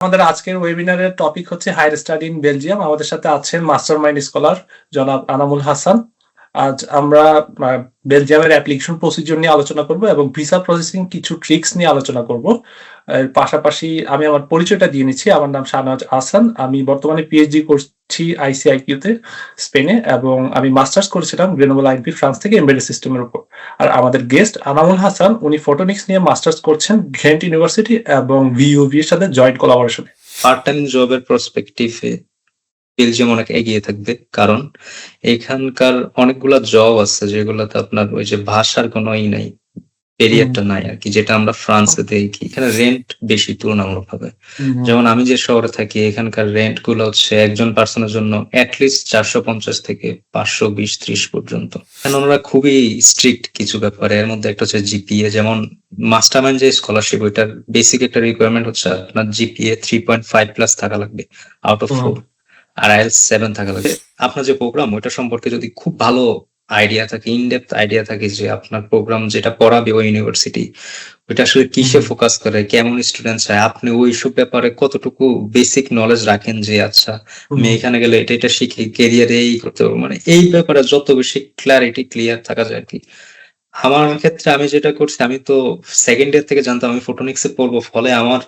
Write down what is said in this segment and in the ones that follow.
আমাদের আজকের ওয়েবিনারের টপিক হচ্ছে হায়ার স্টাডি ইন বেলজিয়াম। আমাদের সাথে আছেন মাস্টারমাইন্ড স্কলার জনাব আনামুল হাসান। আজ আমরা বেলজিয়ামের অ্যাপ্লিকেশন প্রসিডিউর নিয়ে আলোচনা করব এবং ভিসা প্রসেসিং কিছু ট্রিক্স নিয়ে আলোচনা করব। এর পাশাপাশি আমি আমার পরিচয়টা দিয়ে নিচ্ছি। আমার নাম শাহনাজ আহসান। আমি বর্তমানে পিএইচডি করছি আইসিআইকিউতে স্পেনে, এবং আমি মাস্টার্স করেছিলাম গ্রেনোবল আইনপি ফ্রান্স থেকে এমবেডেড সিস্টেমের উপর। আর আমাদের গেস্ট আনামুল হাসান, উনি ফটোনিক্স নিয়ে মাস্টার্স করছেন ঘেন্ট ইউনিভার্সিটি এবং ভিইউভি এর সাথে জয়েন্ট কোলাবোরেশনে। পার্ট টাইম জবের পার্সপেক্টিভে বেলজিয়াম অনেক এগিয়ে থাকবে, কারণ এখানকার অনেকগুলা জব আছে যেগুলোতে আপনার ওই যে ভাষার কোনো নাই, ব্যারিয়ারটা নাই আর কি, যেটা আমরা ফ্রান্সে দেখি। এখানে রেন্ট বেশি তুলনামূলকভাবে। যেমন আমি যে শহরে থাকি, এখানকার রেন্ট গুলো হচ্ছে একজন পার্সনের জন্য অ্যাটলিস্ট 450 থেকে 520-30 পর্যন্ত। এখানে ওনারা খুবই স্ট্রিক্ট কিছু ব্যাপারে। এর মধ্যে একটা হচ্ছে জিপিএ। যেমন মাস্টারমাইন্ড যে স্কলারশিপ, ওইটার বেসিক একটা রিকোয়ারমেন্ট হচ্ছে আপনার জিপিএ 3.5 প্লাস থাকা লাগবে আউট অফ 4, আর আইএলটিএস 7 থাকা লাগবে। আপনার যে প্রোগ্রাম, ওইটা সম্পর্কে যদি খুব ভালো আইডিয়া থাকে, ইনডেপথ আইডিয়া থাকে যে আপনার প্রোগ্রাম যেটা পড়াবে ওই ইউনিভার্সিটি, ওইটা আসলে কিসে ফোকাস করে, কেমন স্টুডেন্ট চায়, আপনি ওইসব ব্যাপারে কতটুকু বেসিক নলেজ রাখেন যে আচ্ছা আমি এখানে গেলে এটা এটা শিখে ক্যারিয়ারে এই করতে পারবো, মানে এই ব্যাপারে যত বেশি ক্লিয়ার থাকা যায় আর কি। আমার ক্ষেত্রে আমি যেটা করছি, আমি তো সেকেন্ড ইয়ার থেকে জানতাম আমি ফটোনিক্সে পড়বো, ফলে আমার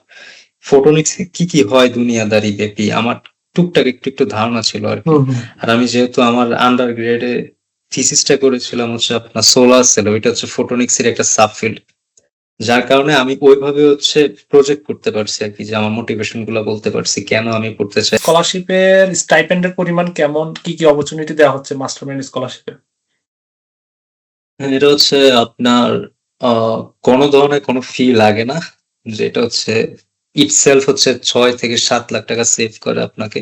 ফটোনিক্স কি কি হয় দুনিয়াদারি ব্যাপী আমার টুকটাক একটু ধারণা ছিল আর কি। আর আমি যেহেতু আমার আন্ডার গ্রেডে থিসিসটা করেছিলাম হচ্ছে আপনার সোলার সেল, ওইটা হচ্ছে ফটোনিক্স এর একটা সাবফিল্ড, যার কারণে আমি ওইভাবে হচ্ছে প্রজেক্ট করতে পারছি আর কি, যে আমার মোটিভেশন গুলো বলতে পারছি কেন আমি পড়তে চাই। স্কলারশিপের স্টাইপেন্ডের পরিমাণ কেমন, কি কি অপরচুনিটি দেওয়া হচ্ছে মাস্টারমাইন্ড স্কলারশিপে? এটা হচ্ছে আপনার কোনো ধরনের কোনো ফি লাগে না, যেটা হচ্ছে ইটসেলফ হচ্ছে 6 থেকে 7 লাখ টাকা সেভ করে আপনাকে।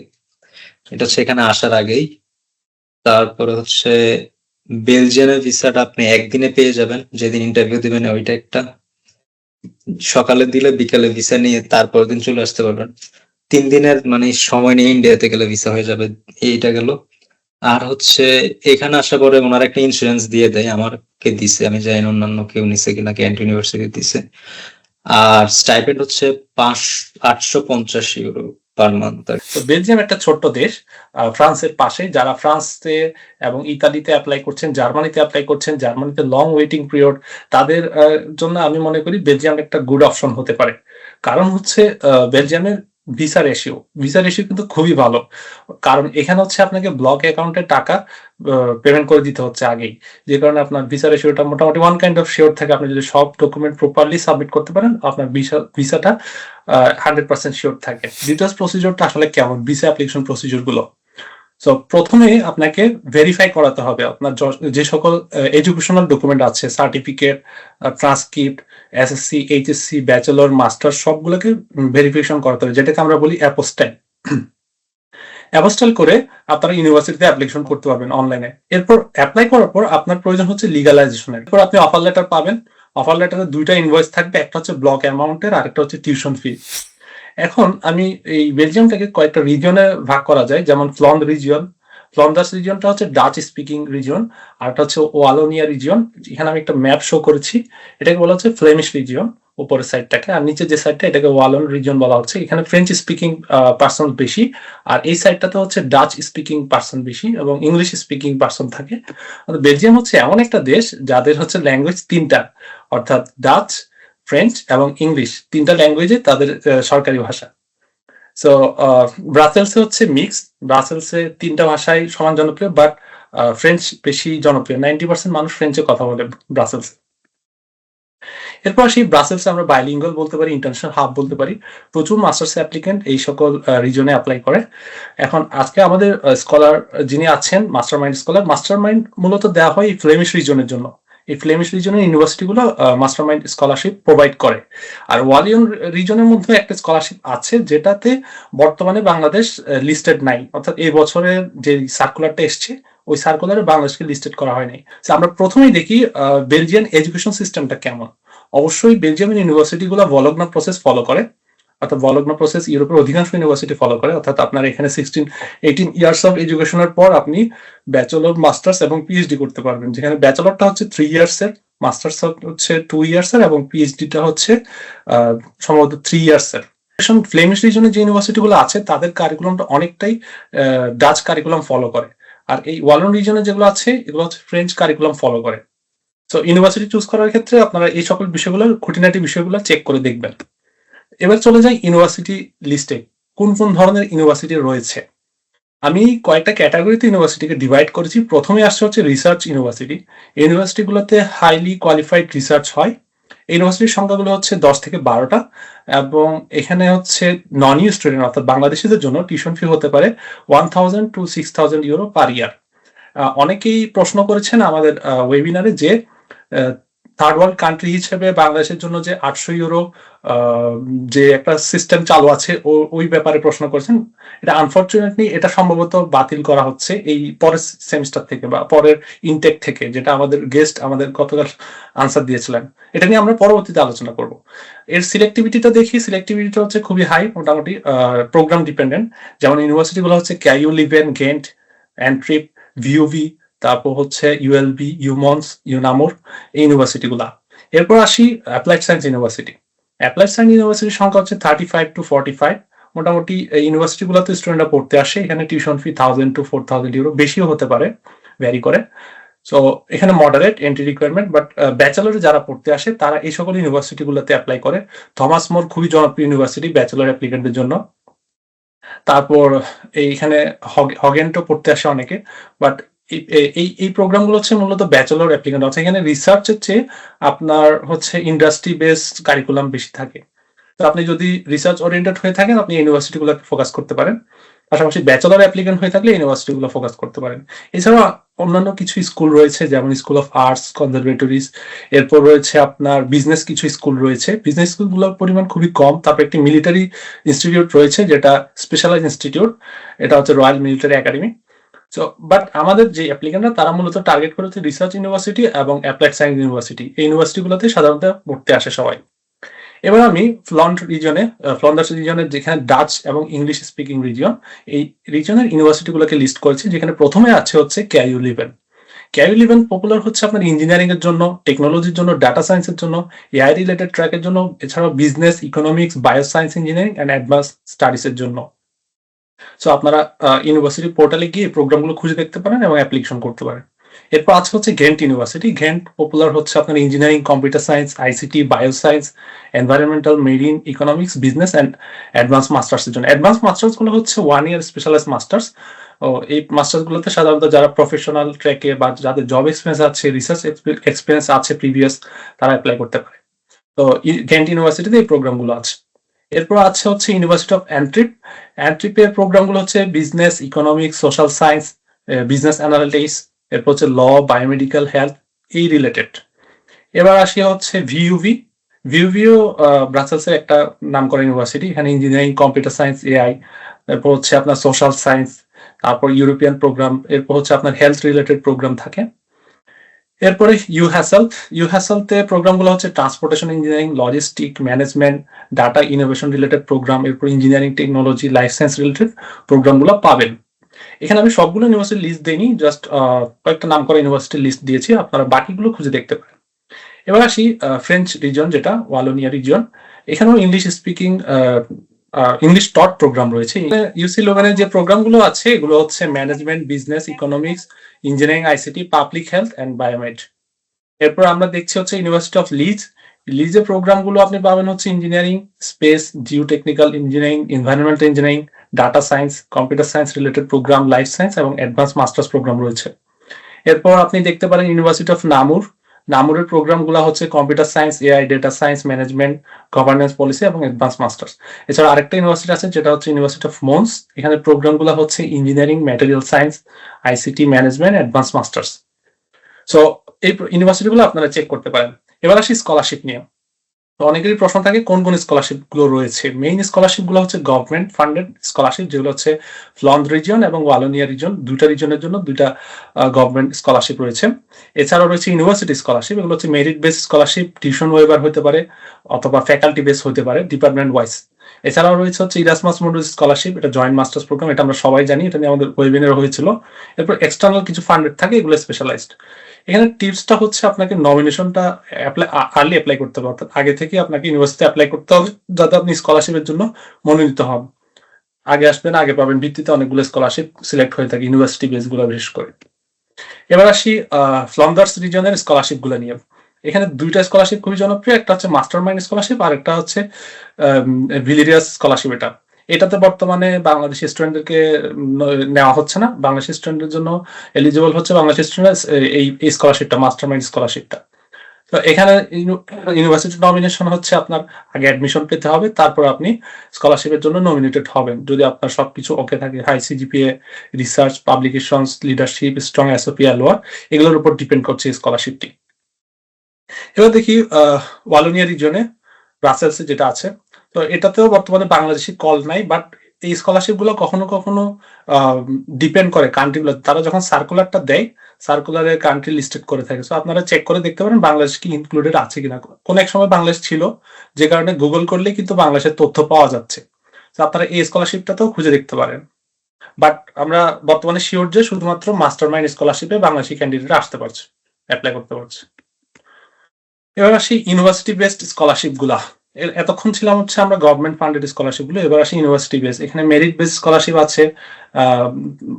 এটা হচ্ছে এখানে আসার আগেই। তারপরে হচ্ছে বেলজিয়ামের ভিসাটা আপনি একদিনে পেয়ে যাবেন, যেদিন ইন্টারভিউ দিবেন ওইটা একটা, সকালে দিলে বিকালে ভিসা নিয়ে তারপর দিন চলে আসতে পারবেন। 3 দিনের মানে সময় নিয়ে ইন্ডিয়াতে গেলে ভিসা হয়ে যাবে। এইটা গেল। আর হচ্ছে এখানে আসার পরে ওনারা একটা ইন্স্যুরেন্স দিয়ে দেয়, আমাকে দিছে, আমি জানি না অন্যান্য কেউ নিছে কিনা, ক্যান্ট ইউনিভার্সিটি দিছে। আর স্টাইপেন্ড হচ্ছে 850 ইউরো পার মান্থ। বেলজিয়াম একটা ছোট্ট দেশ, ফ্রান্সের পাশে। যারা ফ্রান্সে এবং ইতালিতে অ্যাপ্লাই করছেন, জার্মানিতে অ্যাপ্লাই করছেন, জার্মানিতে লং ওয়েটিং পিরিয়ড, তাদের জন্য আমি মনে করি বেলজিয়াম একটা গুড অপশন হতে পারে। কারণ হচ্ছে বেলজিয়ামের ভিসা রেশিও কিন্তু খুবই ভালো। কারণ এখানে হচ্ছে আপনাকে ব্লক অ্যাকাউন্টে টাকা পেমেন্ট করে দিতে হচ্ছে আগেই, যে কারণে আপনার ভিসা রেশিওটা মোটামুটি ওয়ান কাইন্ড অফ শিওর থাকে। আপনি যদি সব ডকুমেন্ট প্রপারলি সাবমিট করতে পারেন, আপনার ভিসাটা 100% শিওর থাকে। ডিটেলস প্রসিডিউরটা আসলে কেমন, ভিসা অ্যাপ্লিকেশন প্রসিডিউর গুলো? সো প্রথমে আপনাকে ভেরিফাই করাতে হবে আপনার যে সকল এডুকেশনাল ডকুমেন্ট আছে, certificate, transcript, SSC, HSC, bachelor, master, সবগুলোকে ভেরিফিকেশন করাতে হবে, যেটাকে আমরা বলি অ্যাপোস্টাইল। অ্যাপোস্টাইল করে আপনারা ইউনিভার্সিটিতে অ্যাপ্লিকেশন করতে পারবেন অনলাইনে। এরপর অ্যাপ্লাই করার পর আপনার প্রয়োজন হচ্ছে লিগালাইজেশনের। এরপর আপনি অফার লেটার পাবেন। অফার লেটারে 2টা ইনভয়েস থাকবে, একটা হচ্ছে ব্লক অ্যামাউন্টের, আর একটা হচ্ছে টিউশন ফি। এখন আমি এই বেলজিয়ামটাকে কয়েকটা রিজিয়নে ভাগ করা যায়, যেমন ফ্লন্ডার্স রিজিয়নটা হচ্ছে ডাচ স্পিকিং রিজিয়ন, আর একটা হচ্ছে ওয়ালোনিয়া রিজিয়ন। এখানে আমি একটা ম্যাপ শো করেছি, এটাকে বলা হচ্ছে ফ্লেমিশ রিজিয়ন উপরের সাইডটাকে, আর নিচে যে সাইডটা এটাকে ওয়ালন রিজিয়ন বলা হচ্ছে। এখানে ফ্রেঞ্চ স্পিকিং পার্সন বেশি, আর এই সাইডটাতে হচ্ছে ডাচ স্পিকিং পার্সন বেশি এবং ইংলিশ স্পিকিং পার্সন থাকে। বেলজিয়াম হচ্ছে এমন একটা দেশ যাদের হচ্ছে ল্যাঙ্গুয়েজ 3টা, অর্থাৎ ডাচ, ফ্রেঞ্চ এবং ইংলিশ, 3টা ল্যাঙ্গুয়েজে তাদের সরকারি ভাষা। সো ব্রাসেলসে হচ্ছে মিক্স, ব্রাসেলসে 3টা ভাষাই সমান জনপ্রিয়, বাট ফ্রেঞ্চ বেশি জনপ্রিয়। 90% মানুষ ফ্রেঞ্চে কথা বলে ব্রাসেলসে। এরপর আসি ব্রাসেলসে আমরা বাইলিঙ্গুয়াল বলতে পারি, ইন্টারন্যাশনাল হাব বলতে পারি। প্রচুর মাস্টার্স অ্যাপ্লিকেন্ট এই সকল রিজনে অ্যাপ্লাই করে। এখন আজকে আমাদের স্কলার যিনি আছেন, মাস্টারমাইন্ড মূলত দেওয়া হয় এই ফ্লেমিশ রিজনের জন্য। এই ফ্লেমিশ রিজনের ইউনিভার্সিটিগুলো মাস্টারমাইন্ড স্কলারশিপ প্রোভাইড করে। আর ওয়ালিয়ন রিজনের মধ্যে একটা স্কলারশিপ আছে যেটাতে বর্তমানে বাংলাদেশ লিস্টেড নাই, অর্থাৎ এই বছরের যে সার্কুলারটা এসছে ওই সার্কুলারে বাংলাদেশকে লিস্টেড করা হয়নি। আমরা প্রথমেই দেখি বেলজিয়ান এডুকেশন সিস্টেমটা কেমন। অবশ্যই বেলজিয়ামের ইউনিভার্সিটিগুলো ভলগনা প্রসেস ফলো করে, অর্থাৎ ভলগনা প্রসেস ইউরোপের অধিকাংশ ইউনিভার্সিটি ফলো করে। অর্থাৎ আপনার এখানে 18 ইয়ার্স অফ এডুকেশনের পর আপনি ব্যাচেলর, মাস্টার্স এবং পিএইচডি করতে পারবেন, যেখানে ব্যাচেলরটা হচ্ছে 3 ইয়ার্সের, মাস্টার্স হচ্ছে 2 ইয়ার্সের এবং পিএইচডিটা হচ্ছে সম্ভবত 3 ইয়ার্সের। ফ্লেমিশ রিজনে যে ইউনিভার্সিটিগুলো আছে তাদের কারিকুলামটা অনেকটাই ডাচ কারিকুলাম ফলো করে। আর এই ওয়ালন রিজনে যেগুলো আছে এগুলো হচ্ছে ফ্রেঞ্চ কারিকুলাম ফলো করে। সো ইউনিভার্সিটি চুজ করার ক্ষেত্রে আপনারা এই সকল বিষয়গুলো খুঁটিনাটি বিষয়গুলো চেক করে দেখবেন। এবার চলে যাই ইউনিভার্সিটি লিস্টে কোন কোন ধরনের ইউনিভার্সিটি রয়েছে। আমি কয়েকটা ক্যাটাগরিতে ইউনিভার্সিটিকে ডিভাইড করেছি। প্রথমে আসছে হচ্ছে রিসার্চ ইউনিভার্সিটি। ইউনিভার্সিটিগুলোতে হাইলি কোয়ালিফাইড রিসার্চ হয়। ইউনিভার্সিটির সংখ্যাগুলো হচ্ছে 10 থেকে 12টা এবং এখানে হচ্ছে নন ইউ স্টুডেন্ট অর্থাৎ বাংলাদেশিদের জন্য টিউশন ফি হতে পারে 1000 টু 6000 ইউরো পার ইয়ার। অনেকেই প্রশ্ন করেছেন আমাদের ওয়েবিনারে যে থার্ড ওয়ার্ল্ড কান্ট্রি হিসেবে বাংলাদেশের জন্য যে 800 ইউরো যে একটা সিস্টেম চালু আছে ওই ব্যাপারে প্রশ্ন করেছেন। এটা আনফরচুনেটলি এটা সম্ভবত বাতিল করা হচ্ছে এই পরের সেমিস্টার থেকে বা পরের ইনটেক থেকে, যেটা আমাদের গেস্ট আমাদের গতকাল আনসার দিয়েছিলেন। এটা নিয়ে আমরা পরবর্তীতে আলোচনা করব। এর সিলেক্টিভিটিটা দেখি, সিলেক্টিভিটিটা হচ্ছে খুবই হাই, মোটামুটি প্রোগ্রাম ডিপেন্ডেন্ট। যেমন ইউনিভার্সিটিগুলো হচ্ছে কেইউ লিভেন, গেন্ট, অ্যান্ট্রিপ, ভিউভি, তারপর হচ্ছে ইউএলবি, ইউমন্স, ইউনামোর, এই ইউনিভার্সিটিগুলা। এরপর আসি applied science university. Applied science ইউনিভার্সিটির সংখ্যা হচ্ছে 35 টু 45। মোটামুটি এই ইউনিভার্সিটিগুলোতে স্টুডেন্টরা পড়তে আসে। এখানে টিউশন ফি 1000 টু 4000 ইউরো, বেশিও হতে পারে, ভ্যারি করে। সো এখানে মডারেট এন্ট্রি রিকোয়ারমেন্ট, বাট ব্যাচেলরে যারা পড়তে আসে তারা এই সকল ইউনিভার্সিটিগুলোতে অ্যাপ্লাই করে। থমাস মোর খুবই জনপ্রিয় ইউনিভার্সিটি ব্যাচেলর অ্যাপ্লিকেন্টদের জন্য। তারপর এইখানে হগেন্টও পড়তে আসে অনেকে, বাট এই প্রোগ্রামগুলো হচ্ছে মূলত ব্যাচেলর অ্যাপ্লিকেন্ট আছে। এখানে রিসার্চের চেয়ে আপনার হচ্ছে ইন্ডাস্ট্রি বেসড কারিকুলাম বেশি থাকে। তো আপনি যদি রিসার্চ ওরিয়েন্টেড হয়ে থাকেন আপনি ইউনিভার্সিটিগুলোকে ফোকাস করতে পারেন, পাশাপাশি ব্যাচেলর অ্যাপ্লিকেন্ট হয়ে থাকলে ইউনিভার্সিটিগুলো ফোকাস করতে পারেন। এছাড়া অন্যান্য কিছু স্কুল রয়েছে, যেমন স্কুল অফ আর্টস, কনজারভেটরিজ, এরপর রয়েছে আপনার বিজনেস কিছু স্কুল রয়েছে। বিজনেস স্কুলগুলোর পরিমাণ খুবই কম। তারপর একটি মিলিটারি ইনস্টিটিউট রয়েছে যেটা স্পেশালাইজ ইনস্টিটিউট, এটা হচ্ছে royal military academy. So but আমাদের যে অ্যাপ্লিকেন্টরা তারা মূলত টার্গেট করেছে রিসার্চ ইউনিভার্সিটি এবং অ্যাপ্লাইড সায়েন্স ইউনিভার্সিটি, এই ইউনিভার্সিটিগুলোতে সাধারণত পড়তে আসে সবাই। এবার আমি ফ্লন্ডার্স রিজনের যেখানে ডাচ এবং ইংলিশ স্পিকিং রিজন, এই রিজনের ইউনিভার্সিটিগুলোকে লিস্ট করেছি, যেখানে প্রথমে আছে হচ্ছে কেইউ লিভেন। কেইউ লিভেন পপুলার হচ্ছে আপনার ইঞ্জিনিয়ারিং এর জন্য, টেকনোলজির জন্য, ডাটা সায়েন্সের জন্য, এআই রিলেটেড ট্র্যাকের জন্য, এছাড়াও business, economics, bioscience engineering and advance স্টাডিজের জন্য। সো আপনারা ইউনিভার্সিটি পোর্টালে গিয়ে প্রোগ্রামগুলো খুঁজে দেখতে পারেন এবং অ্যাপ্লিকেশন করতে পারেন। এরপর আছে হচ্ছে ঘেন্ট ইউনিভার্সিটি। ঘেন্ট পপুলার হচ্ছে আপনার engineering, computer science, ICT, bioscience, environmental, marine, economics, business and advance মাস্টার্সের জন্য। অ্যাডভান্স মাস্টার্স গুলো হচ্ছে 1 ইয়ার স্পেশালাইজ মাস্টার্স। এই মাস্টার্স গুলোতে সাধারণত যারা প্রফেশনাল ট্র্যাকে বা যাদের জব এক্সপিরিয়েন্স আছে, রিসার্চ এক্সপিরিয়েন্স আছে প্রিভিয়াস, তারা অ্যাপ্লাই করতে পারে। তো ঘেন্ট ইউনিভার্সিটিতে এই প্রোগ্রামগুলো আছে। এরপর আছে হচ্ছে ইউনিভার্সিটি অফ অ্যান্ট্রিপ। অ্যান্ট্রিপের প্রোগ্রামগুলো হচ্ছে business, economics, social science, business analytics, এরপর হচ্ছে ল, বায়োমেডিক্যাল, হেলথ, এই রিলেটেড। এবার আসি হচ্ছে ভিইউভি। ভিইউভিও ব্রাসেলসের একটা নামকরা ইউনিভার্সিটি। এখানে ইঞ্জিনিয়ারিং, কম্পিউটার সায়েন্স, এআই, এরপর হচ্ছে আপনার সোশ্যাল সায়েন্স, তারপর ইউরোপিয়ান প্রোগ্রাম, এরপর হচ্ছে আপনার হেলথ রিলেটেড প্রোগ্রাম থাকে। এরপরে ইউহ্যাসেলতে প্রোগ্রামগুলো হচ্ছে transportation engineering, logistic, management, data innovation related program, এরপর engineering, technology, life science related প্রোগ্রামগুলো পাবেন। এখানে আমি সবগুলো ইউনিভার্সিটির লিস্ট দিইনি, জাস্ট কয়েকটা নাম করা ইউনিভার্সিটির লিস্ট দিয়েছি, আপনারা বাকিগুলো খুঁজে দেখতে পারেন। এবার আসি ফ্রেঞ্চ রিজন, যেটা ওয়ালোনিয়া রিজন। এখানেও ইংলিশ স্পিকিং, ইংলিশ টট প্রোগ্রাম রয়েছে। ইউসি লোভেনের যে প্রোগ্রামগুলো আছে এগুলো হচ্ছে management, business, economics, engineering, ICT, public health and biomed. এরপর আমরা দেখছি হচ্ছে ইউনিভার্সিটি অফ লিজের প্রোগ্রামগুলো আপনি পাবেন হচ্ছে engineering, space, geotechnical engineering, environmental engineering, data science, computer science related program, life science এবং অ্যাডভান্স মাস্টার্স প্রোগ্রাম রয়েছে। এরপর আপনি দেখতে পারেন ইউনিভার্সিটি অফ নামুরের প্রোগ্রামগুলো হচ্ছে computer science, AI, data science, management, governance policy এবং অ্যাডভান্স মাস্টার্স। এছাড়া আরেকটা ইউনিভার্সিটি আছে যেটা হচ্ছে ইউনিভার্সিটি অফ মন্স। এখানে প্রোগ্রামগুলো হচ্ছে engineering, material science, ICT, management, advance masters. So এই ইউনিভার্সিটিগুলো আপনারা চেক করতে পারেন। এবার আসি স্কলারশিপ নিয়ে। তো অনেকেরই প্রশ্ন থাকে কোন কোন স্কলারশিপ গুলো রয়েছে। মেইন স্কলারশিপ গুলো হচ্ছে গভর্নমেন্ট ফান্ডেড স্কলারশিপ, যেগুলো হচ্ছে ফ্লন্ড রিজন এবং ওয়ালোনিয়া রিজন, দুইটা রিজনের জন্য দুইটা গভর্নমেন্ট স্কলারশিপ রয়েছে। এছাড়াও রয়েছে ইউনিভার্সিটি স্কলারশিপ, এগুলো হচ্ছে merit base scholarship, tuition waiver হতে পারে অথবা ফ্যাকাল্টি বেস হতে পারে ডিপার্টমেন্ট ওয়াইজ। এছাড়াও রয়েছে হচ্ছে ইরাসমাস মডুলাস স্কলারশিপ, এটা জয়েন্ট মাস্টার্স প্রোগ্রাম, এটা আমরা সবাই জানি, এটা নিয়ে আমাদের ওয়েবিনার হয়েছিল। এরপর এক্সটার্নাল কিছু ফান্ডেড থাকে, এগুলো স্পেশালাইজড। এখানে টিপসটা হচ্ছে আপনাকে নমিনেশনটা আর্লি অ্যাপ্লাই করতে হবে, অর্থাৎ আগে থেকে আপনাকে ইউনিভার্সিটি অ্যাপ্লাই করতে হবে যাতে আপনি স্কলারশিপের জন্য মনোনীত হন। আগে আসবেন আগে পাবেন ভিত্তিতে অনেকগুলো স্কলারশিপ সিলেক্ট হয়ে থাকে ইউনিভার্সিটি বেস গুলো বিশেষ করে। এবার আসি ফ্লান্ডার্স রিজনের স্কলারশিপ গুলো নিয়ে। এখানে দুইটা স্কলারশিপ খুবই জনপ্রিয়, একটা হচ্ছে মাস্টার মাইন্ড স্কলারশিপ আর একটা হচ্ছে ভিলিরিয়াস স্কলারশিপ। এটাতে বর্তমানে বাংলাদেশি স্টুডেন্টদেরকে নেওয়া হচ্ছে না, বাংলাদেশি স্টুডেন্টের জন্য এলিজিবল হচ্ছে বাংলাদেশি স্টুডেন্ট এই স্কলারশিপটা, মাস্টার মাইন্ড স্কলারশিপটা। তো এখানে ইউনিভার্সিটি নমিনেশন হচ্ছে আপনার আগে অ্যাডমিশন পেতে হবে, তারপর আপনি স্কলারশিপের জন্য নমিনেটেড হবেন যদি আপনার সবকিছু ওকে থাকে, high CGPA, research, publications, leadership, strong SOP, অ্যালোয়ার, এগুলোর উপর ডিপেন্ড করছে স্কলারশিপটি। এবার দেখি ওয়ালোনিয়া রিজনে ব্রাসেলসে যেটা আছে, তো এটাতেও বর্তমানে বাংলাদেশি কল নাই, বাট এই স্কলারশিপ গুলো কখনো কখনো ডিপেন্ড করে কান্ট্রিগুলো, তারা যখন সার্কুলারটা দেয় সার্কুলারে কান্ট্রি লিস্টেড করে থাকে। সো আপনারা চেক করে দেখতে পারেন বাংলাদেশ কি ইনক্লুডেড আছে কিনা। কোন এক সময় বাংলাদেশ ছিল, যে কারণে গুগল করলেই কিন্তু বাংলাদেশের তথ্য পাওয়া যাচ্ছে। তো আপনারা এই স্কলারশিপটাতেও খুঁজে দেখতে পারেন। বাট আমরা বর্তমানে শিওর যে শুধুমাত্র মাস্টার মাইন্ড স্কলারশিপে বাংলাদেশি ক্যান্ডিডেট আসতে পারছে, অ্যাপ্লাই করতে পারছে। এবার আসি ইউনিভার্সিটি বেসড স্কলারশিপ গুলা। এতক্ষণ ছিলাম হচ্ছে আমরা গভর্নমেন্ট ফান্ডেড স্কলারশিপ গুলো, এবার আসি ইউনিভার্সিটি বেস। এখানে মেরিট বেস স্কলারশিপ আছে,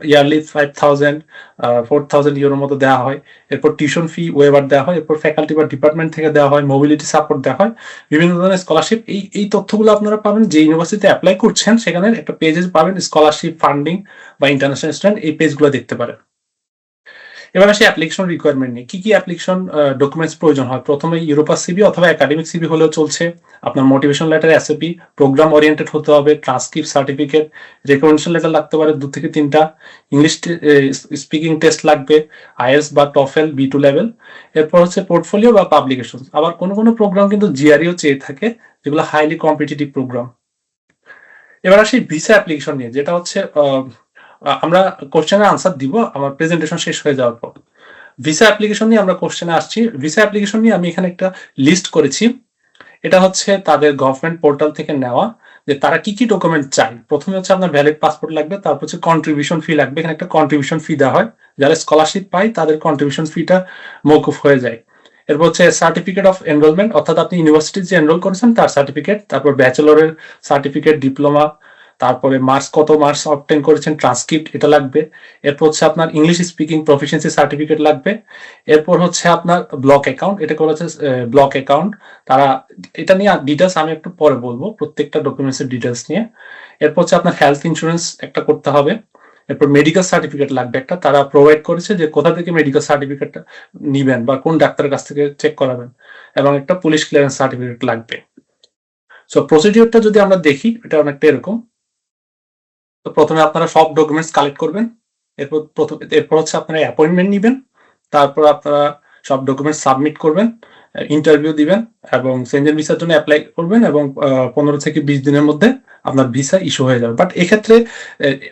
ইয়ারলি 5,000 4,000 ইউরোর মতো দেওয়া হয়। এরপর টিউশন ফি ওয়েভার দেওয়া হয়, এরপর ফ্যাকাল্টি বা ডিপার্টমেন্ট থেকে দেওয়া হয়, মোবিলিটি সাপোর্ট দেওয়া হয়, বিভিন্ন ধরনের স্কলারশিপ। এই তথ্যগুলো আপনারা পাবেন যে ইউনিভার্সিটিতে অ্যাপ্লাই করছেন সেখানে একটা পেজে পাবেন স্কলারশিপ, ফান্ডিং বা ইন্টারন্যাশনাল স্টুডেন্ট, এই পেজগুলো দেখতে পারেন। এবার আসি অ্যাপ্লিকেশন রিকোয়ারমেন্ট নিয়ে। কি কি অ্যাপ্লিকেশন ডকুমেন্টস প্রয়োজন হয়? প্রথমে ইউরোপাস সিভি অথবা একাডেমিক সিভি হলেও চলছে। আপনার motivation letter, SOP, program oriented হতে হবে, ট্রান্সক্রিপ্ট, সার্টিফিকেট, রেকমেন্ডেশন লেটার লাগতে পারে 2 থেকে 3টা, ইংলিশ স্পিকিং টেস্ট লাগবে, আইএলটিএস বা টফেল B2 লেভেল। এরপর হচ্ছে পোর্টফোলিও বা পাবলিকেশন। আবার কোনো প্রোগ্রাম কিন্তু জিআরইও চেয়ে থাকে, যেগুলো হাইলি কম্পিটিটিভ প্রোগ্রাম। এবার আসি ভিসা অ্যাপ্লিকেশন নিয়ে, যেটা হচ্ছে আমরা কোশ্চেনের আনসার দিব আমার প্রেজেন্টেশন শেষ হয়ে যাওয়ার পর। ভিসা অ্যাপ্লিকেশন নিয়ে আমরা কোশ্চেনে আসছি। ভিসা অ্যাপ্লিকেশন নিয়ে আমি এখানে একটা লিস্ট করেছি। এটা হচ্ছে তাদের গভর্নমেন্ট পোর্টাল থেকে নেওয়া, যে তারা কি কি ডকুমেন্ট চায়। প্রথমে হচ্ছে আপনার ভ্যালিড পাসপোর্ট লাগবে, তারপর হচ্ছে কন্ট্রিবিউশন ফি লাগবে। এখানে একটা কন্ট্রিবিউশন ফি দেওয়া হয়, যারা স্কলারশিপ পায় তাদের কন্ট্রিবিউশন ফিটা মৌকুফ হয়ে যায়। এরপর হচ্ছে সার্টিফিকেট অফ এনরোলমেন্ট, অর্থাৎ আপনি ইউনিভার্সিটি যে এনরোল করেছেন তার সার্টিফিকেট, তারপর ব্যাচেলরের সার্টিফিকেট, ডিপ্লোমা, তারপরে কত মার্কস অবটেন করেছেন, ট্রান্সক্রিপ্ট এটা লাগবে। এরপর হচ্ছে আপনার ইংলিশ স্পিকিং প্রফিসিয়েন্সি সার্টিফিকেট লাগবে। এরপর হচ্ছে আপনার ব্লক অ্যাকাউন্ট, এটা করে হচ্ছে ব্লক অ্যাকাউন্ট। তারা এটা নিয়ে ডিটেলস আমি একটু পরে বলবো, প্রত্যেকটা ডকুমেন্টসের ডিটেলস নিয়ে। এরপর হচ্ছে আপনার হেলথ ইন্স্যুরেন্স একটা করতে হবে। এরপর মেডিকেল সার্টিফিকেট লাগবে একটা, তারা প্রোভাইড করেছে যে কোথা থেকে মেডিকেল সার্টিফিকেটটা নিবেন বা কোন ডাক্তারের কাছ থেকে চেক করাবেন, এবং একটা পুলিশ ক্লিয়ারেন্স সার্টিফিকেট লাগবে। সো প্রসিডিওরটা যদি আমরা দেখি এটা অনেকটা এরকম। তো প্রথমে আপনারা সব ডকুমেন্টস কালেক্ট করবেন, এরপর হচ্ছে আপনারা অ্যাপয়েন্টমেন্ট নিবেন, তারপর আপনারা সব ডকুমেন্টস সাবমিট করবেন, ইন্টারভিউ দিবেন এবং সেনজেন ভিসার জন্য অ্যাপ্লাই করবেন, এবং 15 থেকে 20 দিনের মধ্যে আপনার ভিসা ইস্যু হয়ে যাবে। বাট এক্ষেত্রে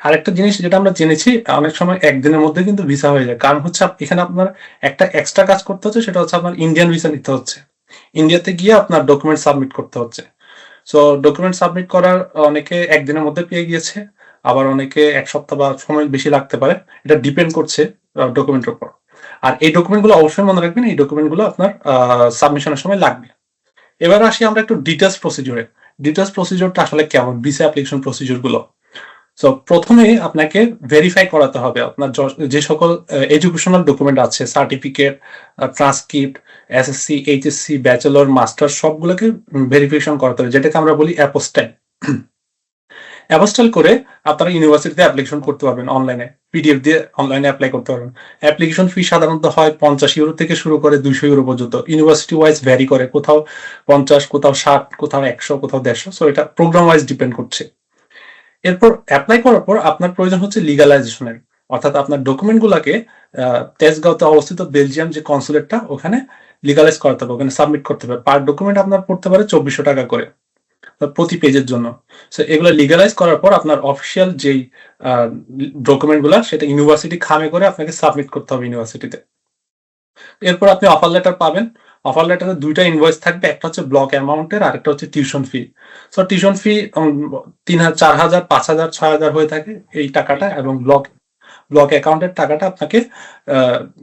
আরেকটা জিনিস যেটা আমরা জেনেছি, অনেক সময় একদিনের মধ্যে কিন্তু ভিসা হয়ে যায়। কারণ হচ্ছে এখানে আপনার একটা এক্সট্রা কাজ করতে হচ্ছে, সেটা হচ্ছে আপনার ইন্ডিয়ান ভিসা নিতে হচ্ছে, ইন্ডিয়াতে গিয়ে আপনার ডকুমেন্ট সাবমিট করতে হচ্ছে। সো ডকুমেন্ট সাবমিট করার অনেকে একদিনের মধ্যে পেয়ে গিয়েছে, আবার অনেকে 1 সপ্তাহ বা সময় বেশি লাগতে পারে, এটা ডিপেন্ড করছে ডকুমেন্টের উপর। আর এই ডকুমেন্টগুলো অবশ্যই মনে রাখবেন, এই ডকুমেন্টগুলো আপনার সাবমিশনের সময় লাগবে। এবার আসি আমরা একটু ডিটেলস প্রসিডিউরে। ডিটেলস প্রসিডিউরটা আসলে কেমন, ভিসা অ্যাপ্লিকেশন প্রসিডিউর গুলো। সো প্রথমে আপনাকে ভেরিফাই করাতে হবে আপনার যে সকল এডুকেশনাল ডকুমেন্ট আছে, certificate, transcript, SSC, HSC, bachelor, master, সবগুলোকে ভেরিফিকেশন করাতে হবে, যেটাকে আমরা বলি অ্যাপোস্টাইল। অ্যাপোস্টাইল করে আপনারা ইউনিভার্সিটিতে অ্যাপ্লিকেশন করতে পারবেন অনলাইনে, পিডিএফ দিয়ে অনলাইনে অ্যাপ্লাই করতে পারবেন। অ্যাপ্লিকেশন ফি সাধারণত হয় 50 ইউরো থেকে শুরু করে 200 ইউরো পর্যন্ত, ইউনিভার্সিটি ওয়াইজ ভ্যারি করে, কোথাও 50, কোথাও 60, কোথাও 100, কোথাও 150। সো এটা প্রোগ্রাম ওয়াইজ ডিপেন্ড করছে। এরপর অ্যাপ্লাই করার পর আপনার প্রয়োজন হচ্ছে লিগালাইজেশনের, অর্থাৎ আপনার ডকুমেন্ট গুলাকে তেজগাঁওতে অবস্থিত বেলজিয়াম যে কনসুলেটটা, ওখানে লিগালাইজ করাতে হবে, ওখানে সাবমিট করতে হবে। পার ডকুমেন্ট আপনার পড়তে পারে 2400 টাকা করে প্রতি পেজের জন্য। সো এগুলো লিগালাইজ করার পর আপনার অফিসিয়াল যেই ডকুমেন্ট গুলা, সেটা ইউনিভার্সিটি খামে করে আপনাকে সাবমিট করতে হবে ইউনিভার্সিটিতে। এরপর আপনি অফার লেটার পাবেন। অফার লেটারে 2টা ইনভয়েস থাকবে, একটা হচ্ছে ব্লক অ্যামাউন্টের আর একটা হচ্ছে tuition fee. So tuition fee 3,000, 4,000, 5,000, 6,000 হয়ে থাকে এই টাকাটা, এবং ব্লক ব্লক অ্যাকাউন্টের টাকাটা আপনাকে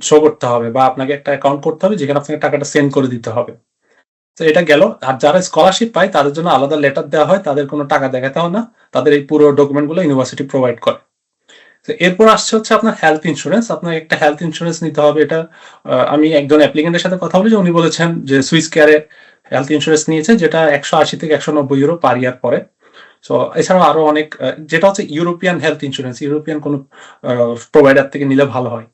শো করতে হবে, বা আপনাকে একটা অ্যাকাউন্ট করতে হবে যেখানে আপনাকে টাকাটা সেন্ড করে দিতে হবে। তো এটা গেল। আর যারা স্কলারশিপ পায় তাদের জন্য আলাদা লেটার দেওয়া হয়, তাদের কোনো টাকা দেখাতে হয় না, তাদের এই পুরো ডকুমেন্টগুলো ইউনিভার্সিটি প্রোভাইড করে। তো এরপর আসছে হচ্ছে আপনার হেলথ ইন্স্যুরেন্স। আপনার একটা হেলথ ইন্স্যুরেন্স নিতে হবে। এটা আমি একজন অ্যাপ্লিকেন্টের সাথে কথা বলেছি, উনি বলেছেন যে সুইস কেয়ারে হেলথ ইন্স্যুরেন্স নিয়েছে, যেটা 180 থেকে 190 ইউরো পার ইয়ার পরে। সো এছাড়াও আরো অনেক, যেটা হচ্ছে ইউরোপিয়ান হেলথ ইন্স্যুরেন্স, ইউরোপিয়ান কোনো প্রোভাইডার থেকে নিলে ভালো হয়।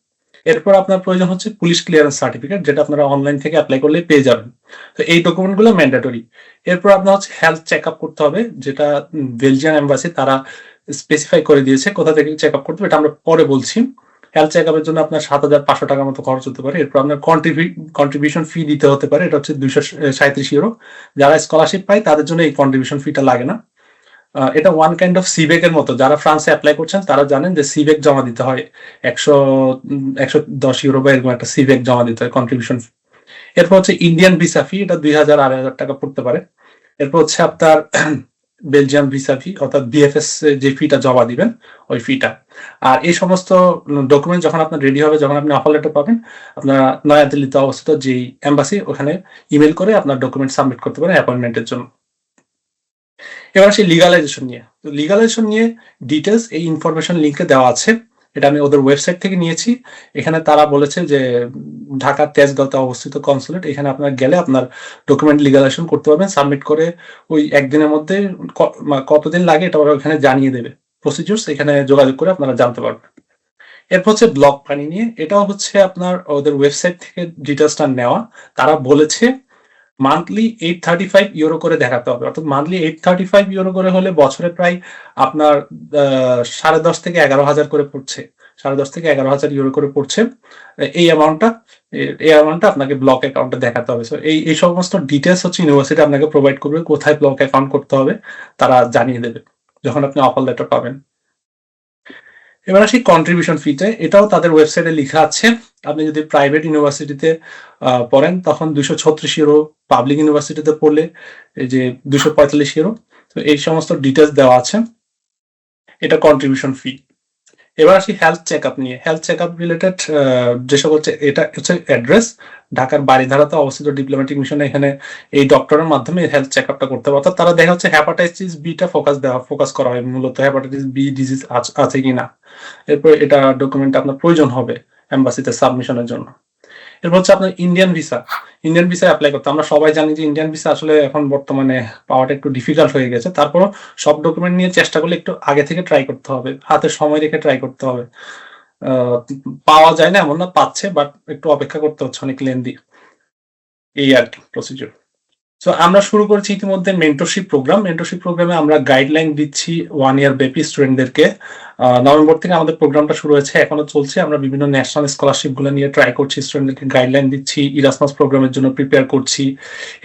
এরপর আপনার প্রয়োজন হচ্ছে পুলিশ ক্লিয়ারেন্স সার্টিফিকেট, যেটা আপনারা অনলাইন থেকে অ্যাপ্লাই করলে পেয়ে যাবেন। তো এই ডকুমেন্টগুলো ম্যান্ডেটরি। এরপর আপনার হচ্ছে হেলথ চেক আপ করতে হবে, যেটা বেলজিয়ান এম্বাসি তারা স্পেসিফাই করে দিয়েছে কোথা থেকে চেক আপ করতে হবে, এটা আমরা পরে বলছি। হেলথ চেক আপের জন্য আপনার 7,500 টাকার মতো খরচ হতে পারে। এরপর আপনার কন্ট্রিবিউশন ফি দিতে হতে পারে, এটা হচ্ছে 237 ইউরো। যারা স্কলারশিপ পায় তাদের জন্য এই কন্ট্রিবিউশন ফিটা লাগে না। এটা ওয়ান কাইন্ড অফ সিবেক এর মতো। যারা ফ্রান্সে অ্যাপ্লাই করছেন তারা জানেন যে সিবেক জমা দিতে হয় 110 ইউরো বা এরকম একটা সিবেক জমা দিতে হয় কন্ট্রিবিউশন। এরপর হচ্ছে ইন্ডিয়ান ভিসা ফি, এটা 2,000-2,500 টাকা পড়তে পারে। এরপর হচ্ছে আপনার বেলজিয়াম ভিসা ফি, অর্থাৎ বিএফএস যে ফিটা জমা দিবেন ওই ফিটা। আর এই সমস্ত ডকুমেন্ট যখন আপনার রেডি হবে, যখন আপনি অফার লেটার পাবেন, আপনারা নয়াদিল্লিতে অবস্থিত যে এম্বাসি, ওখানে ইমেল করে আপনার ডকুমেন্ট সাবমিট করতে পারেন অ্যাপয়েন্টমেন্টের জন্য। এবার আসি লিগালাইজেশন নিয়ে। তো লিগালাইজেশন নিয়ে ডিটেলস এই ইনফরমেশন লিঙ্কে দেওয়া আছে। এটা আমি ওদের ওয়েবসাইট থেকে নিয়েছি। এখানে তারা বলেছে যে ঢাকার তেজগাঁওতে অবস্থিত কনসুলেট, এখানে আপনার গেলে আপনার ডকুমেন্ট লিগালাইজেশন করতে পারবেন, সাবমিট করে ওই একদিনের মধ্যে কতদিন লাগে এটা ওরা ওখানে জানিয়ে দেবে। প্রসিডিউরস এখানে যোগাযোগ করে আপনারা জানতে পারবেন। এরপর হচ্ছে ব্লক মানি নিয়ে, এটাও হচ্ছে আপনার ওদের ওয়েবসাইট থেকে ডিটেলসটা নেওয়া। তারা বলেছে মান্থলি 835 ইউরো করে দেখাতে হবে, অর্থাৎ মান্থলি 835 ইউরো করে হলে বছরে প্রায় আপনার 10.5 থেকে 11,000 করে পড়ছে, 10.5 থেকে 11,000 ইউরো করে পড়ছে। এই অ্যামাউন্টটা আপনাকে ব্লক অ্যাকাউন্টে দেখাতে হবে। সো এই সমস্ত ডিটেলস হচ্ছে ইউনিভার্সিটি আপনাকে প্রোভাইড করবে, কোথায় ব্লক অ্যাকাউন্ট করতে হবে তারা জানিয়ে দেবে যখন আপনি অফার লেটার পাবেন। এবার আসি কন্ট্রিবিউশন ফিতে। এটাও তাদের ওয়েবসাইটে লেখা আছে। আপনি যদি প্রাইভেট ইউনিভার্সিটিতে পড়েন তখন 236 ইউরো, পাবলিক ইউনিভার্সিটিতে পড়লে এই যে 245 ইউরো। তো এই সমস্ত ডিটেলস দেওয়া আছে। এটা কন্ট্রিবিউশন ফি। এবার আসি হেলথ চেক আপ নিয়ে। হেলথ চেক আপ রিলেটেড যে সকল, এটা হচ্ছে অ্যাড্রেস ঢাকার বাড়িধারাতে অবস্থিত ডিপ্লোম্যাটিক মিশনে, এখানে এই ডক্টরের মাধ্যমে হেলথ চেক আপটা করতে হবে। অর্থাৎ তারা দেখা হচ্ছে হ্যাপাটাইটিস বিটা ফোকাস করা হয় মূলত, হ্যাপাটাইটিস বি ডিজিজ আছে কিনা। এরপর এটা ডকুমেন্ট আপনার প্রয়োজন হবে এম্বাসিতে সাবমিশনের জন্য। এরপর হচ্ছে আপনার Indian visa. Indian visa apply করতে আমরা সবাই জানি যে ইন্ডিয়ান ভিসা আসলে এখন বর্তমানে পাওয়াটা একটু ডিফিকাল্ট হয়ে গেছে। তারপরও সব ডকুমেন্ট নিয়ে চেষ্টা করলে একটু আগে থেকে ট্রাই করতে হবে, হাতে সময় রেখে ট্রাই করতে হবে। পাওয়া যায় না এমন না, পাচ্ছে, বাট একটু অপেক্ষা করতে হচ্ছে, অনেক লেন্দি এই আর কি প্রসিডিউর। সো আমরা শুরু করেছি ইতিমধ্যে মেন্টরশিপ প্রোগ্রাম। মেন্টরশিপ প্রোগ্রামে আমরা গাইডলাইন দিচ্ছি 1 ইয়ার ব্যাপী স্টুডেন্টদেরকে। নভেম্বর থেকে আমাদের প্রোগ্রামটা শুরু হয়েছে, এখনো চলছে। আমরা বিভিন্ন ন্যাশনাল স্কলারশিপ গুলো নিয়ে ট্রাই করছি, স্টুডেন্টদেরকে গাইডলাইন দিচ্ছি, ইরাসমাস প্রোগ্রামের জন্য প্রিপেয়ার করছি।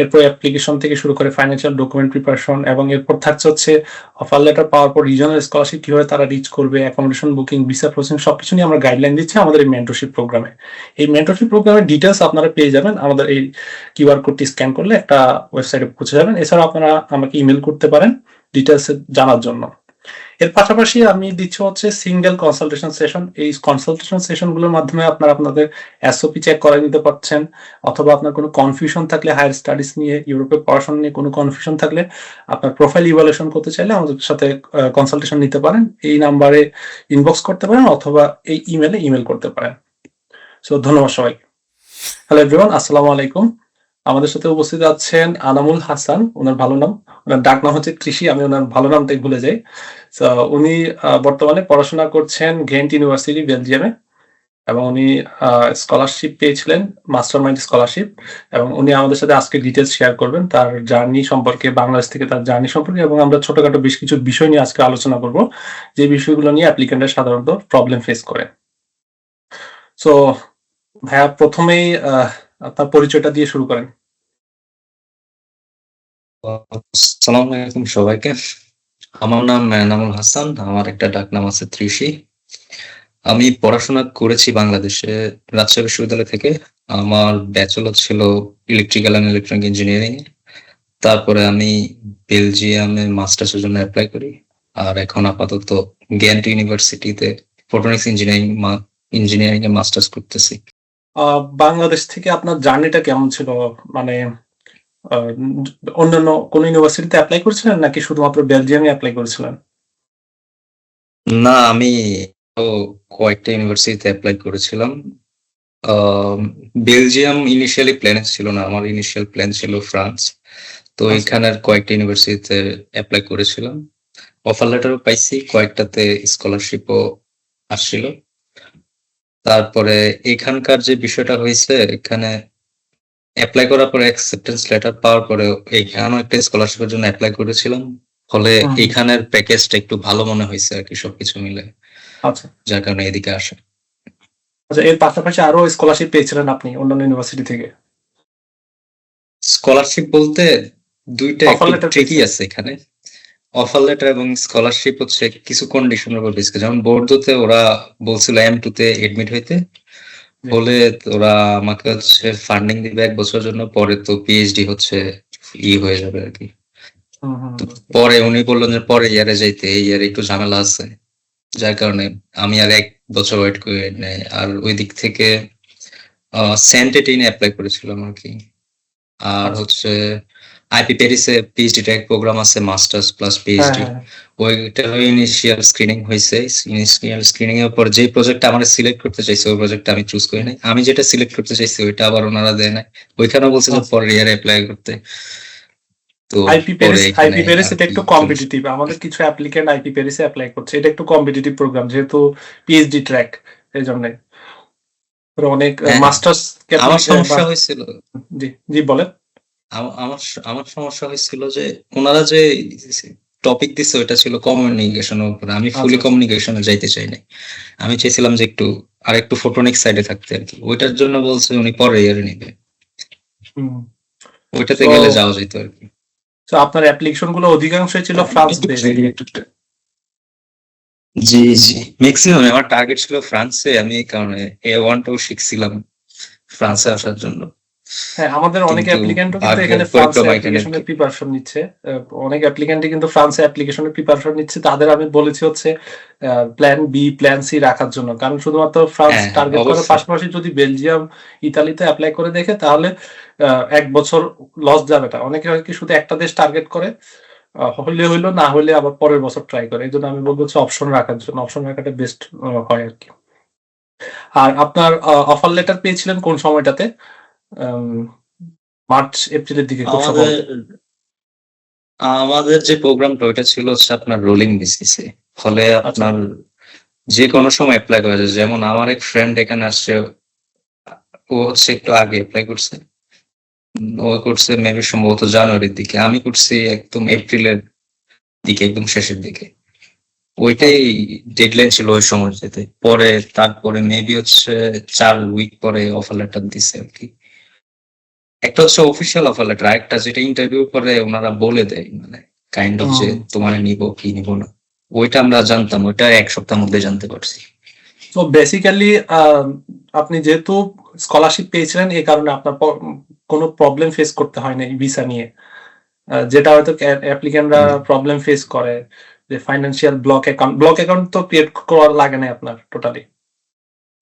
এরপর অ্যাপ্লিকেশন থেকে শুরু করে ফাইন্যান্সিয়াল ডকুমেন্ট প্রিপারেশন, এবং এরপর থাকছে হচ্ছে অফার লেটার পাওয়ার পর রিজনাল স্কলারশিপ কিভাবে তারা রিচ করবে, অ্যাকোমোডেশন বুকিং, ভিসা প্রসেসিং, সবকিছু নিয়ে আমরা গাইডলাইন দিচ্ছি আমাদের এই মেন্টরশিপ প্রোগ্রামে। এই মেন্টরশিপ প্রোগ্রামের ডিটেলস আপনারা পেয়ে যাবেন আমাদের এই কিউআর কোডটি স্ক্যান করলে একটা ওয়েবসাইটে পৌঁছে যাবেন। এছাড়া আপনারা আমাকে ইমেল করতে পারেন ডিটেলস জানার জন্য। এর পাশাপাশি আমি দিচ্ছি হচ্ছে সিঙ্গেল কনসালটেশন সেশন। এই কনসালটেশন সেশন গুলোর মাধ্যমে আপনারা আপনাদের এসওপি চেক করে নিতে পারছেন, অথবা আপনার কোনো কনফিউশন থাকলে হায়ার স্টাডিজ নিয়ে, ইউরোপে পড়াশোনা নিয়ে কোনো কনফিউশন থাকলে, আপনার প্রোফাইল ইভালুয়েশন করতে চাইলে আমাদের সাথে কনসালটেশন নিতে পারেন। এই নাম্বারে ইনবক্স করতে পারেন অথবা এই ইমেলে ইমেল করতে পারেন। সো ধন্যবাদ সবাইকে। হ্যালো এভরিওয়ান, আসসালামু আলাইকুম। আমাদের সাথে উপস্থিত আছেন আনামুল হাসান, ওনার ভালো নাম, ওনার ডাক নাম হচ্ছে কৃষি, আমি ওনার ভালো নামটাই ভুলে যাই। তো উনি বর্তমানে পড়াশোনা করছেন ঘেন্ট ইউনিভার্সিটি বেলজিয়ামে, এবং উনি স্কলারশিপ পেয়েছিলেন, মাস্টার মাইন্ড স্কলারশিপ, এবং উনি আমাদের সাথে আজকে ডিটেলস শেয়ার করবেন তার জার্নি সম্পর্কে, বাংলাদেশ থেকে তার জার্নি সম্পর্কে, এবং আমরা ছোটখাটো বেশ কিছু বিষয় নিয়ে আজকে আলোচনা করব, যে বিষয়গুলো নিয়ে অ্যাপ্লিকেন্টরা সাধারণত প্রবলেম ফেস করে। সো ভাইয়া, প্রথমেই আপনার পরিচয়টা দিয়ে শুরু করেন। আসসালামু আলাইকুম সবাইকে। আমার নাম এনামুল হাসান, আমার একটা ডাক নাম আছে ত্রিশি। আমি পড়াশোনা করেছি বাংলাদেশে রাজশাহী বিশ্ববিদ্যালয় থেকে। আমার ব্যাচেলর ছিল ইলেকট্রিক্যাল অ্যান্ড ইলেকট্রনিক ইঞ্জিনিয়ারিং। তারপরে আমি বেলজিয়ামে মাস্টার্সের জন্য অ্যাপ্লাই করি, আর এখন আপাতত গেন্ট ইউনিভার্সিটিতে ফটোনিক্স ইঞ্জিনিয়ারিং এ মাস্টার্স করতেছি। বাংলাদেশ থেকে আপনার জার্নিটা কেমন ছিল? মানে অন্যান্য কোন ইউনিভার্সিটিতে এপ্লাই করেছিলেন নাকি শুধুমাত্র বেলজিয়ামে এপ্লাই করেছিলেন? না, আমি কয়েকটা ইউনিভার্সিটিতে অ্যাপ্লাই করেছিলাম। বেলজিয়াম ইনিশিয়ালি প্ল্যান ছিল না, আমার ইনিশিয়াল প্ল্যান ছিল ফ্রান্স। তো আচ্ছা। এখানের কয়েকটা ইউনিভার্সিটিতে অ্যাপ্লাই করেছিলাম, অফার লেটারও পাইছি, কয়েকটাতে স্কলারশিপও আসছিল। তারপরে এখানকার যে বিষয়টা হয়েছে, এখানে অ্যাপ্লাই করার পরে অ্যাকসেপ্টেন্স লেটার পাওয়ার পরে এখানেও একটা স্কলারশিপের জন্য অ্যাপ্লাই করেছিলাম, ফলে এখানের প্যাকেজটা একটু ভালো মনে হয়েছে আর কি, সবকিছু মিলে, আচ্ছা। যার কারণে এদিকে আসা। আচ্ছা, এর পাশাপাশি আরো স্কলারশিপ পেয়েছিলেন আপনি অন্যান্য ইউনিভার্সিটি থেকে? স্কলারশিপ বলতে দুইটা অফার একটু লেটার ট্রিকি পেয়েছিলেন? আছে এখানে। অফার লেটার এবং স্কলারশিপ হচ্ছে কিছু কন্ডিশনের উপর বেস করে, যেমন বোর্ডোতে ওরা বলছিল M2 তে এডমিট হইতে, জি। বলে ওরা আমাকে হচ্ছে ফান্ডিং দিবে 1 বছরের জন্য, পরে তো পিএইচডি হচ্ছে হয়ে যাবে আর কি। তো পরে উনি বললেন যে পরে ইয়ারে যাইতে, এই ইয়ারে একটু ঝামেলা আছে, যার কারণে আমি আর 1 বছর ওয়েট করে নেই। আর ওই দিক থেকে সেন্টেটিনে অ্যাপ্লাই করেছিলাম আর কি। আর আচ্ছা। হচ্ছে আইপি প্যারিসে পিএইচডি ট্র্যাক প্রোগ্রাম আছে, মাস্টার্স প্লাস পিএইচডি। ওইটার ইনিশিয়াল স্ক্রিনিং হয়েছে। ইনিশিয়াল স্ক্রিনিং এর পর যে প্রজেক্টটা আমার সিলেক্ট করতে চাইছে, ওই প্রজেক্টটা আমি চুজ করি নাই। আমি যেটা সিলেক্ট করতে চাইছি ওইটা আবার ওনারা দেয় নাই, ওইখানেও বলছে যে পরের ইয়ারে অ্যাপ্লাই করতে। তো আইপি পরে প্যারিস এটা একটু কম্পিটিটিভ। আমাদের কিছু অ্যাপ্লিক্যান্ট আইপি প্যারিসে অ্যাপ্লাই করছে। এটা একটু কম্পিটিটিভ প্রোগ্রাম, যেহেতু পিএইচডি ট্র্যাক, এই জন্য অনেক মাস্টার্স। আমার সমস্যা হয়েছিল, জি বলেন। আমার সমস্যা হয়েছিল যে ওনারা যে টপিক দিচ্ছে ওইটা ছিল কমিউনিকেশনের উপরে, আমি ফুলি কমিউনিকেশনে যাইতে চাই নাই। আমি চাইছিলাম যে একটু ফটোনিক্স সাইডে থাকতে আর কি। ওইটার জন্য বলছে উনি পরে ইয়ারে নিবে, ওইটাতে গেলে যাওয়া যেত আর কি। তো আপনার অ্যাপ্লিকেশন গুলো অধিকাংশই ছিল ফ্রান্স বেসড? জি জি, ম্যাক্সিমাম আমার টার্গেট ছিল ফ্রান্সে। আমি এই কারণে A1টাও শিখছিলাম ফ্রান্সে আসার জন্য। হ্যাঁ, আমাদের অনেক অ্যাপ্লিক্যান্টও কিন্তু এখানে ফ্রান্সে অ্যাপ্লিকেশনের প্রিপারেশন নিচ্ছে। অনেক অ্যাপ্লিক্যান্টই কিন্তু ফ্রান্সে অ্যাপ্লিকেশনের প্রিপারেশন নিচ্ছে। তাদের আমি বলেছি হচ্ছে প্ল্যান বি, প্ল্যান সি রাখার জন্য। কারণ শুধুমাত্র ফ্রান্স টার্গেট করার পাশাপাশি যদি বেলজিয়াম, ইতালিতে অ্যাপ্লাই করে দেখে, তাহলে 1 বছর লস যাবে না। অনেকে হয় কি শুধু একটা দেশ টার্গেট করে, হলে হইলো, না হলে আবার পরের বছর ট্রাই করে। এই জন্য আমি বলবো হচ্ছে অপশন রাখার জন্য, অপশন রাখাটা বেস্ট হয় আর কি। আর আপনার অফার লেটার পেয়েছিলেন কোন সময়টাতে? মার্চ এপ্রিলের দিকে খুব সম্ভবত। আমাদের যে প্রোগ্রামটা ওইটা ছিল হচ্ছে আপনার রোলিং বেসিসে, ফলে আপনার যে কোনো সময় অ্যাপ্লাই করা যায়। যেমন আমার এক ফ্রেন্ড এখানে আসছে, ও হচ্ছে একটু আগে অ্যাপ্লাই করছে, ও করছে মেবি সম্ভবত জানুয়ারির দিকে, আমি করছি একদম এপ্রিলের দিকে, একদম শেষের দিকে। ওইটাই ডেডলাইন ছিল ওই সময় যেতে। পরে তারপরে মেবি হচ্ছে 4 উইক পরে অফার লেটার দিছে আর কি। একটা হচ্ছে অফিসিয়াল অফার লেটার, একটা যেটা ইন্টারভিউ করে ওনারা বলে দেয়, মানে কাইন্ড অফ যে তোমার নিব কি নিব না, ওইটা আমরা জানতাম, ওইটা 1 সপ্তাহের মধ্যে জানতে পারছি। তো বেসিক্যালি আপনি যেহেতু স্কলারশিপ পেয়েছিলেন, এই কারণে আপনার কোনো প্রবলেম ফেস করতে হয় না ভিসা নিয়ে, যেটা হয়তো অ্যাপ্লিক্যান্টরা প্রবলেম ফেস করে, যে ফাইন্যান্সিয়াল ব্লক অ্যাকাউন্ট তো ক্রিয়েট করা লাগে না আপনার টোটালি।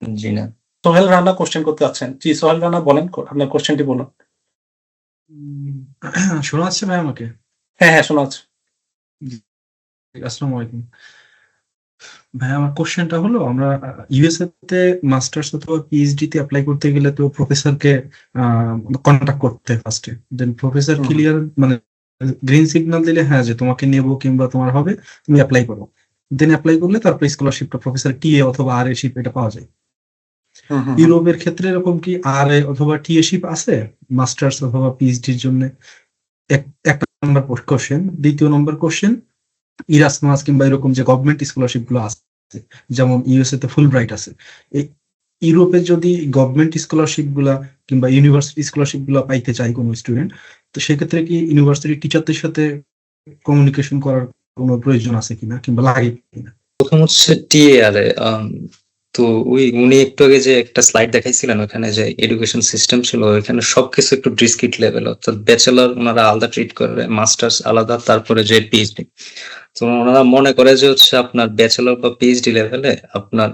জি না। সোহেল রানা কোশ্চেন করতে যাচ্ছেন। জি সোহেল রানা বলেন, আপনার কোশ্চেনটি বলুন। শোনা যাচ্ছে ভাই আমাকে? হ্যাঁ শোনা যাচ্ছে। আসসালামু আলাইকুম ভাই, আমার কোশ্চেনটা হলো, আমরা ইউএসএ তে মাস্টার্স অথবা পিএইচডি তে অ্যাপ্লাই করতে গেলে তো প্রফেসরকে কন্টাক্ট করতে হয় ফার্স্টে, দেন প্রফেসর ক্লিয়ার মানে গ্রিন সিগন্যাল দিলে হ্যাঁ যে তোমাকে নেব কিংবা তোমার হবে, তুমি অ্যাপ্লাই করো। দেন অ্যাপ্লাই করলে তারপরে স্কলারশিপটা প্রফেসর টিএ অথবা আর এ শিপ এটা পাওয়া যায়। ইউরোপের ক্ষেত্রে এরকম কি আর এ অথবা টিএ শিপ আছে মাস্টার্স অথবা পিএইচডির জন্য? এক নম্বর কোশ্চেন। দ্বিতীয় নম্বর কোশ্চেন, ইরাসমাস কিংবা এরকম যে গভর্নমেন্ট স্কলারশিপ গুলো আছে, যেমন ইউএসএ তে ফুল ব্রাইট আছে, এই ইউরোপে যদি গভর্নমেন্ট স্কলারশিপ গুলা কিংবা ইউনিভার্সিটি স্কলারশিপ গুলা পাইতে চায় কোনো স্টুডেন্ট, তো সেক্ষেত্রে কি ইউনিভার্সিটি টিচারদের সাথে কমিউনিকেশন করার কোনো প্রয়োজন আছে কিনা কিংবা লাগে কিনা? প্রথম হচ্ছে টিএআরএ, তো উনি একটু আগে যে একটা স্লাইড দেখাইছিলেন ওখানে যে এডুকেশন সিস্টেম ছিল, ওখানে সবকিছু একটু ডিসক্রিট লেভেল, অর্থাৎ ব্যাচেলর ওনারা আলাদা ট্রিট করে, মাস্টার্স আলাদা, তারপরে যে পিএইচডি। তো ওনারা মনে করে যে হচ্ছে আপনার ব্যাচেলর বা পিএইচডি লেভেলে আপনার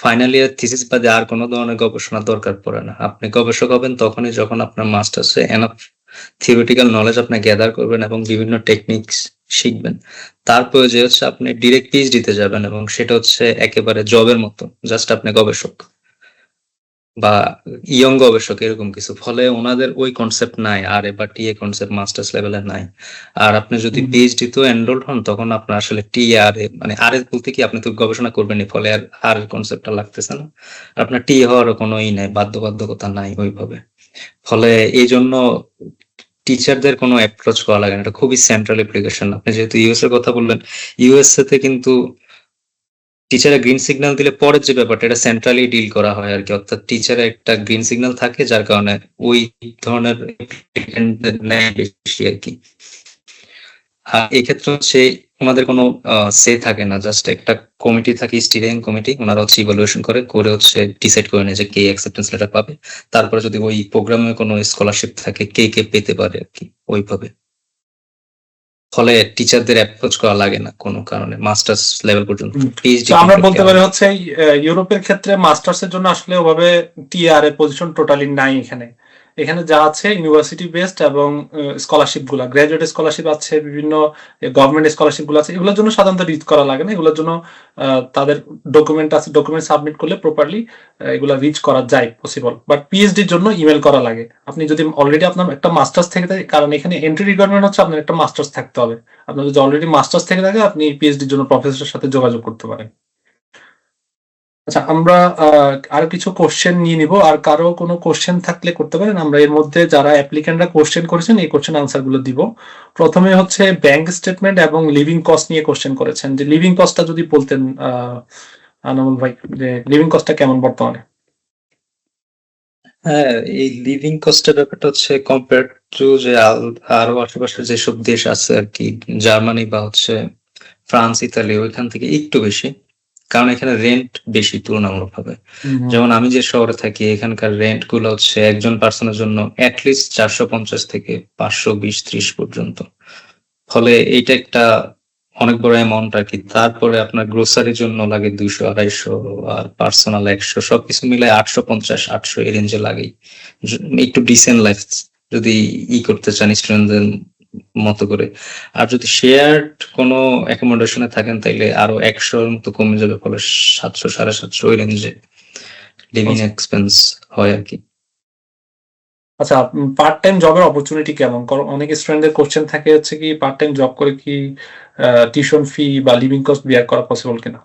ফাইনাল ইয়ার থিসিস বাদে আর কোনো ধরনের গবেষণা দরকার পড়ে না। আপনি গবেষক হবেন তখনই যখন আপনার মাস্টার্সে এনাফ থিওরিটিক্যাল নলেজ আপনি গ্যাদার করবেন এবং বিভিন্ন টেকনিক্স শিখবেন। তারপরে যে হচ্ছে আপনি ডিরেক্ট পিএইচডিতে যাবেন এবং সেটা হচ্ছে একেবারে জবের মতো, জাস্ট আপনি গবেষক বা ইয়ং গবেষক এরকম কিছু। ফলে ওনাদের ওই কনসেপ্ট নাই, আর বা টিএ কনসেপ্ট মাস্টার্স লেভেলে নাই। আর আপনি যদি পিএইচডি তো এনরোল হন তখন আপনার আসলে টিআরএ মানে আরএ বলতে কি আপনি তো গবেষণা করবেনই, ফলে আর কনসেপ্টটা লাগতেছে না। আর আপনার টি হওয়ারও কোনো নাই, বাধ্যবাধকতা নাই ওইভাবে। ফলে এই জন্য টিচারদের কোনো অ্যাপ্রোচ করা লাগে না, এটা খুবই সেন্ট্রাল অ্যাপ্লিকেশন। আপনি যেহেতু ইউএস এর কথা বললেন, ইউএসএ তে কিন্তু টিচারে গ্রিন সিগন্যাল দিলে পরের যে ব্যাপারটা এটা সেন্ট্রালি ডিল করা হয় আর কি, অর্থাৎ টিচারে একটা গ্রিন সিগন্যাল থাকে যার কারণে ওই ধরনের নেয় বেশি আর কি। আর এই ক্ষেত্রে হচ্ছে ওনাদের কোনো সে থাকে না, জাস্ট একটা কমিটি থাকে, স্টিরিং কমিটি, ওনারা হচ্ছে ইভালুয়েশন করে হচ্ছে ডিসাইড করে নেয় যে কে অ্যাকসেপ্টেন্স লেটার পাবে। তারপরে যদি ওই প্রোগ্রামে কোনো স্কলারশিপ থাকে কে পেতে পারে আর কি ওইভাবে। ফলে টিচারদের অ্যাপ্রোচ করা লাগে না কোনো কারণে মাস্টার্স লেভেল পর্যন্ত। পিএইচডি তো আমরা বলতে পারি হচ্ছে ইউরোপের ক্ষেত্রে মাস্টার্স এর জন্য আসলে ওভাবে টিআর এর পজিশন টোটালি নাই এখানে। এখানে যা আছে ইউনিভার্সিটি বেসড এবং স্কলারশিপ গুলা, গ্রাজুয়েট স্কলারশিপ আছে, বিভিন্ন গভর্নমেন্ট স্কলারশিপ গুলো আছে, এগুলোর জন্য সাধারণত রিচ করা লাগে না। এগুলোর জন্য তাদের ডকুমেন্ট আছে, ডকুমেন্ট সাবমিট করলে প্রপারলি এগুলা রিচ করা যায় পসিবল। বাট পিএইচডির জন্য ইমেল করা লাগে। আপনি যদি অলরেডি আপনার একটা মাস্টার্স থেকে থাকে, কারণ এখানে এন্ট্রি রিকোয়ারমেন্ট হচ্ছে আপনার একটা মাস্টার্স থাকতে হবে। আপনার যদি অলরেডি মাস্টার্স থেকে থাকে আপনি পিএইচডির জন্য প্রফেসরের সাথে যোগাযোগ করতে পারেন। আচ্ছা, আমরা আরো কিছু কোশ্চেন নিয়ে নিব, আর কারো কোনো কোশ্চেন থাকলে করতে পারেন। আমরা এর মধ্যে যারা অ্যাপ্লিক্যান্টরা কোশ্চেন করেছেন এই কোশ্চেন আনসার গুলো দিব। প্রথমে হচ্ছে ব্যাংক স্টেটমেন্ট এবং লিভিং কস্ট নিয়ে কোশ্চেন করেছেন, যে লিভিং কস্টটা যদি বলতেন আনামুল ভাই, যে লিভিং কস্টটা কেমন বর্তমানে? হ্যাঁ, এই লিভিং কস্টের ব্যাপারটা হচ্ছে কম্পেয়ার টু যে আরো আশেপাশে যেসব দেশ আছে আর কি, জার্মানি বা হচ্ছে ফ্রান্স, ইতালি, ওইখান থেকে একটু বেশি, কারণ এখানে রেন্ট বেশি তুলনামূলকভাবে। যেমন আমি যে শহরে থাকি এখানকার রেন্ট গুলো হচ্ছে একজন পার্সনের জন্য অ্যাটলিস্ট 450 থেকে 520-30 পর্যন্ত। ফলে এইটা একটা অনেক বড় অ্যামাউন্ট আর কি। তারপরে আপনার গ্রোসারির জন্য লাগে 200-250, আর পার্সোনাল 100, সবকিছু মিলে 850-800 এই রেঞ্জে লাগেই একটু ডিসেন্ট লাইফ যদি করতে চান স্টুডেন্টদের মতো করে। আর যদি শেয়ার্ড কোনো অ্যাকোমোডেশনে থাকেন তাইলে আরো 100-এর মতো কমে যাবে, ফলে 700-750 ওই রেঞ্জে লিভিং এক্সপেন্স হয় আর কি। আচ্ছা, পার্ট টাইম জবের অপরচুনিটি কেমন? কারণ অনেক স্টুডেন্টদের কোশ্চেন থাকে হচ্ছে কি পার্ট টাইম জব করে কি টিউশন ফি বা লিভিং কস্ট বিয়ার করা পসিবল কিনা?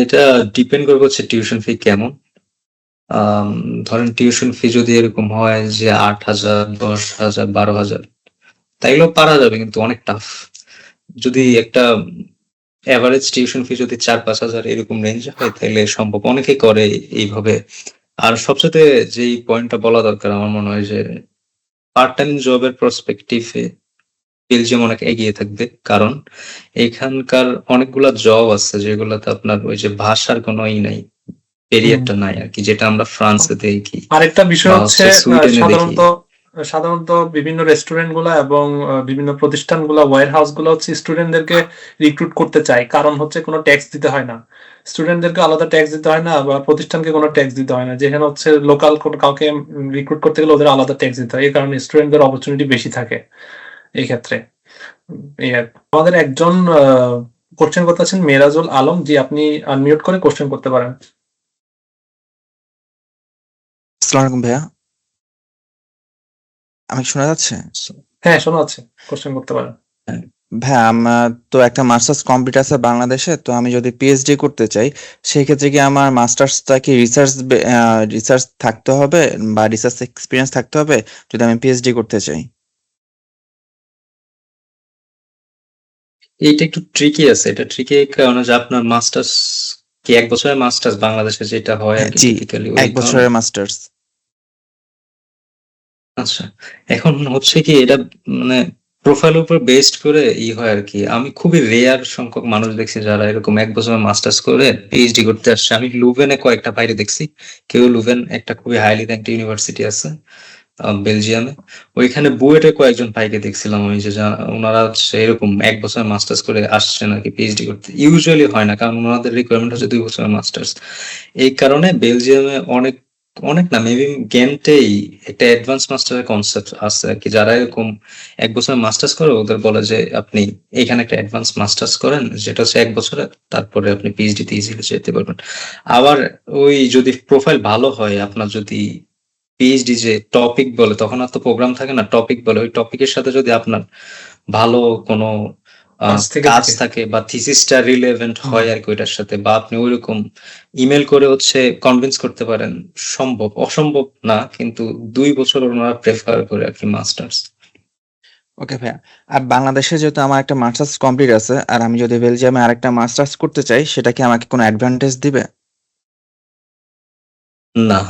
এটা ডিপেন্ড করবে হচ্ছে টিউশন ফি কেমন। ধরেন টিউশন ফি যদি এরকম হয় যে 8,000, 10,000, 12,000, তাইলেও পারা যাবে, কিন্তু অনেক টাফ। যদি একটা এভারেজ টিউশন ফি যদি 4-5,000 এরকম রেঞ্জে হয় তাহলে সম্ভব, অনেকে করে এইভাবে। আর সবচেয়ে যেই পয়েন্টটা বলা দরকার আমার মনে হয় যে পার্ট টাইম জবের প্রসপেক্টিভে বেলজিয়াম অনেক এগিয়ে থাকবে, কারণ এখানকার অনেকগুলা জব আছে যেগুলোতে আপনার ওই যে ভাষার কোনো নাই, ব্যারিয়ারটা নাই আর কি, যেটা আমরা ফ্রান্সে দেখি আরেকটা বিষয় বা হচ্ছে হচ্ছে সুইডেনে দেখি। সাধারণত বিভিন্ন রেস্টুরেন্ট গুলা এবং বিভিন্ন প্রতিষ্ঠান গুলা, ওয়্যার হাউস গুলা হচ্ছে স্টুডেন্টদেরকে রিক্রুট করতে চায়, কারণ হচ্ছে কোনো ট্যাক্স দিতে হয় না, স্টুডেন্টদেরকে আলাদা ট্যাক্স দিতে হয় না, বা প্রতিষ্ঠানকে কোনো ট্যাক্স দিতে হয় না। যেখানে হচ্ছে লোকাল কাউকে রিক্রুট করতে গেলে ওদের আলাদা ট্যাক্স দিতে হয়, এই কারণে স্টুডেন্টদের অপরচুনিটি বেশি থাকে এই ক্ষেত্রে। এই আর কি। আমাদের একজন কোশ্চেন করতে আছেন মেরাজুল আলম, জি আপনি আনমিউট করে কোশ্চেন করতে পারেন। আসসালামু আলাইকুম ভাইয়া, আমাকে শোনা যাচ্ছে? হ্যাঁ, শোনা যাচ্ছে, কোশ্চেন করতে পারেন। ভাইয়া, আমার তো একটা মাস্টার্স কমপ্লিট আছে বাংলাদেশে, তো আমি যদি পিএইচডি করতে চাই সেই ক্ষেত্রে কি আমার মাস্টার্সটা কি রিসার্চ থাকতে হবে বা রিসার্চ এক্সপিরিয়েন্স থাকতে হবে যদি আমি পিএইচডি করতে চাই? এইটা একটু ট্রিকি আছে, এটা ট্রিকি কারণে যে আপনার মাস্টার্স কি 1 বছরের মাস্টার্স বাংলাদেশে যেটা হয় আর কি জি, টিপিক্যালি 1 বছরের মাস্টার্স। আচ্ছা, এখন হচ্ছে কি এটা মানে প্রোফাইলের উপর বেসড করে হয় আর কি। আমি খুবই রেয়ার সংখ্যক মানুষ দেখছি যারা এরকম 1 বছরের মাস্টার্স করে পিএইচডি করতে আসছে। আমি লুভেনে কয়েকটা বাইরে দেখছি। কেউ লুভেন একটা খুবই হাইলি র্যাঙ্কড ইউনিভার্সিটি আছে বেলজিয়ামে। ওইখানে বুয়েটে কয়েকজন ভাইকে দেখছিলাম আমি যে ওনারা হচ্ছে এরকম 1 বছরের মাস্টার্স করে আসছে নাকি পিএইচডি করতে। ইউজুয়ালি হয় না, কারণ ওনাদের রিকোয়ারমেন্ট হচ্ছে 2 বছরের মাস্টার্স। এই কারণে বেলজিয়ামে অনেক অনেক না, মেবি গেন্টেই একটা অ্যাডভান্স মাস্টারের কনসেপ্ট আছে আর কি। যারা এরকম 1 বছরের মাস্টার্স করে ওদের বলে যে আপনি এখানে একটা অ্যাডভান্স মাস্টার্স করেন, যেটা হচ্ছে 1 বছরের, তারপরে আপনি পিএইচডি তে ইজিলি যেতে পারবেন। আবার ওই যদি প্রোফাইল ভালো হয়, আপনার যদি পিএইচডি যে টপিক বলে, তখন আর তো প্রোগ্রাম থাকে না, টপিক বলে, ওই টপিকের সাথে যদি আপনার ভালো কোনো কাজ থেকে কাজ থাকে। থাকে বা থিসিসটা রিলেভেন্ট হুম। হয় আর কি ওইটার সাথে, বা আপনি ওইরকম ইমেল করে হচ্ছে কনভিন্স করতে পারেন, সম্ভব, অসম্ভব না, কিন্তু 2 বছর ওনারা প্রেফার করে আর কি মাস্টার্স। ওকে ভাইয়া। আর বাংলাদেশে যেহেতু আমার একটা মাস্টার্স কমপ্লিট আছে, আর আমি যদি বেলজিয়ামে আরেকটা মাস্টার্স করতে চাই, সেটা কি আমাকে কোনো অ্যাডভান্টেজ দিবে? না,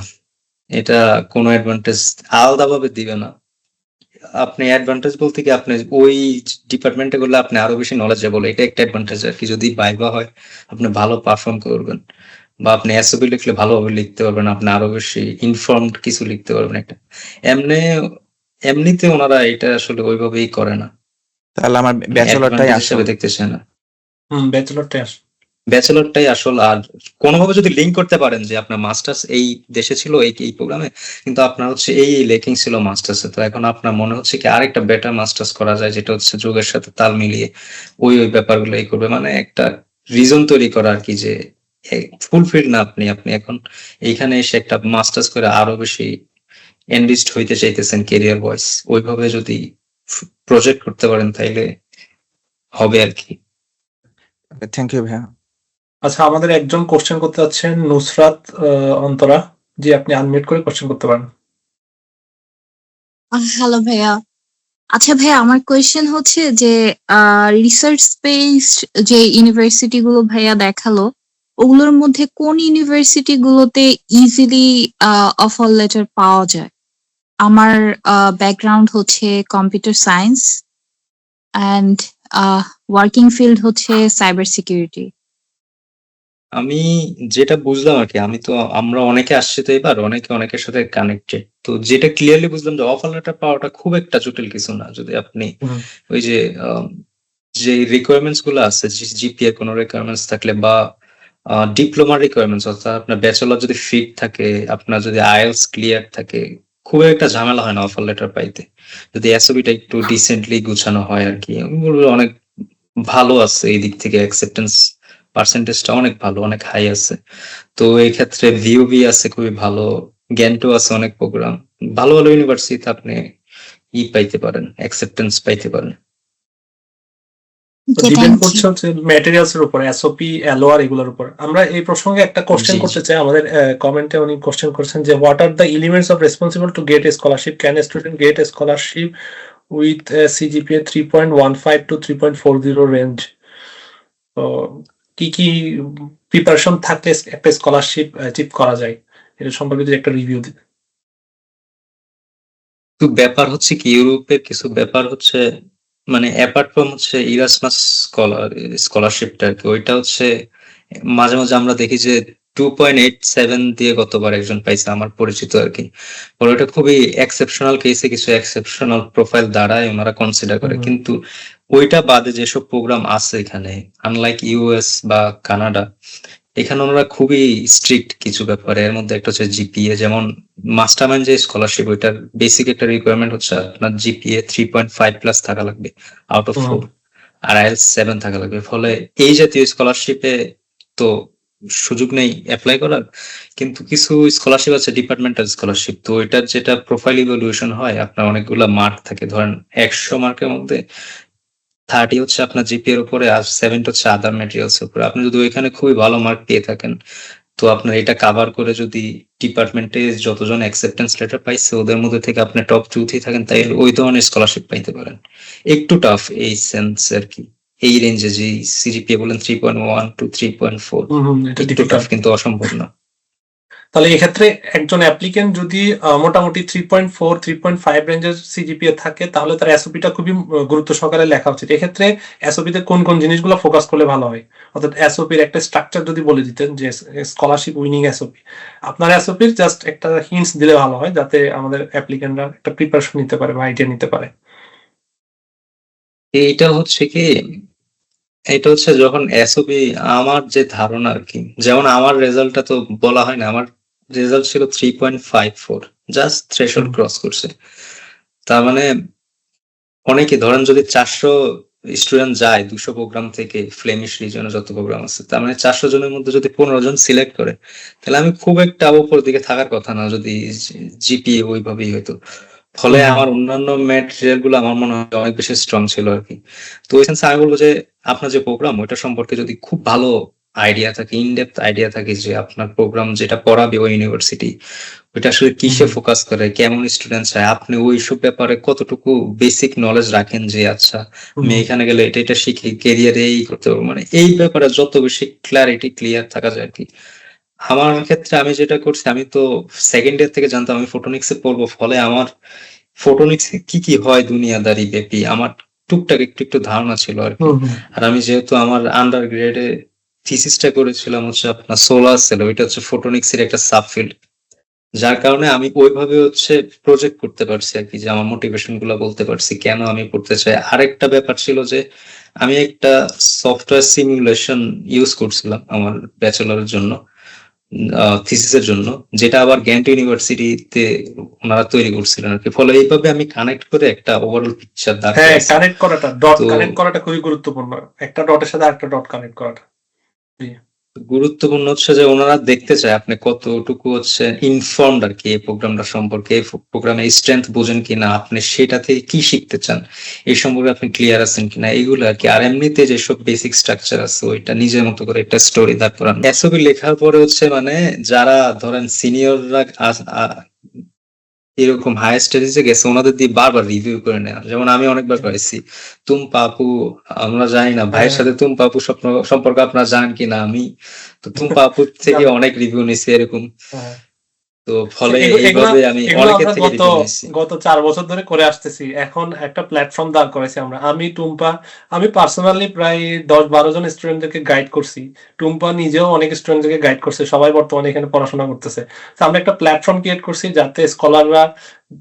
এটা কোনো অ্যাডভান্টেজ আলাদাভাবে দিবে না। আপনি অ্যাডভান্টেজ বলতে কি, আপনি ওই ডিপার্টমেন্টে করলে আপনি আরো বেশি নলেজেবল, এটা একটা অ্যাডভান্টেজ আর কি। যদি ভাইবা হয় আপনি ভালো পারফর্ম করবেন, বা আপনি এসওপি লিখলে ভালোভাবে লিখতে পারবেন, আপনি আরো বেশি ইনফর্মড কিছু লিখতে পারবেন। একটা এমনি এমনিতে ওনারা এটা আসলে ওইভাবেই করে না, তাহলে আমার ব্যাচেলরটাই অ্যাডভান্টেজ আসল। হিসেবে দেখতে চায় না। ব্যাচেলরটাই আসে। ব্যাচেলরটাই আসল। আর কোনোভাবে যদি লিঙ্ক করতে পারেন যে আপনার মাস্টার্স এই দেশে ছিল এই প্রোগ্রামে, কিন্তু আপনার হচ্ছে এই লেকিং ছিল মাস্টার্সে, তো এখন আপনার মনে হচ্ছে কি আরেকটা বেটার মাস্টার্স করা যায়, যেটা হচ্ছে যুগের সাথে তাল মিলিয়ে ওই ব্যাপারগুলো করবে, মানে একটা রিজন তৈরি করা আর কি, যে ফুলফিল না আপনি আপনি এখন এইখানে এসে একটা মাস্টার্স করে আরো বেশি এনরিচড হইতে চাইতেছেন ক্যারিয়ার ওয়াইজ, ওইভাবে যদি প্রজেক্ট করতে পারেন তাইলে হবে আর কি। থ্যাংক ইউ ভাইয়া। আচ্ছা, আমাদের একজন কোশ্চেন করতে যাচ্ছেন, নুসরাত অন্তরা। জি, আপনি আনমিউট করে কোশ্চেন করতে পারেন। হ্যালো ভাইয়া। আচ্ছা ভাইয়া, আমার কোয়েশ্চেন হচ্ছে যে রিসার্চ বেসড যে ইউনিভার্সিটি গুলো ভাইয়া দেখালো, ওগুলোর মধ্যে কোন ইউনিভার্সিটি গুলোতে ইজিলি অফার লেটার পাওয়া যায়? আমার ব্যাকগ্রাউন্ড হচ্ছে computer science and working field হচ্ছে সাইবার সিকিউরিটি। আমি যেটা বুঝলাম আর কি, আমরা অনেকে আসছি তো এবার, অনেকে অনেকের সাথে কানেক্টেড, তো যেটা ক্লিয়ারলি বুঝলাম যে অফার লেটার পাওয়াটা খুব একটা জটিল কিছু না। যদি আপনি ওই যে যে রিকোয়ারমেন্টস গুলো আছে, জিপিএ কোনো রিকোয়ারমেন্টস থাকলে, বা ডিপ্লোমার রিকোয়ারমেন্টস, অর্থাৎ আপনার ব্যাচেলর যদি ফিট থাকে, আপনার যদি আইএলটিএস ক্লিয়ার থাকে, খুব একটা ঝামেলা হয় না অফার লেটার পাইতে, যদি এসওবিটা একটু ডিসেন্টলি গুছানো হয় আর কি। আমি বলবো অনেক ভালো আছে এই দিক থেকে, অ্যাকসেপ্টেন্স পার্সেন্টেজটা অনেক ভালো, অনেক হাই আছে। তো এই ক্ষেত্রে ভিওবি আছে খুবই ভালো, গ্যান্টো আছে অনেক প্রোগ্রাম, ভালো ভালো ইউনিভার্সিটিতে আপনি পাইতে পারেন, অ্যাকসেপ্টেন্স পাইতে পারেন। তো ডিপেন্ড করছে হচ্ছে ম্যাটেরিয়ালস এর উপর, এসওপি, এলওআর এগুলোর উপর। আমরা এই প্রসঙ্গে একটা কোশ্চেন জি, করতে চাই। আমাদের কমেন্টে উনি কোশ্চেন করছেন যে what are the elements of responsible to get A scholarship? Can a student gate A scholarship with CGPA 3.15 to 3.40 range? তো কি কি প্রিপারেশন থাকলে একটা স্কলারশিপ অ্যাচিভ করা যায়, এটা সম্পর্কে যদি একটা রিভিউ দিন। তো ব্যাপার হচ্ছে কি, ইউরোপের কিছু ব্যাপার হচ্ছে, মানে অ্যাপার্ট ফ্রম হচ্ছে ইরাসমাস স্কলারশিপটা আর কি, ওইটা হচ্ছে মাঝে মাঝে আমরা দেখি যে 2.87 দিয়ে গতবার একজন পাইছে আমার পরিচিত আর কি। ওরা ওটা খুবই এক্সেপশনাল কেসে, কিছু এক্সেপশনাল প্রোফাইল দ্বারাই ওনারা কনসিডার করে, কিন্তু ওইটা বাদে যেসব প্রোগ্রাম আছে এখানে, আনলাইক ইউএস বা কানাডা, এখানে ওনারা খুবই স্ট্রিক্ট কিছু ব্যাপারে। এর মধ্যে একটা হচ্ছে জিপিএ, যেমন মাস্টারমাইন্ড যে স্কলারশিপ, ওইটার বেসিক একটা রিকোয়ারমেন্ট হচ্ছে আপনার জিপিএ 3.5 প্লাস থাকা লাগবে আউট অফ 4, আর আইএলটিএস 7 থাকা লাগবে। ফলে এই জাতীয় স্কলারশিপে তো সুযোগ নেই অ্যাপ্লাই করার। কিন্তু কিছু স্কলারশিপ আছে ডিপার্টমেন্টাল স্কলারশিপ, তো এটার যেটা প্রোফাইল ইভ্যালুয়েশন হয়, আপনার অনেকগুলা মার্ক থাকে, ধরেন 100 মার্কের মধ্যে 30 হচ্ছে আপনার জিপিএ এর উপরে, আর 70 হচ্ছে আদার ম্যাটেরিয়ালস এর উপরে। আপনি যদি ওইখানে খুবই ভালো মার্ক পেয়ে থাকেন, তো আপনার এটা কাভার করে যদি ডিপার্টমেন্টে যতজন অ্যাকসেপ্টেন্স লেটার পাইছে ওদের মধ্যে থেকে আপনি টপ 2-3 থাকেন, তাই ওই ধরনের স্কলারশিপ পাইতে পারেন। একটু টাফ এই সেন্স আর কি, এই রেঞ্জে যে সিজিপিএ বলেন 3.1 to 3.4, এটা একটু টাফ, ডিফিকাল্ট। কিন্তু অসম্ভব না। তো তাহলে এক্ষেত্রে একজন অ্যাপ্লিকেন্ট যদি মোটামুটি 3.4 3.5 রেঞ্জের সিজিপিএ থাকে তাহলে তার এসওপিটা খুবই গুরুত্ব সহকারে লেখা উচিত। এক্ষেত্রে এসওপিতে কোন কোন জিনিসগুলো ফোকাস করলে ভালো হয়, অর্থাৎ এসওপির একটা স্ট্রাকচার যদি বলে দিতেন যে স্কলারশিপ উইনিং এসওপি, আপনার এসওপির জাস্ট একটা হিন্টস দিলে ভালো হয় যাতে আমাদের অ্যাপ্লিকেন্টরা একটা প্রিপারেশন নিতে পারে বা আইডিয়া নিতে পারে। এইটা হচ্ছে কি, এটা হচ্ছে যখন এসওপি, আমার যে ধারণা আর কি, যেমন আমার রেজাল্টটা তো বলা হয় না, আমার রেজাল্ট ছিল 3.54, জাস্ট থ্রেশহোল্ড ক্রস করছে। তার মানে অনেকে ধরেন যদি 400 স্টুডেন্ট যায় 200 প্রোগ্রাম থেকে, ফ্লেমিশ রিজনে যত প্রোগ্রাম আছে, তার মানে 400 জনের মধ্যে যদি 15 জন সিলেক্ট করে, তাহলে আমি খুব একটা উপর দিকে থাকার কথা না যদি জিপিএ ওইভাবেই হতো। ফলে আমার অন্যান্য ম্যাটেরিয়াল গুলো আমার মনে হয় অনেক বেশি স্ট্রং ছিল আর কি। তো ওই সেন্সে আমি বলবো যে আপনার যে প্রোগ্রাম ওইটা সম্পর্কে যদি খুব ভালো আইডিয়া থাকে, ইনডেপথ আইডিয়া থাকে যে আপনার প্রোগ্রাম যেটা পড়াবে ওই ইউনিভার্সিটি ওইটা আসলে কিসে ফোকাস করে, কেমন স্টুডেন্ট চায়, আপনি ওইসব ব্যাপারে কতটুকু বেসিক নলেজ রাখেন যে আচ্ছা আমি এখানে গেলে এটা এটা শিখে ক্যারিয়ারে এই করতে পারবো, মানে এই ব্যাপারে যত বেশি ক্লিয়ার থাকা যায় আর কি। আমার ক্ষেত্রে আমি যেটা করছি, আমি তো সেকেন্ড ইয়ার থেকে জানতাম আমি ফটোনিক্সে পড়বো, ফলে আমার ফটোনিক্সে কি কি হয় দুনিয়াদারি ব্যাপী আমার টুকটাক একটু একটু ধারণা ছিল আর কি। আর আমি যেহেতু আমার আন্ডার গ্রেডে থিসিসটা করেছিলাম হচ্ছে আপনার সোলার সেল, ওইটা হচ্ছে ফটোনিক্স এর একটা সাবফিল্ড, যার কারণে আমি ওইভাবে হচ্ছে প্রজেক্ট করতে পারছি আর কি, যে আমার মোটিভেশন গুলো বলতে পারছি কেন আমি পড়তে চাই। আরেকটা ব্যাপার ছিল যে আমি একটা সফটওয়্যার সিমুলেশন ইউজ করছিলাম আমার ব্যাচেলরের জন্য, থিসিসের জন্য, যেটা আবার গ্যান্ট ইউনিভার্সিটিতে ওনারা তৈরি করছিলেন আর কি। ফলে এইভাবে আমি কানেক্ট করে একটা ওভারঅল পিকচার হ্যাঁ, কানেক্ট করাটা, ডট কানেক্ট করাটা খুবই গুরুত্বপূর্ণ, একটা ডটের সাথে আরেকটা ডট কানেক্ট করাটা। গুরুত্বপূর্ণ হচ্ছে যে ওনারা দেখতে চায় আপনি কতটুকু হচ্ছে ইনফর্মড আর কি এই প্রোগ্রামটা সম্পর্কে, এই প্রোগ্রামের স্ট্রেংথ বোঝেন কিনা, আপনি সেটা থেকে কি শিখতে চান এই সম্পর্কে আপনি ক্লিয়ার আছেন কিনা, এইগুলো আর কি। আর এমনিতে যেসব বেসিক স্ট্রাকচার আছে ওইটা নিজের মতো করে একটা স্টোরি দাঁড় করানো। এসওপি লেখার পরে হচ্ছে মানে যারা ধরেন সিনিয়ররা এরকম হায়ার স্টাডিজে গেছে ওনাদের দিয়ে বারবার রিভিউ করে নেওয়া, যেমন আমি অনেকবার পাইছি তুম পাপু, আমরা জানি না ভাইয়ের সাথে তুম পাপু সম্পর্কে আপনারা জানেন কিনা, আমি তো তুম পাপু থেকে অনেক রিভিউ নিছি এরকম। তো ফলে এইভাবে আমি অনেকের থেকে রিভিউ নিছি। গত 4 বছর ধরে করে আসতেছি, এখন একটা প্ল্যাটফর্ম দাঁড় করেছি আমরা, আমি টুম্পা, আমি পার্সোনালি প্রায় 10-12 জন স্টুডেন্টদেরকে গাইড করছি, টুম্পা নিজেও অনেক স্টুডেন্টদেরকে গাইড করছে, সবাই বর্তমানে এখানে পড়াশোনা করতেছে। তো আমরা একটা প্ল্যাটফর্ম ক্রিয়েট করছি যাতে স্কলাররা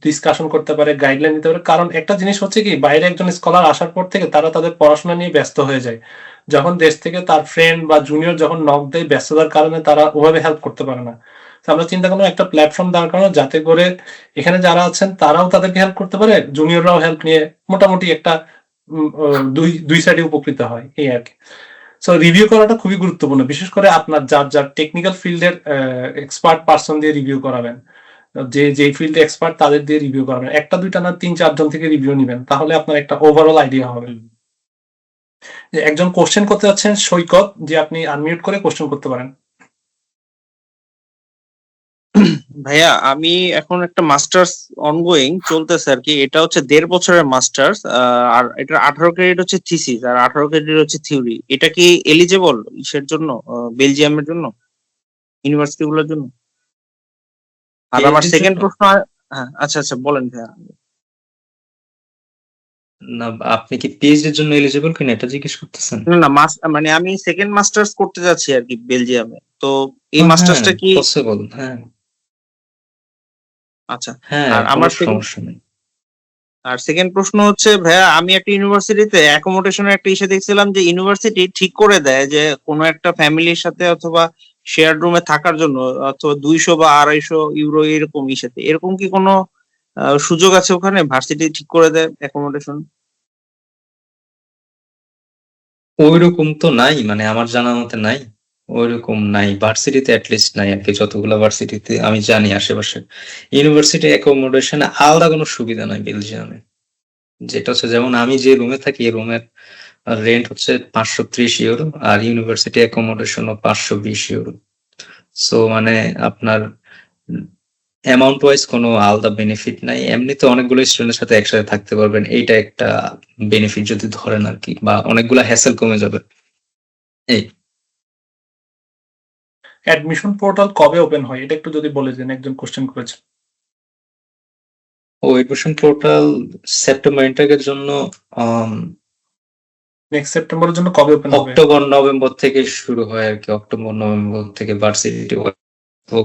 ডিসকাশন করতে পারে, গাইডলাইন দিতে পারে। কারণ একটা জিনিস হচ্ছে কি, বাইরে একজন স্কলার আসার পর থেকে তারা তাদের পড়াশোনা নিয়ে ব্যস্ত হয়ে যায়, যখন দেশ থেকে তার ফ্রেন্ড বা জুনিয়র যখন নক দেয় ব্যস্ততার কারণে তারা ওভাবে হেল্প করতে পারে না। আমরা চিন্তা করলাম একটা প্ল্যাটফর্ম দাঁড় করানো যাতে করে এখানে যারা আছেন তারাও তাদেরকে হেল্প করতে পারে, জুনিয়ররাও হেল্প নিয়ে মোটামুটি একটা দুই সাইডে উপকৃত হয়, এই আর কি। সো রিভিউ করাটা খুবই গুরুত্বপূর্ণ, বিশেষ করে আপনার যার টেকনিক্যাল ফিল্ডের এক্সপার্ট পার্সন দিয়ে রিভিউ করাবেন, যে ফিল্ডে এক্সপার্ট তাদের দিয়ে রিভিউ করাবেন, একটা দুইটা না 3-4 জন থেকে রিভিউ নিবেন, তাহলে আপনার একটা ওভারঅল আইডিয়া হবে। একজন কোশ্চেন করতে যাচ্ছেন সৈকত, যে আপনি আনমিউট করে কোশ্চেন করতে পারেন। ভাইয়া আমি এখন একটা মাস্টার্স অনগোয়িং চলতেছে আর কি, এটা হচ্ছে 1.5 বছরের মাস্টার্স, আর এটা 18 ক্রেডিট হচ্ছে থিসিস আর 18 ক্রেডিট হচ্ছে থিওরি। এটা কি এলিজেবল ইসের জন্য, বেলজিয়ামের জন্য, ইউনিভার্সিটি গুলোর জন্য? আর আমার সেকেন্ড প্রশ্ন, হ্যাঁ আচ্ছা আচ্ছা বলেন ভাইয়া। না আপনি কি পিএইচডি এর জন্য এলিজিবল কিনা এটা জিজ্ঞেস করতেছেন? না মানে আমি সেকেন্ড মাস্টার্স করতে যাচ্ছি আর কি বেলজিয়ামে, তো এই মাস্টার্সটা কি পসিবল? হ্যাঁ আচ্ছা। হ্যাঁ, আর আমার সমস্যা নেই। আর সেকেন্ড প্রশ্ন হচ্ছে ভাইয়া, আমি একটা ইউনিভার্সিটিতে অ্যাকোমোডেশনের একটা ইস্যু দেখছিলাম যে ইউনিভার্সিটি ঠিক করে দেয় যে কোনো একটা ফ্যামিলির সাথে অথবা শেয়ার রুমে থাকার জন্য অথবা 200 বা 250 ইউরো এরকম ইস্যুতে, এরকম কি কোনো সুযোগ আছে ওখানে, ভার্সিটি ঠিক করে দেয় অ্যাকোমোডেশন? ওইরকম তো নাই, মানে আমার জানা মতে নাই, ওইরকম নাই ভার্সিটিতে, অ্যাটলিস্ট নাই আর কি, যতগুলো ভার্সিটিতে আমি জানি আশেপাশে। ইউনিভার্সিটি অ্যাকোমোডেশনে আলাদা কোনো সুবিধা নাই বেলজিয়ামে, যেটা হচ্ছে যেমন আমি যে রুমে থাকি এই রুমের রেন্ট হচ্ছে 530 ইউরো, আর ইউনিভার্সিটি অ্যাকোমোডেশনও 520 ইউরো। সো মানে আপনার অ্যামাউন্ট ওয়াইজ কোনো আলাদা বেনিফিট নাই, এমনিতে অনেকগুলো স্টুডেন্টের সাথে একসাথে থাকতে পারবেন, এইটা একটা বেনিফিট যদি ধরেন আর কি, বা অনেকগুলো হ্যাসেল কমে যাবে। এই অ্যাডমিশন পোর্টাল কবে ওপেন হয় এটা একটু যদি বলে দেন, একজন কোশ্চেন করেছে। এডমিশন পোর্টাল সেপ্টেম্বর ইনটেকের জন্য নেক্সট সেপ্টেম্বরের জন্য কবে ওপেন হবে? অক্টোবর নভেম্বর থেকে শুরু হয় আর কি। অক্টোবর নভেম্বর থেকে ভার্সিটি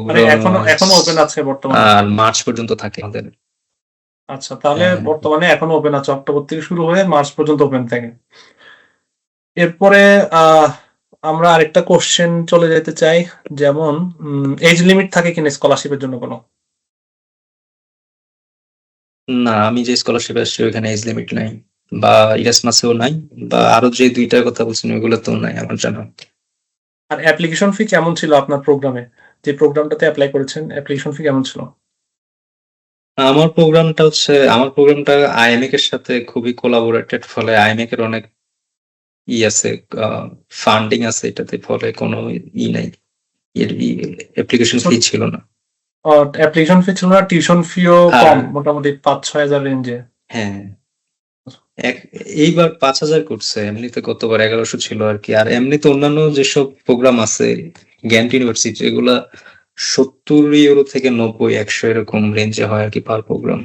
মানে এখনো ওপেন আছে বর্তমানে? আর মার্চ পর্যন্ত থাকে আমাদের। আচ্ছা, তাহলে হ্যাঁ। বর্তমানে এখনো ওপেন আছে, অক্টোবর থেকে শুরু হয়ে মার্চ পর্যন্ত ওপেন থাকে। এরপরে আমরা আরেকটা কোশ্চেন চলে যেতে চাই, যেমন এজ লিমিট থাকে কিনা স্কলারশিপের জন্য কোনো? না, আমি যে স্কলারশিপ আসছি ওইখানে এজ লিমিট নাই, বা ইরাসমাসেও নাই, বা আরো যে দুইটার কথা বলছেন ওইগুলোতেও নাই আমার জানা। আর অ্যাপ্লিকেশন ফি কেমন ছিল আপনার প্রোগ্রামে, যে প্রোগ্রামটাতে অ্যাপ্লাই করেছেন, অ্যাপ্লিকেশন ফি কেমন ছিল? আমার প্রোগ্রামটা আইএমএক এর সাথে খুবই কোলাবোরেটেড, ফলে আইএমএক এর অনেক আছে, ফান্ডিং আছে এটাতে, ফলে কোনো নাই, এর অ্যাপ্লিকেশন ফি ছিল না। অ্যাপ্লিকেশন ফি ছিল না, টিউশন ফিও কম, মোটামুটি 5-6 হাজার রেঞ্জে। হ্যাঁ, এইবার 5,000 করছে, এমনিতে গতবার 1100 ছিল আর কি। আর এমনিতে অন্যান্য যেসব প্রোগ্রাম আছে গ্যান্ট ইউনিভার্সিটি, এগুলা 70 ইউরো থেকে 90-100 এরকম রেঞ্জে হয় আর কি পার প্রোগ্রাম।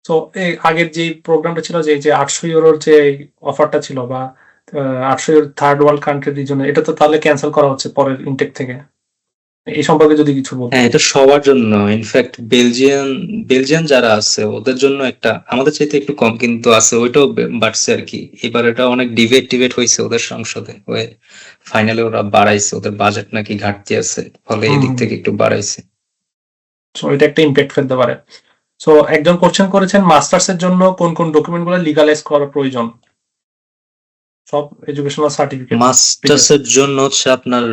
তো এই আগের যে প্রোগ্রামটা ছিল, যে 800 ইউরোর যে অফারটা ছিল, বা 800 ইউরো থার্ড ওয়ার্ল্ড কান্ট্রির জন্য, এটা তো তাহলে ক্যান্সেল করা হচ্ছে পরের ইনটেক থেকে। এই সম্পর্কে যদি কিছু বলতেন। হ্যাঁ, এটা সবার জন্য, ইনফ্যাক্ট বেলজিয়ান যারা আছে ওদের জন্য একটা, আমাদের চাইতে একটু কম কিন্তু আছে, ওইটাও বাড়ছে আর কি। এবার এটা অনেক ডিবেট হয়েছে ওদের সংসদে, হয়ে ফাইনালে ওরা বাড়াইছে, ওদের বাজেট নাকি ঘাটতি আছে, ফলে এদিক থেকে একটু বাড়াইছে। সো এটা একটা ইম্প্যাক্ট ফেলতে পারে। সো একজন কোশ্চেন করেছেন, মাস্টার্স এর জন্য কোন কোন ডকুমেন্টগুলো লিগালাইজ করা প্রয়োজন? সব এডুকেশনাল সার্টিফিকেট। মাস্টার্স এর জন্য হচ্ছে আপনার,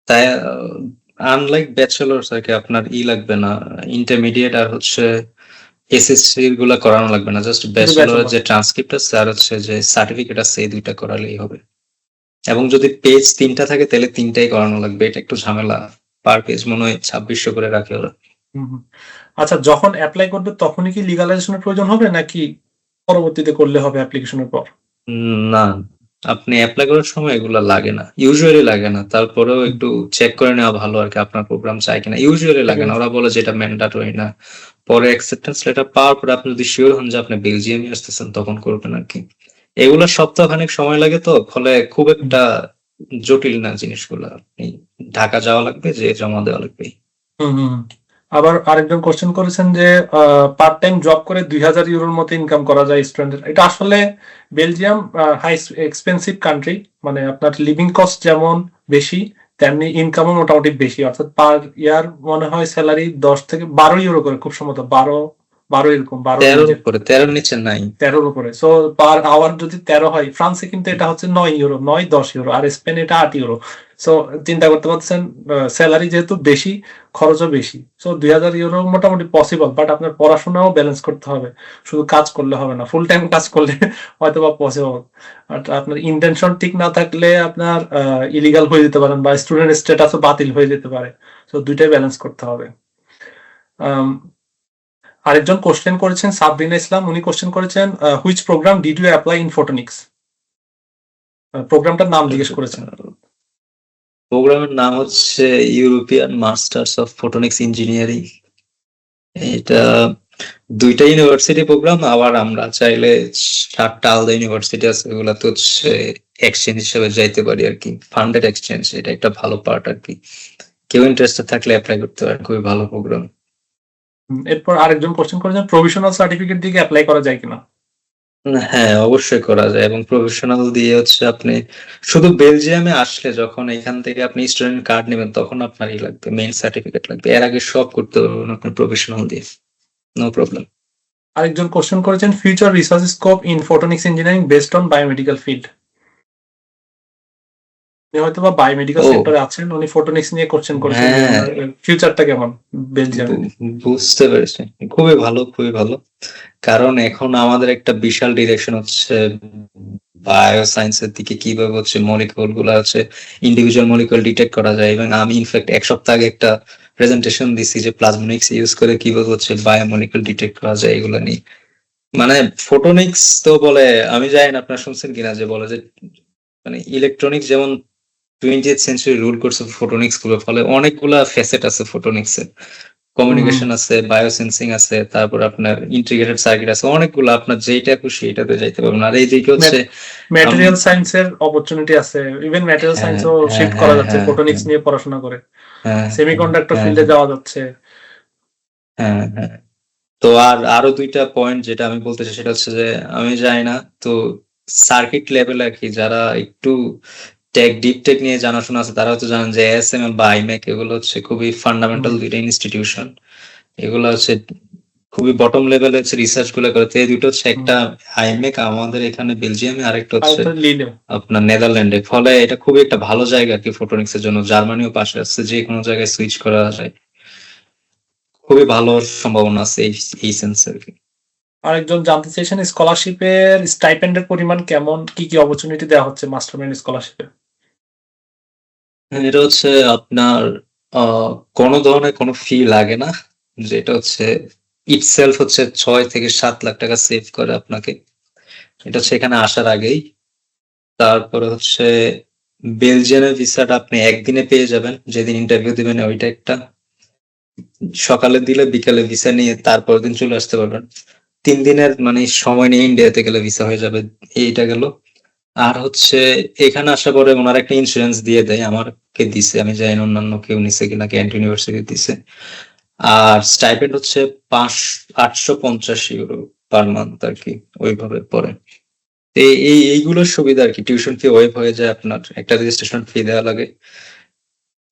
তাই আনলাইক ব্যাচেলার্স আর কি, আপনার লাগবে না, ইন্টারমিডিয়েট আর হচ্ছে এসএসসি গুলা করানো লাগবে না, জাস্ট ব্যাচেলরের যে ট্রান্সক্রিপ্ট আছে আর হচ্ছে যে সার্টিফিকেট আছে, এই দুইটা করালেই হবে। এবং যদি পেজ 3টা থাকে তাহলে 3টাই করানো লাগবে, এটা একটু ঝামেলা, পার পেজ মনে হয় 2600 করে রাখে ওরা। আচ্ছা, যখন অ্যাপ্লাই করবে তখনই কি লিগালাইজেশনের প্রয়োজন হবে, নাকি পরবর্তীতে করলে হবে অ্যাপ্লিকেশনের পর? না, আপনি অ্যাপ্লাই করার সময় এগুলা লাগে না, ইউজুয়ালি লাগে না, তারপরেও একটু চেক করে নেওয়া ভালো আর কি আপনার প্রোগ্রাম চাই কিনা। ইউজুয়ালি লাগে না, ওরা বলে যেটা ম্যান্ডেটরি না। পরে অ্যাকসেপ্টেন্স লেটার পাওয়ার পরে আপনি যদি শিওর হন যে আপনি বেলজিয়ামে আসতেছেন তখন করবেন আর কি। এগুলো সপ্তাহখানেক সময় লাগে, তো ফলে খুব একটা জটিল না জিনিসগুলা। আপনি ঢাকা যাওয়া লাগবে, যে জমা দেওয়া লাগবে। আবার আরেকজন কোশ্চেন করেছেন যে পার্ট টাইম জব করে 2000 ইউরোর মতো ইনকাম করা যায় স্টুডেন্টের। এটা আসলে বেলজিয়াম হাই এক্সপেন্সিভ কান্ট্রি, মানে আপনার লিভিং কস্ট যেমন বেশি, তেমনি ইনকামও মোটামুটি বেশি। অর্থাৎ পার ইয়ার মনে হয় স্যালারি 10 থেকে 12 ইউরো করে, খুব সম্ভবত 12 এরকম, 13 উপরে, 13 নিচে নাই, 13 উপরে। সো পার আওয়ার যদি 13 হয়, ফ্রান্সে কিন্তু এটা হচ্ছে 9 ইউরো, 9-10 ইউরো, আর স্পেনে এটা 8 ইউরো। সো চিন্তা করতে পারছেন, স্যালারি যেহেতু বেশি, খরচও বেশি। সো 2000 ইউরো মোটামুটি পসিবল, বাট আপনার পড়াশোনাও ব্যালেন্স করতে হবে, শুধু কাজ করলে হবে না। ফুল টাইম কাজ করলে হয়তো বা পসিবল, বাট আপনার ইন্টেনশন ঠিক না থাকলে আপনার ইলিগাল হয়ে যেতে পারেন, বা স্টুডেন্ট স্ট্যাটাসও বাতিল হয়ে যেতে পারে। সো দুইটাই ব্যালেন্স করতে হবে। আরেকজন কোশ্চেন করেছেন, সাবরিনা ইসলাম, উনি কোশ্চেন করেছেন which program did you apply in photonics? প্রোগ্রামটার নাম জিজ্ঞেস করেছেন। প্রোগ্রামের নাম হচ্ছে European masters of photonics engineering. এটা 2টা ইউনিভার্সিটি প্রোগ্রাম, আবার আমরা চাইলে 7টা আলাদা ইউনিভার্সিটি আছে, ওগুলা তো হচ্ছে এক্সচেঞ্জ হিসেবে যাইতে পারি আর কি, ফান্ডেড এক্সচেঞ্জ। এটা একটা ভালো পার্ট আর কি, কেউ ইন্টারেস্টেড থাকলে অ্যাপ্লাই করতে পারে, খুবই ভালো প্রোগ্রাম। এরপর আরেকজন কোশ্চেন করেছেন, প্রভিশনাল সার্টিফিকেট দিয়ে অ্যাপ্লাই করা যায় কিনা? হ্যাঁ, অবশ্যই করা যায়, এবং প্রফেশনাল দিয়ে হচ্ছে আপনি শুধু বেলজিয়ামে আসলে, যখন এখান থেকে আপনি স্টুডেন্ট কার্ড নেবেন তখন আপনারই লাগবে, মেইন সার্টিফিকেট লাগবে। এর আগে সব করতে পারবেন আপনি প্রফেশনাল দিয়ে, নো প্রবলেম। আরেকজন কোশ্চেন করেছেন, future research scope in photonics engineering based on biomedical field. উনি হয়তো বা বায়োমেডিক্যাল সেক্টরে আছেন, উনি ফটোনিক্স নিয়ে কোশ্চেন করেছেন, ফিউচারটা কেমন বেলজিয়ামে? বুঝতে পেরেছি, খুবই ভালো, খুবই ভালো। কারণ এখন আমাদের একটা বিশাল ডিরেকশন হচ্ছে বায়ো সায়েন্সের দিকে, কিভাবে হচ্ছে মলিকিউল গুলা হচ্ছে ইন্ডিভিজুয়াল মলিকিউল ডিটেক্ট করা যায়। এবং আমি ইনফ্যাক্ট 1 সপ্তাহ আগে একটা প্রেজেন্টেশন দিছি যে প্লাজমোনিক্স ইউজ করে কিভাবে হচ্ছে বায়োমলিকিউল ডিটেক্ট করা যায়, এগুলো নিয়ে। মানে ফটোনিক্স তো বলে, আমি জানি না আপনারা শুনছেন কিনা, যে বলে যে মানে ইলেকট্রনিক্স যেমন 20th সেঞ্চুরি রুল করছে ফটোনিক্স গুলোর ফলে অনেকগুলা ফেসেট আছে ফটোনিক্সের। কমিউনিকেশন আছে, বায়োসেন্সিং আছে, তারপর আপনার ইন্টিগ্রেটেড সার্কিট আছে, অনেকগুলো আপনার যেইটা খুশি এটাতে যাইতে পারবেন। আর এইদিকে হচ্ছে ম্যাটেরিয়াল সায়েন্সের অপরচুনিটি আছে, ইভেন ম্যাটেরিয়াল হ্যাঁ, সায়েন্সও হ্যাঁ, শিফট হ্যাঁ, করা যাচ্ছে হ্যাঁ, ফটোনিক্স হ্যাঁ, নিয়ে পড়াশোনা করে, হ্যাঁ, সেমিকন্ডাক্টর হ্যাঁ, ফিল্ডে যাওয়া যাচ্ছে। হ্যাঁ, হ্যাঁ। তো আরো 2টা পয়েন্ট যেটা আমি বলতে চাই সেটা হচ্ছে যে আমি জানি না তো সার্কিট লেভেল আর কি যারা একটু ডিপ টেক নিয়ে জানাশোনা আছে তারা হয়তো জানেন যে ASML বা IMEC এগুলো হচ্ছে খুবই ফান্ডামেন্টাল দুইটা ইনস্টিটিউশন। এগুলো হচ্ছে খুবই বটম লেভেলের রিসার্চ গুলো করে। তো এই দুটো হচ্ছে একটা IMEC আমাদের এখানে বেলজিয়ামে, আরেকটা হচ্ছে লিলে আপনার নেদারল্যান্ডে। ফলে এটা খুবই একটা ভালো জায়গা আর কি ফটোনিক্স এর জন্য। জার্মানিও পাশে আছে, যে কোনো জায়গায় সুইচ করা যায়, খুবই ভালো সম্ভাবনা আছে এই সেন্স আর কি। আরেকজন জানতে চাইছেন স্কলারশিপের স্টাইপেন্ডের পরিমাণ কেমন, কি কি অপরচুনিটি দেওয়া হচ্ছে মাস্টারমাইন্ড স্কলারশিপে? এটা হচ্ছে আপনার কোনো ধরনের কোনো ফি লাগে না, যেটা হচ্ছে ইটসেলফ হচ্ছে 6 থেকে 7 লাখ টাকা সেভ করে আপনাকে। এটা হচ্ছে এখানে আসার আগেই। তারপরে হচ্ছে বেলজিয়ামের ভিসাটা আপনি একদিনে পেয়ে যাবেন, যেদিন ইন্টারভিউ দিবেন ওইটা একটা। সকালে দিলে বিকালে ভিসা নিয়ে তারপর দিন চলে আসতে পারবেন। 3 দিনের মানে সময় নিয়ে ইন্ডিয়াতে গেলে ভিসা হয়ে যাবে। এইটা গেল। আর হচ্ছে এখানে আসার পরে ওনারা একটা ইন্স্যুরেন্স দিয়ে দেয়, আমাকে দিছে, আমি জানি না অন্যান্য কেউ নিছে কিনা, ক্যান্ট ইউনিভার্সিটি দিছে। আর স্টাইপেন্ড হচ্ছে 850 ইউরো পার মান্থ আর কি, ওইভাবে পড়ে। এইগুলোর সুবিধা আর কি। টিউশন ফি ওয়েভ হয়ে যায়, আপনার একটা রেজিস্ট্রেশন ফি দেওয়া লাগে।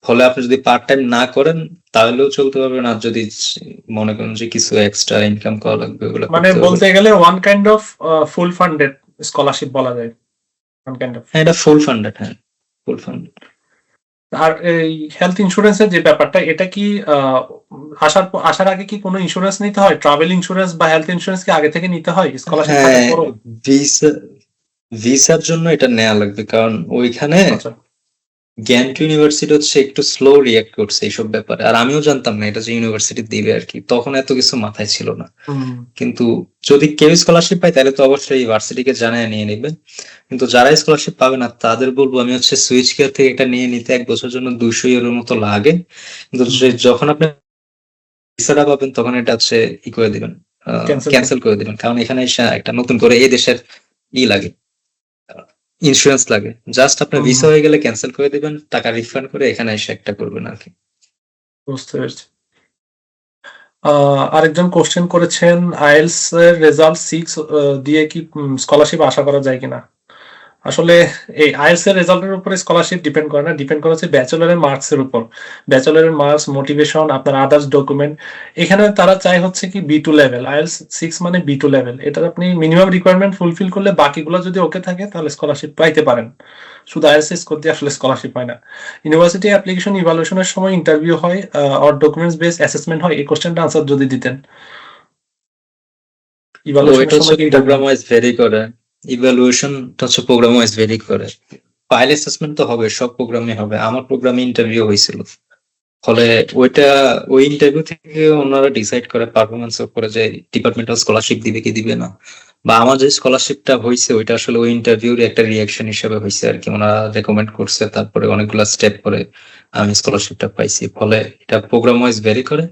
ফলে আপনি যদি পার্ট টাইম না করেন তাহলেও চলতে পারবেন, আর যদি মনে করেন যে কিছু এক্সট্রা ইনকাম করা লাগবে ওগুলো মানে বলতে গেলে one kind of full funded scholarship বলা যায়, ওয়ান কাইন্ড অফ। হ্যাঁ, এটা ফুল ফান্ডেড। হ্যাঁ, ফুল ফান্ডেড। আর এই হেলথ ইন্স্যুরেন্সের যে ব্যাপারটা, এটা কি আসার আগে কি কোনো ইন্স্যুরেন্স নিতে হয়? ট্রাভেল ইন্স্যুরেন্স বা হেলথ ইন্স্যুরেন্স কি আগে থেকে নিতে হয় স্কলারশিপ থাকার হ্যাঁ, পরও? ভিসার জন্য এটা নেওয়া লাগবে, কারণ ওইখানে আচ্ছা। গ্যান্ট ইউনিভার্সিটি হচ্ছে একটু স্লো রিয়াক্ট করছে এইসব ব্যাপারে। আর আমিও জানতাম না এটা যে ইউনিভার্সিটি দিবে আর কি, তখন এত কিছু মাথায় ছিল না। কিন্তু যদি কেউ স্কলারশিপ পায় তাহলে তো অবশ্যই ইউনিভার্সিটিকে জানায় নিয়ে নেবে। কিন্তু যারা স্কলারশিপ পাবে না তাদের বলবো আমি হচ্ছে সুইচ কেয়ার থেকে এটা নিয়ে নিতে। 1 বছরের জন্য 200 ইউরোর মতো লাগে, কিন্তু যখন আপনি ভিসাটা পাবেন তখন এটা হচ্ছে ই করে দিবেন, ক্যান্সেল করে দিবেন। কারণ এখানে এসে একটা নতুন করে এই দেশের লাগে, ইন্স্যুরেন্স লাগে। জাস্ট আপনার ভিসা হয়ে গেলে ক্যান্সেল করে দিবেন, টাকা রিফান্ড করে এখানে এসে একটা করবেন আর কি। বুঝতে পেরেছি। আরেকজন কোশ্চেন করেছেন আইএলস এর রেজাল্ট 6 দিয়ে কি স্কলারশিপ আশা করা যায় কিনা? আসলে এই আইএলস এর রেজাল্টের উপরে স্কলারশিপ ডিপেন্ড করে না, ডিপেন্ড করে হচ্ছে ব্যাচেলরের মার্কস এর উপর। ব্যাচেলরের মার্কস, মোটিভেশন, আপনার আদার্স ডকুমেন্ট। এখানে তারা চায় হচ্ছে কি B2 লেভেল, আইএলস 6 মানে B2 লেভেল। এটা আপনি মিনিমাম রিকোয়ারমেন্ট ফুলফিল করলে বাকিগুলো যদি ওকে থাকে তাহলে স্কলারশিপ পাইতে পারেন। শুধু আইএলস স্কোর দিয়ে আসলে স্কলারশিপ হয় না। ইউনিভার্সিটি অ্যাপ্লিকেশন ইভালুয়েশনের সময় ইন্টারভিউ হয় অর ডকুমেন্টস বেস অ্যাসেসমেন্ট হয়। এই কোশ্চেনটা আনসার যদি দিতেন। ওইটা হচ্ছে প্রোগ্রাম ওয়াইজ ভেরি করে, ইভালুয়েশনটা হচ্ছে প্রোগ্রাম ওয়াইজ ভেরি করে। ফাইল অ্যাসেসমেন্ট তো হবে, সব প্রোগ্রামে হবে। আমার প্রোগ্রামে ইন্টারভিউ হয়েছিল, ফলে ওই ইন্টারভিউ থেকে ওনারা ডিসাইড করে পারফরমেন্স করে যে ডিপার্টমেন্টাল স্কলারশিপ দিবে কি দিবে না। বা আমার যে স্কলারশিপটা হয়েছে ওইটা আসলে ওই ইন্টারভিউর একটা রিয়াকশন হিসেবে হয়েছে আর কি। ওনারা রেকমেন্ড করছে, তারপরে অনেকগুলো স্টেপ করে আমি স্কলারশিপটা পাইছি। ফলে এটা প্রোগ্রাম ওয়াইজ ভেরি করে।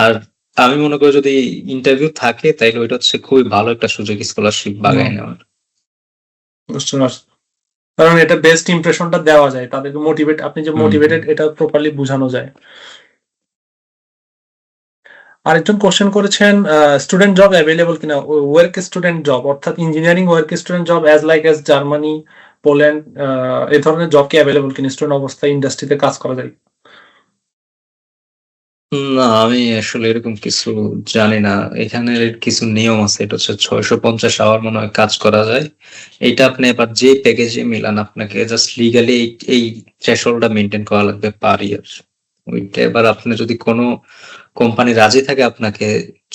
আর আমি মনে করি যদি ইন্টারভিউ থাকে তাইলে ওইটা হচ্ছে খুবই ভালো একটা সুযোগ স্কলারশিপ বাগায় নেওয়ার। বুঝতে পারছি। কারণ এটা বেস্ট ইমপ্রেশনটা দেওয়া যায়, তাদেরকে মোটিভেট, আপনি যে মোটিভেটেড এটা প্রপারলি বোঝানো যায়। আরেকজন কোশ্চেন করেছেন স্টুডেন্ট জব অ্যাভেলেবল কিনা, ওয়ার্ক স্টুডেন্ট জব অর্থাৎ engineering work student job as Germany, Poland, এই ধরনের জব কি অ্যাভেলেবল কিনা, স্টুডেন্ট অবস্থায় ইন্ডাস্ট্রিতে কাজ করা যায়? না, আমি আসলে এরকম কিছু জানি না। এখানে কিছু নিয়ম আছে, এটা হচ্ছে 650 আওয়ার মনে হয় কাজ করা যায়। এইটা আপনি এবার যে প্যাকেজে মিলান আপনাকে জাস্ট লিগালি এই থ্রেশহোল্ডটা মেনটেন করা লাগবে পার ইয়ার। ওইটা এবার আপনি যদি কোনো কোম্পানি রাজি থাকে আপনাকে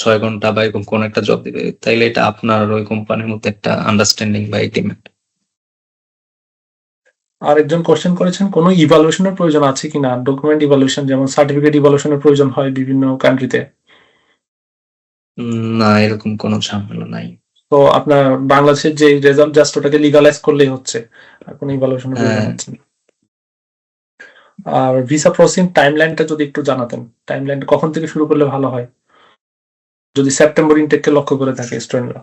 6 ঘন্টা বা এরকম কোন একটা জব দিবে, তাইলে এটা আপনার ওই কোম্পানির মধ্যে একটা আন্ডারস্ট্যান্ডিং বা এগ্রিমেন্ট। আরেকজন কোশ্চেন করেছেন কোনো ইভালুয়েশনের প্রয়োজন আছে কিনা, ডকুমেন্ট ইভালুয়েশন যেমন সার্টিফিকেট ইভালুয়েশনের প্রয়োজন হয় বিভিন্ন কান্ট্রিতে। না, এরকম কোনো ঝামেলা নাই। তো আপনার বাংলাদেশের যে রেজাল্ট জাস্ট ওটাকে লিগালাইজ করলেই হচ্ছে, আর কোনো ইভালুয়েশনের প্রয়োজন হ্যাঁ। হচ্ছে না। আর ভিসা প্রসেসিং টাইমলাইনটা যদি একটু জানাতেন, টাইমলাইন কখন থেকে শুরু করলে ভালো হয় যদি সেপ্টেম্বর ইনটেককে লক্ষ্য করে থাকে স্টুডেন্টরা?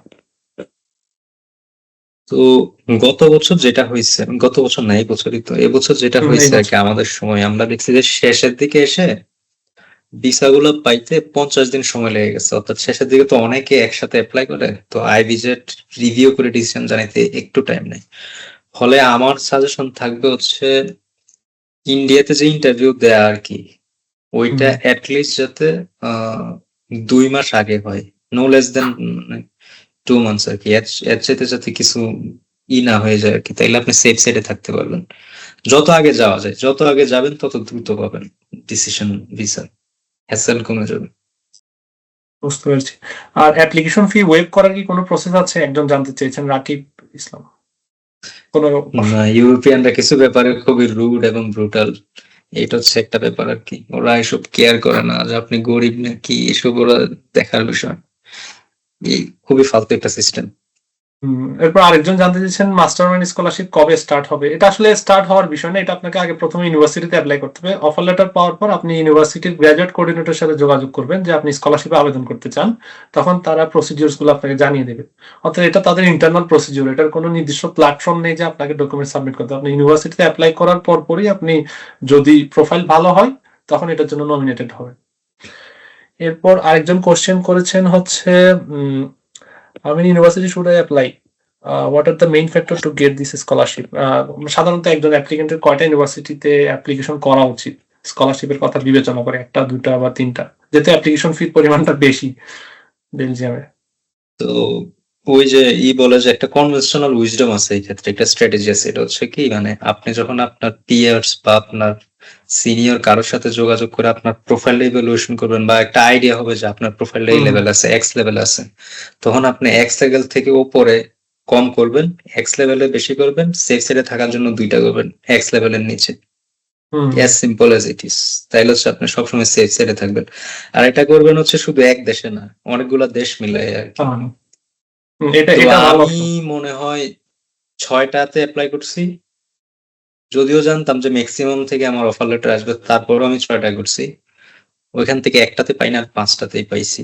তো গত বছর যেটা হয়েছে, গত বছর না এই বছরই তো, এবছর যেটা এই হয়েছে আর বছর। কি, আমাদের সময় আমরা দেখছি যে শেষের দিকে এসে ভিসাগুলো পাইতে 50 দিন সময় লেগে গেছে। অর্থাৎ শেষের দিকে তো অনেকে একসাথে অ্যাপ্লাই করে, তো আইভিজেট রিভিউ করে ডিসিশন জানাইতে একটু টাইম নেই। ফলে আমার সাজেশন থাকবে হচ্ছে ইন্ডিয়াতে যে ইন্টারভিউ দেয়া আর কি, ওইটা অ্যাটলিস্ট যাতে 2 মাস আগে হয়, no less than 2 months are কি। এর চাইতে যাতে কিছু না হয়ে যায় আর কি, তাইলে আপনি সেফ সাইডে থাকতে পারবেন। যত আগে যাওয়া যায়, যত আগে যাবেন তত দ্রুত পাবেন ডিসিশন ভিসা, হ্যাসেল কমে যাবে। বুঝতে পেরেছি। আর অ্যাপ্লিকেশন ফি ওয়েভ করার কি কোনো প্রসেস আছে? একজন জানতে চেয়েছেন, রাকিব ইসলাম। কোনো না, ইউরোপিয়ানরা কিছু ব্যাপারে খুবই রুড এবং ব্রুটাল। এটা হচ্ছে একটা ব্যাপার আর কি, ওরা এসব কেয়ার করে না যে আপনি গরিব নাকি, এসব ওরা দেখার বিষয়। এই খুবই ফালতু একটা সিস্টেম। এরপর আরেকজন জানতে চাইছেন মাস্টার মাইন্ড স্কলারশিপ কবে স্টার্ট হবে? এটা আসলে স্টার্ট হওয়ার বিষয় না, এটা আপনাকে আগে প্রথমে ইউনিভার্সিটিতে অ্যাপ্লাই করতে হবে। অফার লেটার পাওয়ার পর আপনি ইউনিভার্সিটির গ্র্যাজুয়েট কোঅর্ডিনেটরের সাথে যোগাযোগ করবেন যে আপনি স্কলারশিপে আবেদন করতে চান, তখন তারা প্রসিডিউরস গুলো আপনাকে জানিয়ে দেবে। অর্থাৎ এটা তাদের ইন্টারনাল প্রসিডিউর, এটার কোনো নির্দিষ্ট প্ল্যাটফর্ম নেই যে আপনাকে ডকুমেন্ট সাবমিট করতে হবে। আপনি ইউনিভার্সিটিতে অ্যাপ্লাই করার পরই আপনি যদি প্রোফাইল ভালো হয় তখন এটার জন্য নমিনেটেড হবে। এরপর আরেকজন কোশ্চেন করেছেন হচ্ছে how many university should I apply? What are the main factors to get this scholarship? সাধারণত একজন অ্যাপ্লিকেন্টের কয়টা ইউনিভার্সিটিতে অ্যাপ্লিকেশন করা উচিত স্কলারশিপের কথা বিবেচনা করে? একটা, দুটা বা তিনটা? যেহেতু অ্যাপ্লিকেশন ফির পরিমাণটা বেশি বেলজিয়ামে। তো ওই যে বলে যে একটা কনভেনশনাল উইজডম আছে এই ক্ষেত্রে, একটা স্ট্র্যাটেজি আছে। এটা হচ্ছে কি, মানে আপনি যখন আপনার পিয়ার্স বা আপনার সিনিয়র কারোর সাথে যোগাযোগ করে আপনার প্রোফাইল ইভ্যালুয়েশন করবেন, বা একটা আইডিয়া হবে যে আপনার প্রোফাইল এই লেভেল আছে, এক্স লেভেল আছে, তখন আপনি এক্স লেভেল থেকে উপরে কম করবেন, এক্স লেভেলে বেশি করবেন, সেফ সাইডে থাকার জন্য 2টা করবেন এক্স লেভেলের নিচে। As simple as it is. তাইলে হচ্ছে আপনি সবসময় সেফ সাইডে থাকবেন। আর এটা করবেন হচ্ছে শুধু এক দেশে না, অনেকগুলা দেশ মিলাই আর কি। এটা তো এটা ভালো আমি মনে হয় 6টাতে অ্যাপ্লাই করছি, যদিও জানতাম যে ম্যাক্সিমাম থেকে আমার অফার লেটার আসবে, তারপরও আমি 6টা করছি। ওইখান থেকে একটাতে পাই না, আর 5টাতেই পাইছি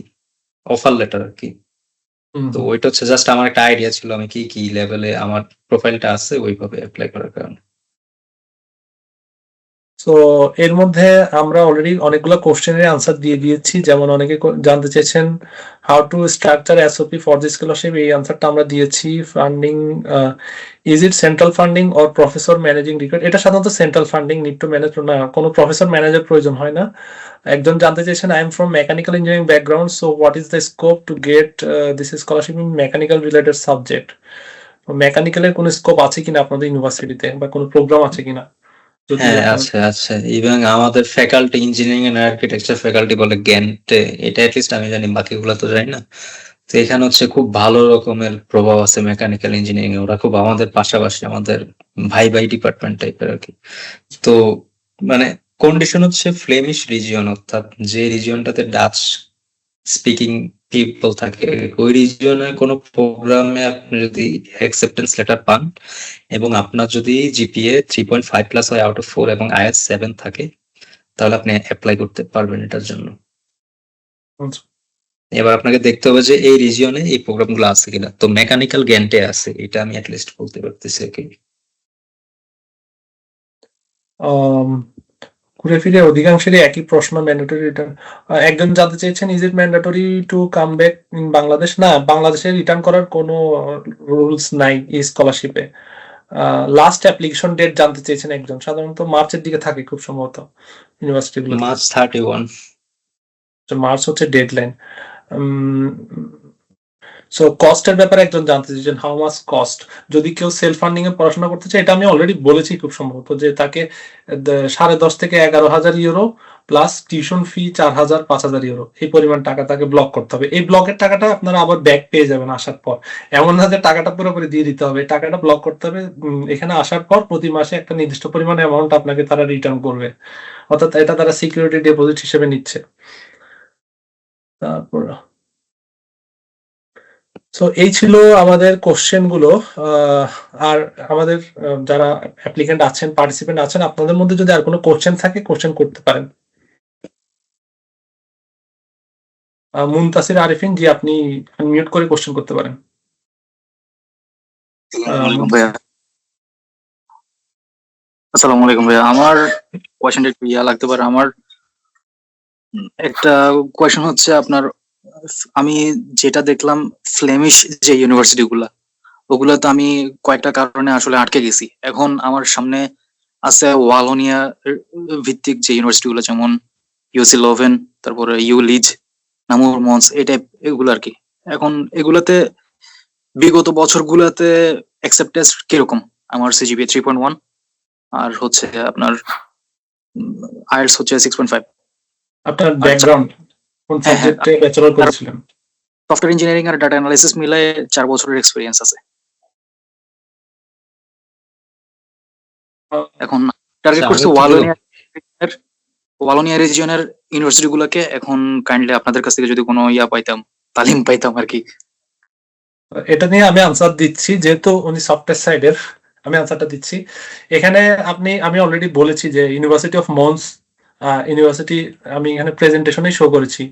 অফার লেটার আর কি। তো ওইটা হচ্ছে জাস্ট আমার একটা আইডিয়া ছিল আমি কি কি লেভেলে আমার প্রোফাইলটা আছে, ওইভাবে অ্যাপ্লাই করার কারণে। তো এর মধ্যে আমরা অলরেডি অনেকগুলো কোশ্চেনের আনসার দিয়ে দিয়েছি। যেমন অনেকে জানতে চেয়েছেন how to structure SOP for this scholarship, এই আনসারটা আমরা দিয়েছি। Funding, is it central funding or professor managing required? এটা সাধারণত central funding, need to manage না, কোনো প্রফেসর ম্যানেজার প্রয়োজন হয় না। একজন জানতে চেয়েছেন I am from mechanical engineering background, so what is the scope to get this scholarship in mechanical related subject? মেকানিক্যালের কোনো স্কোপ আছে কিনা আপনাদের ইউনিভার্সিটিতে, বা কোনো প্রোগ্রাম আছে কিনা? হ্যাঁ, আছে আছে। এবং আমাদের faculty engineering and architecture faculty বলে গ্যান্টে, এটা এটলিস্ট আমি জানি, বাকিগুলো তো জানি না। তো এখানে হচ্ছে খুব ভালো রকমের প্রভাব আছে মেকানিক্যাল ইঞ্জিনিয়ারিং এ, ওরা খুব আমাদের পাশাপাশি, আমাদের ভাই ভাই ডিপার্টমেন্ট টাইপের আর কি। তো মানে কন্ডিশন হচ্ছে ফ্লেমিশ রিজিয়ন, অর্থাৎ যে রিজিয়নটাতে ডাচ স্পিকিং পিপল থাকে, ওই রিজিয়নের কোনো প্রোগ্রামে আপনি যদি অ্যাকসেপ্টেন্স লেটার পান এবং আপনার যদি জিপিএ 3.5 প্লাস হয় আউট অফ 4 এবং আইএলটিএস 7 থাকে, তাহলে আপনি অ্যাপ্লাই করতে পারবেন এটার জন্য। এবার আপনাকে দেখতে হবে যে এই রিজিয়নে এই প্রোগ্রামগুলো আছে কিনা। তো মেকানিক্যাল গ্যান্টে আছে, এটা আমি অ্যাটলিস্ট বলতে পারতেছি আর কি। ঘুরে ফিরে অধিকাংশেরই একই প্রশ্ন, ম্যান্ডেটরি রিটার্ন। একজন জানতে চেয়েছেন is it mandatory to come back in Bangladesh? না, বাংলাদেশে রিটার্ন করার কোনো রুলস নাই এই স্কলারশিপে। লাস্ট অ্যাপ্লিকেশন ডেট জানতে চেয়েছেন একজন, সাধারণত মার্চের দিকে থাকে খুব সম্ভবত ইউনিভার্সিটিগুলো। মার্চ 31। মার্চ হচ্ছে ডেডলাইন। সো কস্টের ব্যাপারে একজন জানতে চাইছেন হাউ মাচ কস্ট, যদি কেউ সেলফ ফান্ডিং এ পড়াশোনা করতে চায়। এটা আমি অলরেডি বলেছি খুব সম্ভবত, যে তাকে 10.5 থেকে 11,000 euro plus tuition fee 4,000 5,000 euro, এই পরিমাণ টাকা তাকে ব্লক করতে হবে। এই ব্লকের টাকাটা আপনারা আবার ব্যাক পেয়ে যাবেন আসার পর, এমন না যে টাকাটা পুরোপুরি দিয়ে দিতে হবে। টাকাটা ব্লক করতে হবে, এখানে আসার পর প্রতি মাসে একটা নির্দিষ্ট পরিমাণ অ্যামাউন্ট আপনাকে তারা রিটার্ন করবে, অর্থাৎ এটা তারা সিকিউরিটি ডিপোজিট হিসেবে নিচ্ছে। তারপর সো এই ছিল আমাদের কোশ্চেন গুলো। আর আমাদের যারা অ্যাপ্লিকেন্ট আছেন, পার্টিসিপেন্ট আছেন, আপনাদের মধ্যে যদি আর কোনো কোশ্চেন থাকে কোশ্চেন করতে পারেন। মুনতাসির আরিফিন জি, আপনি মিউট করে কোশ্চেন করতে পারেন। আসসালামু আলাইকুম ভাইয়া। আমার কোয়েশ্চেনটা একটু লাগতে পারে। আমার একটা কোয়েশ্চেন হচ্ছে আপনার, আমি যেটা দেখলাম ফ্লেমিশ যে ইউনিভার্সিটি গুলা, ওগুলাতে আমি কয়েকটা কারণে আসলে আটকে গেছি। এখন আমার সামনে আছে ওয়ালোনিয়া ভিত্তিক যে ইউনিভার্সিটি গুলো, যেমন ইউসি লোভেন, তারপরে ইউলিজ, নামুর মন্স, এই টাইপ এগুলো আর কি। এখন এগুলাতে বিগত বছরগুলোতে অ্যাকসেপ্টেন্স কিরকম? আমার সিজিপিএ 3.1 আর হচ্ছে আপনার আইএলটিএস হচ্ছে 6.5। আপনার ব্যাকগ্রাউন্ড কোন হ্যাঁ, হ্যাঁ। সাবজেক্টে ব্যাচেলর করেছিলেন? সফটওয়্যার ইঞ্জিনিয়ারিং আর ডাটা অ্যানালাইসিস মিলে 4 বছরের এক্সপিরিয়েন্স আছে। এখন টার্গেট আচ্ছা, করছে আমি তো ওয়ালোনিয়া রিজিয়নের ইউনিভার্সিটি গুলোকে। এখন কাইন্ডলি আপনাদের কাছ থেকে যদি কোনো পাইতাম, তালিম পাইতাম আর কি। এটা নিয়ে আমি আনসার দিচ্ছি, যেহেতু উনি সফটওয়্যার সাইডের, আমি আনসারটা দিচ্ছি। এখানে আমি অলরেডি বলেছি যে ইউনিভার্সিটি অফ মন্স ইউনিভার্সিটি, আমি এখানে প্রেজেন্টেশনে শো করেছি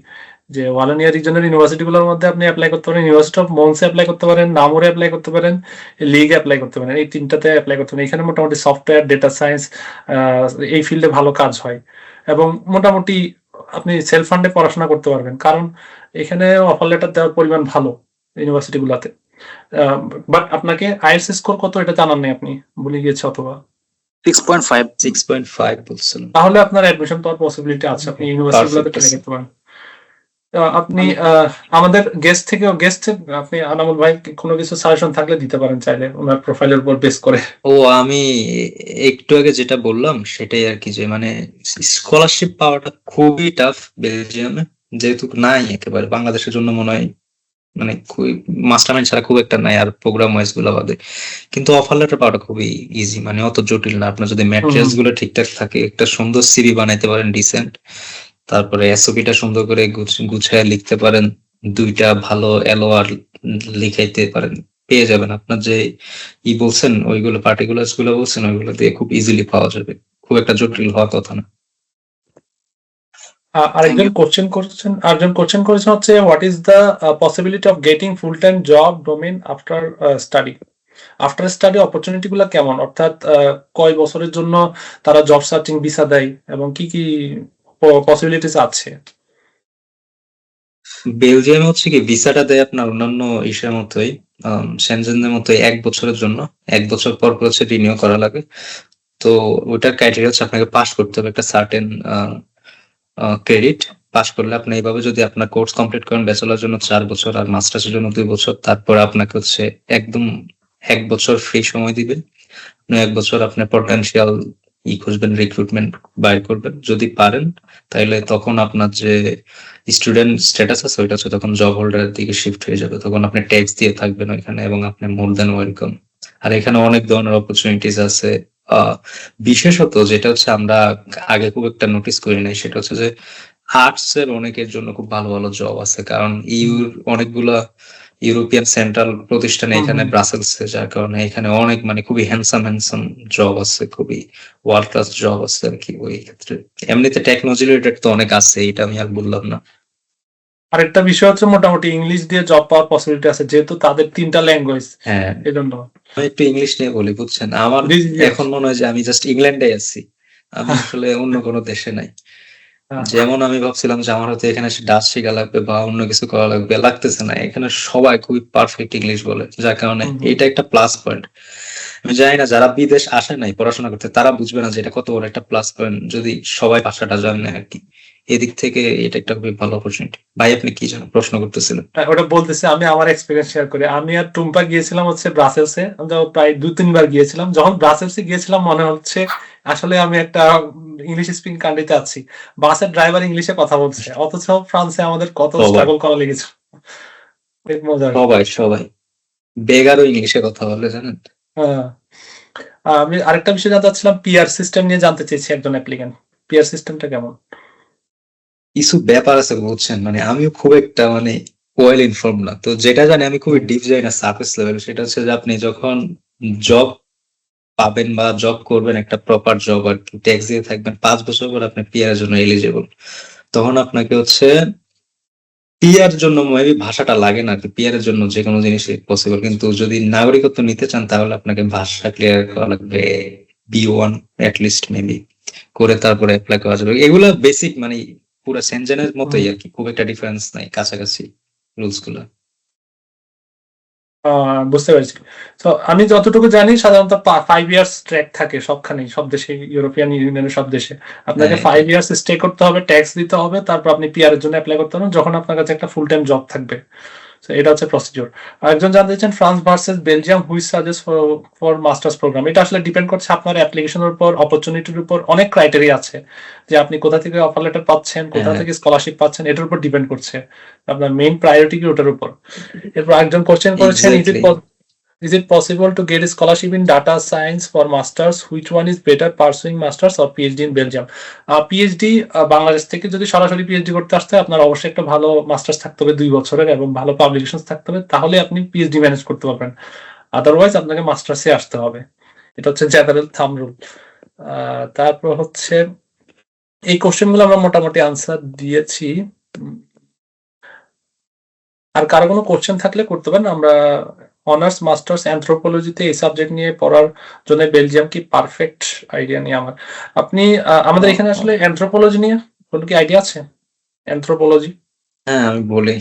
যে ওয়ালোনিয়া রিজনের ইউনিভার্সিটিগুলোর মধ্যে আপনি অ্যাপ্লাই করতে পারেন। ইউনিভার্সিটি অফ মন্সে অ্যাপ্লাই করতে পারেন, নামুরে অ্যাপ্লাই করতে পারেন, লিগে অ্যাপ্লাই করতে পারেন। এই তিনটাতে অ্যাপ্লাই করতে পারেন। এখানে মোটামুটি সফটওয়্যার, ডেটা সায়েন্স এই ফিল্ডে ভালো কাজ হয় এবং মোটামুটি আপনি সেলফ ফান্ডে পড়াশোনা করতে পারবেন, কারণ এখানে অফার লেটার দেওয়ার পরিমাণ ভালো ইউনিভার্সিটি গুলাতে। বাট আপনাকে আইএলটিএস স্কোর কত এটা জানান নাই, আপনি ভুলে গিয়েছে অথবা? 6.5। 6.5 বলছিলাম। তাহলে আপনার অ্যাডমিশন পাওয়ার পসিবিলিটি আছে, আপনি ইউনিভার্সিটি গুলোতে Perfect ট্রাই আছে। করতে পারেন। আপনি আমাদের গেস্ট আপনি আনামুল ভাই কোনো কিছু সাজেশন থাকলে দিতে পারেন চাইলে, ওনার প্রোফাইলের উপর বেস করে। ও, আমি একটু আগে যেটা বললাম সেটাই আর কি, যে মানে স্কলারশিপ পাওয়াটা খুবই টাফ বেলজিয়ামে, যেহেতু নাই একেবারে। বাংলাদেশের জন্য মনে হয় মানে মাস্টারমাইন্ড ছাড়া খুব একটা নাই, আর প্রোগ্রাম ওয়াইজ গুলো বাদে। কিন্তু অফার লেটার পাওয়াটা খুবই ইজি, মানে অত জটিল না। আপনার যদি ম্যাটেরিয়ালস গুলো ঠিকঠাক থাকে, একটা সুন্দর সিভি বানাইতে পারেন ডিসেন্ট, তারপরে এসওপিটা সুন্দর করে গুছায় লিখতে পারেন, 2টা ভালো এলওআর লিখাইতে পারেন, পেয়ে যাবেন। আপনার যে বলছেন ওইগুলো পার্টিকুলার্স গুলো বলছেন, ওইগুলো দিয়ে খুব ইজিলি পাওয়া যাবে। খুব একটা জটিল হওয়ার কথা না। আরেকজন কোশ্চেন করেছেন হচ্ছে, what is the possibility of getting full time job domain after study? After study opportunity গুলো কেমন, অর্থাৎ কয় বছরের জন্য তারা জব সার্চিং ভিসা দেয় এবং কি কি পসিবিলিটিস আছে? বেলজিয়ামে হচ্ছে কি, ভিসাটা দেয় আপনার অন্যান্য ইসের মতোই, সেনজেনের মতোই 1 বছরের জন্য। 1 বছর পর পর হচ্ছে রিনিউ করা লাগে। তো ওটার ক্রাইটেরিয়া হচ্ছে আপনাকে পাস করতে হবে একটা সার্টেন ক্রেডিট। পাস করলে আপনি এইভাবে যদি আপনার কোর্স কমপ্লিট করেন, ব্যাচেলার জন্য 4 বছর আর মাস্টার্সের জন্য 2 বছর, তারপর আপনাকে হচ্ছে একদম 1 বছর ফ্রি সময় দিবে। 1 বছর আপনার পটেনশিয়াল খুঁজবেন, রিক্রুটমেন্ট বাইর করবেন। যদি পারেন তাহলে তখন আপনার যে স্টুডেন্ট স্ট্যাটাস আছে ওইটা হচ্ছে তখন জব হোল্ডারের দিকে শিফট হয়ে যাবে। তখন আপনি ট্যাক্স দিয়ে থাকবেন ওইখানে, এবং আপনি মোর দ্যান ওয়েলকাম। আর এখানে অনেক ধরনের অপরচুনিটিস আছে। বিশেষত যেটা হচ্ছে আমরা আগে খুব একটা নোটিস করি নাই, সেটা হচ্ছে যে আর্টস এর অনেকের জন্য খুব ভালো ভালো জব আছে, কারণ অনেকগুলা ইউরোপিয়ান সেন্ট্রাল প্রতিষ্ঠান এখানে ব্রাসেলসে, যার কারণে এখানে অনেক মানে খুবই হ্যান্ডসাম জব আছে, খুবই ওয়ার্ল্ড ক্লাস জব আছে আর কি। ওই ক্ষেত্রে এমনিতে টেকনোলজি রিলেটেড তো অনেক আছে, এটা আমি আর বললাম না। আরেকটা বিষয় হচ্ছে মোটামুটি ইংলিশ দিয়ে জব পাওয়ার পসিবিলিটি আছে, যেহেতু তাদের 3টা ল্যাঙ্গুয়েজ, হ্যাঁ, এই জন্য। আমি একটু ইংলিশ নিয়ে বলি, বুঝছেন। আমার এখন মনে হয় যে আমি জাস্ট ইংল্যান্ডে আছি, আমি আসলে অন্য কোনো দেশে নাই। যেমন আমি ভাবছিলাম যে আমার হয়তো এখানে ডাচ শেখা লাগবে বা অন্য কিছু করা লাগবে, লাগতেছে না। এখানে সবাই খুবই পারফেক্ট ইংলিশ বলে, যার কারণে এটা একটা প্লাস পয়েন্ট। আমি জানি না যারা বিদেশ আসে নাই পড়াশোনা করতে তারা বুঝবে না যে এটা কত বড় একটা প্লাস পয়েন্ট, যদি সবাই ভাষাটা জানে আর কি। এদিক থেকে এটা একটা খুবই ভালো অপরচুনিটি। ভাই আপনি কি জানেন, প্রশ্ন করতেছিলেন? ওটা বলতেছি, আমি আমার এক্সপিরিয়েন্স শেয়ার করি। আমি আর টুম্পা গিয়েছিলাম হচ্ছে ব্রাসেলসে, প্রায় 2-3 বার গিয়েছিলাম। যখন ব্রাসেলসে গিয়েছিলাম মনে হচ্ছে আসলে আমি একটা ইংলিশ স্পিকিং কান্ট্রিতে আছি। বাসের ড্রাইভার ইংলিশে কথা বলছে, অথচ ফ্রান্সে আমাদের কত স্ট্রাগল করা লেগেছে। মজা। সবাই বেগারও ইংলিশে কথা বলে, জানেন। হ্যাঁ, আমি আরেকটা বিষয় জানতে চাচ্ছিলাম, পিআর সিস্টেম নিয়ে জানতে চেয়েছি একজন অ্যাপ্লিকেন্ট। পিআর সিস্টেমটা কেমন? কিছু ব্যাপার আছে বুঝছেন, মানে আমিও খুব একটা মানে ওয়েল ইনফর্ম না। তো যেটা জানি আমি খুবই ডিপ যাই না, সার্ফেস লেভেল, সেটা হচ্ছে যে আপনি যখন জব পাবেন বা জব করবেন, একটা প্রপার জব আর কি, ট্যাক্স দিয়ে থাকবেন, 5 বছর পর আপনি পিআর এর জন্য এলিজিবল। তখন আপনাকে হচ্ছে পিআর জন্য মেবি ভাষাটা লাগে না আর কি, পিআর এর জন্য যে কোনো জিনিসই পসিবল, কিন্তু যদি নাগরিকত্ব নিতে চান তাহলে আপনাকে ভাষা ক্লিয়ার করা লাগবে, B1 লিস্ট মেবি, করে তারপরে অ্যাপ্লাই করা যাবে। এগুলা বেসিক, মানে পুরো সেনজেনের মতোই আর কি, খুব একটা ডিফারেন্স নাই, কাছাকাছি রুলস গুলা। বুঝতে পেরেছি। তো আমি যতটুকু জানি সাধারণত 5 ইয়ার্স ট্র্যাক থাকে সবখানেই, সব দেশে, ইউরোপিয়ান ইউনিয়নের সব দেশে। আপনাকে হ্যাঁ, 5 ইয়ার্স স্টে করতে হবে, ট্যাক্স দিতে হবে, তারপর আপনি পিআর এর জন্য অ্যাপ্লাই করতে পারবেন যখন আপনার কাছে একটা ফুল টাইম জব থাকবে। So, এটা হচ্ছে প্রসিডিওর। আরেকজন জানতে চাচ্ছেন France versus Belgium which suggest for masters program. এটা আসলে ডিপেন্ড করছে আপনার অ্যাপ্লিকেশনের উপর, অপরচুনিটির উপর, অনেক ক্রাইটেরিয়া আছে যে আপনি কোথা থেকে অফার লেটার পাচ্ছেন, কোথা হ্যাঁ, থেকে স্কলারশিপ পাচ্ছেন, এটার উপর ডিপেন্ড করছে আপনার মেইন প্রায়োরিটি কি ওটার উপর। এরপর একজন কোশ্চেন করেছেন, is it possible to get a scholarship in data science for masters? Which one is better, pursuing masters or PhD in Belgium? PhD Bangladesh থেকে যদি সরাসরি পিএইচডি করতে আসতে হয়, আপনার অবশ্যই একটা ভালো মাস্টার্স থাকতে হবে 2 বছরের এবং ভালো পাবলিকেশন থাকতে হবে, তাহলে আপনি পিএইচডি ম্যানেজ করতে পারবেন। আদারওয়াইজ আপনাকে মাস্টার্সে আসতে হবে। এটা হচ্ছে জেনারেল থাম রুল। তারপর হচ্ছে এই কোশ্চেন গুলো আমরা মোটামুটি আনসার দিয়েছি। আর কারো কোনো কোশ্চেন থাকলে করতে পারেন। আমরা অনার্স মাস্টার্স অ্যানথ্রোপোলজিতে এই সাবজেক্ট নিয়ে পড়ার জন্য বেলজিয়াম কি পারফেক্ট আইডিয়া নিয়ে আমার। আপনি আমাদের এখানে আসলে অ্যানথ্রোপোলজি নিয়ে কোনো কি আইডিয়া আছে? অ্যানথ্রোপোলজি হ্যাঁ, আমি বলি।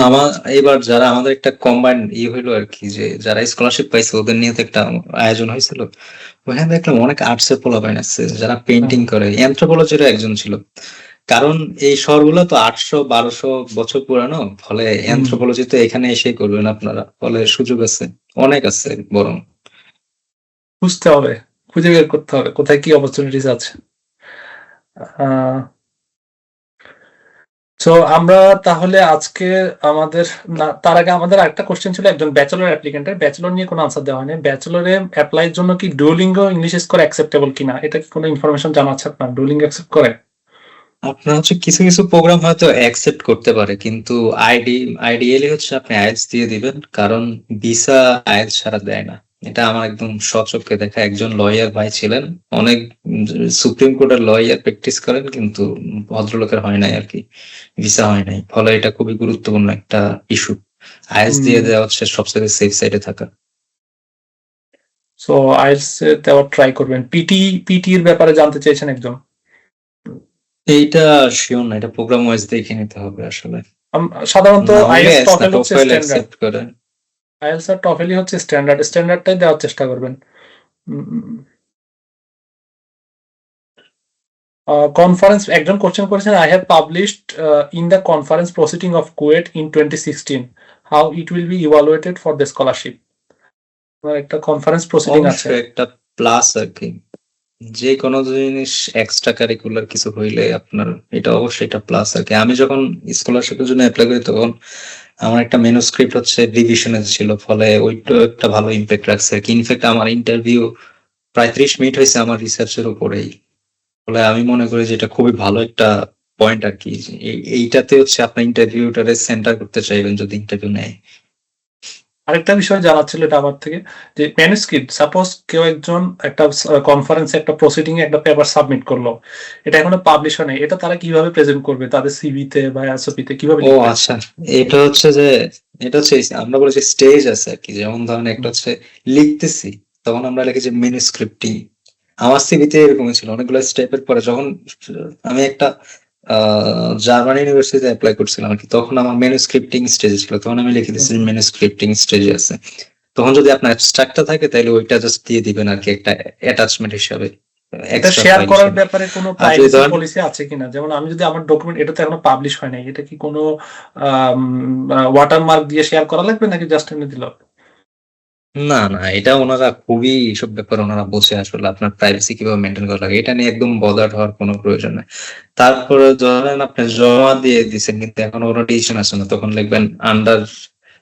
আমার এবার যারা আমাদের একটা কম্বাইন্ড হইলো আর কি, যে যারা স্কলারশিপ পাইছে ওদের নিয়ে তো একটা আয়োজন হয়েছিল, ওখানে দেখলাম অনেক আর্টসের পোলাপাইন আছে যারা পেন্টিং করে, অ্যানথ্রোপোলজিরও একজন ছিল। কারণ এই শহরগুলো তো 800-1200 বছর পুরানো, ফলে অ্যানথ্রোপোলজি তো এখানে এসে করবেন আপনারা, ফলে সুযোগ আছে, অনেক আছে বরং। বুঝতে হবে, খুঁজে বের করতে হবে কোথায় কি অপরচুনিটিস আছে। তো আমরা তাহলে আজকে আমাদের তার আগে আমাদের আরেকটা কোশ্চেন ছিল একজন ব্যাচেলর অ্যাপ্লিকেন্টের, ব্যাচেলর নিয়ে কোনো আনসার দেওয়া হয়নি। ব্যাচেলরে অ্যাপ্লাইয়ের জন্য কি ডুওলিঙ্গো ইংলিশ স্কোর অ্যাকসেপ্টেবল কিনা, এটা কি কোনো ইনফরমেশন জানা আছে আপনার? ডুওলিঙ্গো অ্যাকসেপ্ট করে? আপনার হচ্ছে কিছু কিছু প্রোগ্রাম হয়তো অ্যাকসেপ্ট করতে পারে, কিন্তু আইডিয়ালি হচ্ছে আপনি আইএলটিএস দিয়ে দিবেন, কারণ ভিসা আইএলটিএস ছাড়া দেয় না। এটা আমার একদম স্বচক্ষে দেখা, একজন লয়ার ভাই ছিলেন, অনেক সুপ্রিম কোর্টের লয়ার প্র্যাকটিস করেন, কিন্তু ভদ্রলোকের হয় নাই আর কি, ভিসা হয় নাই, ফলে এটা খুবই গুরুত্বপূর্ণ একটা ইস্যু। আইএলটিএস দিয়ে দেওয়া হচ্ছে সবচেয়ে সেফ সাইডে থাকা। সো আইএলটিএস দেওয়ার ট্রাই করবেন। পিটি এর ব্যাপারে জানতে চেয়েছেন একজন। এইটা শিওর না, এটা প্রোগ্রাম ওয়াইজ দেখে নিতে হবে আসলে। সাধারণত আইএলটিএস না, টফেল হচ্ছে TOEFL স্ট্যান্ডার্ড, অ্যাকসেপ্ট করে। আইএলটিএস আর টফেলই হচ্ছে স্ট্যান্ডার্ডটাই দেওয়ার চেষ্টা করবেন। কনফারেন্স একজন কোশ্চেন করেছেন, I have published in the conference proceeding of KUET in 2016, how it will be evaluated for the scholarship. একটা কনফারেন্স প্রসিডিং আছে, অবশ্যই একটা প্লাস আর কি, যে কোনো জিনিস এক্সট্রা কারিকুলার কিছু হইলে আপনার এটা অবশ্যই একটা প্লাস আর কি। আমি যখন স্কলারশিপের জন্য অ্যাপ্লাই করি তখন আমার একটা ম্যানুস্ক্রিপ্ট হচ্ছে রিভিশনে ছিল, ফলে ওইটা একটা ভালো ইমপ্যাক্ট রাখছে আর কি। ইনফ্যাক্ট আমার ইন্টারভিউ প্রায় 30 মিনিট হয়েছে আমার রিসার্চের উপরেই, ফলে আমি মনে করি যে এটা খুবই ভালো একটা পয়েন্ট আর কি। এইটাতে হচ্ছে আপনার ইন্টারভিউটারে সেন্টার করতে চাইবেন যদি ইন্টারভিউ নেয়। আরেকটা বিষয় জানার ছিল এটা আমার থেকে, যে ম্যানুস্ক্রিপ্ট, সাপোজ কেউ একজন একটা কনফারেন্সে একটা প্রসিডিং এ একটা পেপার সাবমিট করলো, এটা এখনো পাবলিশ হয় নাই, এটা তারা কিভাবে প্রেজেন্ট করবে তাদের সিভিতে বা এসওপিতে, কিভাবে ও লিখবে? আচ্ছা, এটা হচ্ছে যে আমরা বলেছি স্টেজ আছে আর কি, যেমন ধরেন একটা হচ্ছে লিখতেছি, তখন আমরা লিখি যে ম্যানুস্ক্রিপ্টিং। আমার সিভিতে এরকমই ছিল, অনেকগুলো স্টেপের পরে যখন আমি একটা জার্মান ইউনিভার্সিটিতে অ্যাপ্লাই করছিলাম আর কি, তখন আমার ম্যানুস্ক্রিপ্টিং স্টেজে ছিল, তখন আমি লিখে দিচ্ছি ম্যানুস্ক্রিপ্টিং স্টেজে আছে। তখন যদি আপনার অ্যাবস্ট্রাক্টটা থাকে তাহলে ওইটা জাস্ট দিয়ে দিবেন আর কি, একটা অ্যাটাচমেন্ট হিসাবে। এটা extra শেয়ার file করার হিসেবে। ব্যাপারে কোনো আর যদি প্রাইভেসি ধরেন পলিসি আছে কিনা? যেমন আমি যদি আমার ডকুমেন্ট, এটা তো এখনো পাবলিশ হয় নাই, এটা কি কোনো ওয়াটারমার্ক দিয়ে শেয়ার করা লাগবে নাকি জাস্ট এমনি দিল? না না, এটা ওনারা খুবই এইসব ব্যাপার ওনারা বোঝে আসলে, আপনার প্রাইভেসি কিভাবে মেনটেন করা লাগে, এটা নিয়ে একদম বদার্ড হওয়ার কোনো প্রয়োজন নেই। তারপরে ধরেন আপনি জমা দিয়ে দিচ্ছেন কিন্তু এখনো কোনো ডিসিশন আসে না, তখন লিখবেন আন্ডার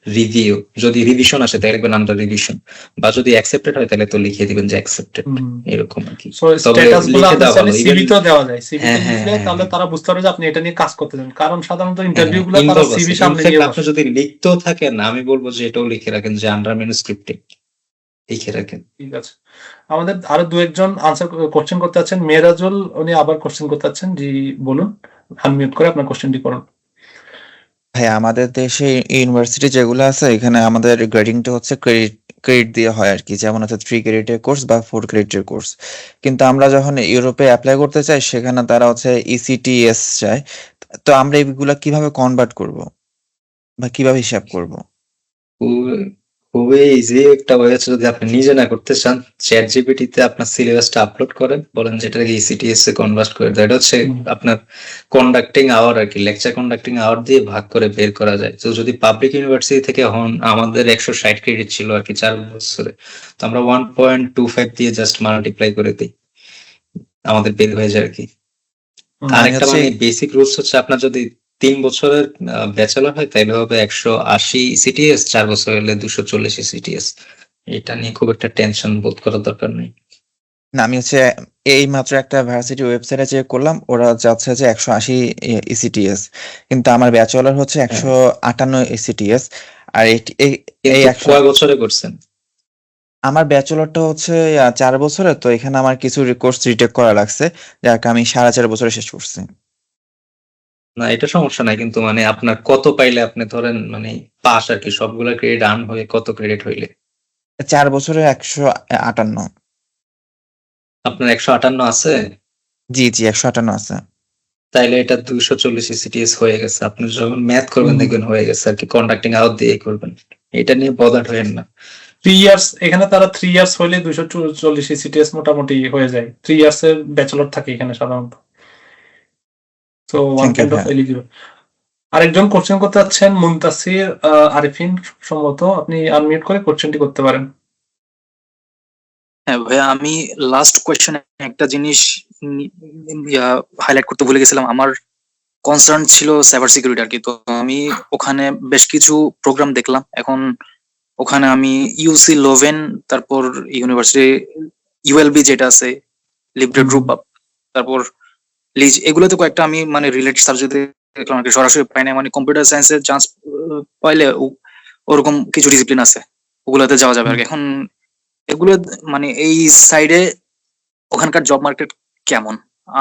রিভিউ, যদি রিভিশন আসে তাহলে লিখবেন আন্ডার রিভিশন, বা যদি অ্যাকসেপ্টেড হয় তাহলে তো লিখে দিবেন যে অ্যাকসেপ্টেড, এরকম আর কি। সো তবে স্ট্যাটাস গুলো লিখে আপনি দেওয়া চাইলে ভালো, সিভি তেও দেওয়া যায়, সিভি হ্যাঁ তে হ্যাঁ লিখলে হ্যাঁ তাহলে হ্যাঁ তারা বুঝতে পারবে যে আপনি এটা নিয়ে কাজ করতেছেন, কারণ সাধারণত হ্যাঁ ইন্টারভিউ গুলো তারা ইনভলভ সিভি আছে। সামনে ইনফ্যাক্ট নিয়ে আপনি বসে। যদি লিখতেও থাকেন, আমি বলবো যে এটাও লিখে রাখেন যে আন্ডার ম্যানুস্ক্রিপ্টিং লিখে রাখেন। ঠিক আছে, আমাদের আরো দু একজন আনসার কোশ্চেন করতে আছেন। মেরাজুল উনি আবার কোশ্চেন করতে আছেন, জি বলুন, আনমিউট করে আপনার কোশ্চেনটি করুন। ভাই আমাদের দেশে ইউনিভার্সিটি যেগুলো আছে এখানে আমাদের গ্রেডিংটা হচ্ছে ক্রেডিট দিয়ে হয় আর কি, যেমন হচ্ছে 3 ক্রেডিটের কোর্স বা 4 ক্রেডিটের কোর্স। কিন্তু আমরা যখন ইউরোপে অ্যাপ্লাই করতে চাই সেখানে তারা হচ্ছে ইসিটিএস চায়। তো আমরা এগুলা কিভাবে কনভার্ট করব বা কিভাবে হিসাব করব? খুবই ইজি একটা ওয়ে আছে, যদি আপনি নিজে না করতে চান, চ্যাট জিপিটি তে আপনার সিলেবাসটা আপলোড করেন, বলেন যে এটাকে ইসিটিএস এ কনভার্ট করে দেয়। এটা হচ্ছে আপনার কন্ডাক্টিং আওয়ার আর কি, লেকচার কন্ডাক্টিং আওয়ার দিয়ে ভাগ করে বের করা যায়। তো যদি পাবলিক ইউনিভার্সিটি থেকে হন, আমাদের 160 ক্রেডিট ছিল আর কি 4 বছরে, তো আমরা 1.25 দিয়ে জাস্ট মাল্টিপ্লাই করে দিই, আমাদের বের হয়ে যায় আর কি। আমি আরেকটা হচ্ছে মানে বেসিক রুলস হচ্ছে, আপনার যদি 3 বছরের ব্যাচেলর হয় তাহলে হবে 180 সিটিএস, 4 বছর হলে 240 সিটিএস। এটা নিয়ে খুব একটা টেনশন বোধ করার দরকার নেই। না, আমি হচ্ছে এই মাত্র একটা ভার্সিটি ওয়েবসাইটে চেক করলাম, ওরা যাচ্ছে যে 180 ইসিটিএস, কিন্তু আমার ব্যাচেলর হচ্ছে হ্যাঁ 158 ইসিটিএস। আর এই কিন্তু 100 কয় বছরে করছেন? আমার ব্যাচেলরটা হচ্ছে 4 বছরের, তো এখানে আমার কিছু কোর্স রিটেক করা লাগছে, যার কারণে আমি 4.5 বছরে শেষ করছি। না এটা সমস্যা নাই, কিন্তু মানে আপনার কত পাইলে আপনি ধরেন মানে পাস আর কি, সবগুলা ক্রেডিট আর্ন হয়ে কত ক্রেডিট হইলে? 4 বছরে 158। আপনার 158 আছে? জি জি, 158 আছে। তাইলে এটা 240 সিটিএস হয়ে গেছে। আপনি যখন ম্যাথ করবেন দেখবেন হয়ে গেছে আর কি, কন্ডাক্টিং আওয়ার দিয়ে করবেন, এটা নিয়ে বদার হয়েন না। 3 ইয়ার্স, এখানে তারা 3 ইয়ার্স হইলে 240 সিটিএস মোটামুটি হয়ে যায়। 3 ইয়ার্স এর ব্যাচেলর থাকে এখানে সাধারণত। তো one thank you kind of ভাইয়া। এলিজিবল। আরেকজন কোশ্চেন করতে যাচ্ছেন, মুনতাসির আরিফিন, সম্ভবত আপনি আনমিউট করে কোশ্চেনটি করতে পারেন। হ্যাঁ ভাইয়া, আমি লাস্ট কোয়েশ্চেনে একটা জিনিস হাইলাইট করতে ভুলে গেছিলাম। আমার কনসার্ন ছিল সাইবার সিকিউরিটি আর কি। তো আমি ওখানে বেশ কিছু প্রোগ্রাম দেখলাম। এখন ওখানে আমি ইউসি লোভেন, তারপর ইউনিভার্সিটি ইউএলবি যেটা আছে, লিবরে গ্রুপ আপ, তারপর লিজ, এগুলোতে কয়েকটা আমি মানে রিলেটেড সাবজেক্টে দেখলাম আর কি, সরাসরি পাই না। মানে কম্পিউটার সায়েন্সের চান্স পাইলে ওরকম কিছু ডিসিপ্লিন আছে, ওগুলোতে যাওয়া যাবে আর কি। এখন এগুলো মানে এই সাইডে ওখানকার জব মার্কেট কেমন?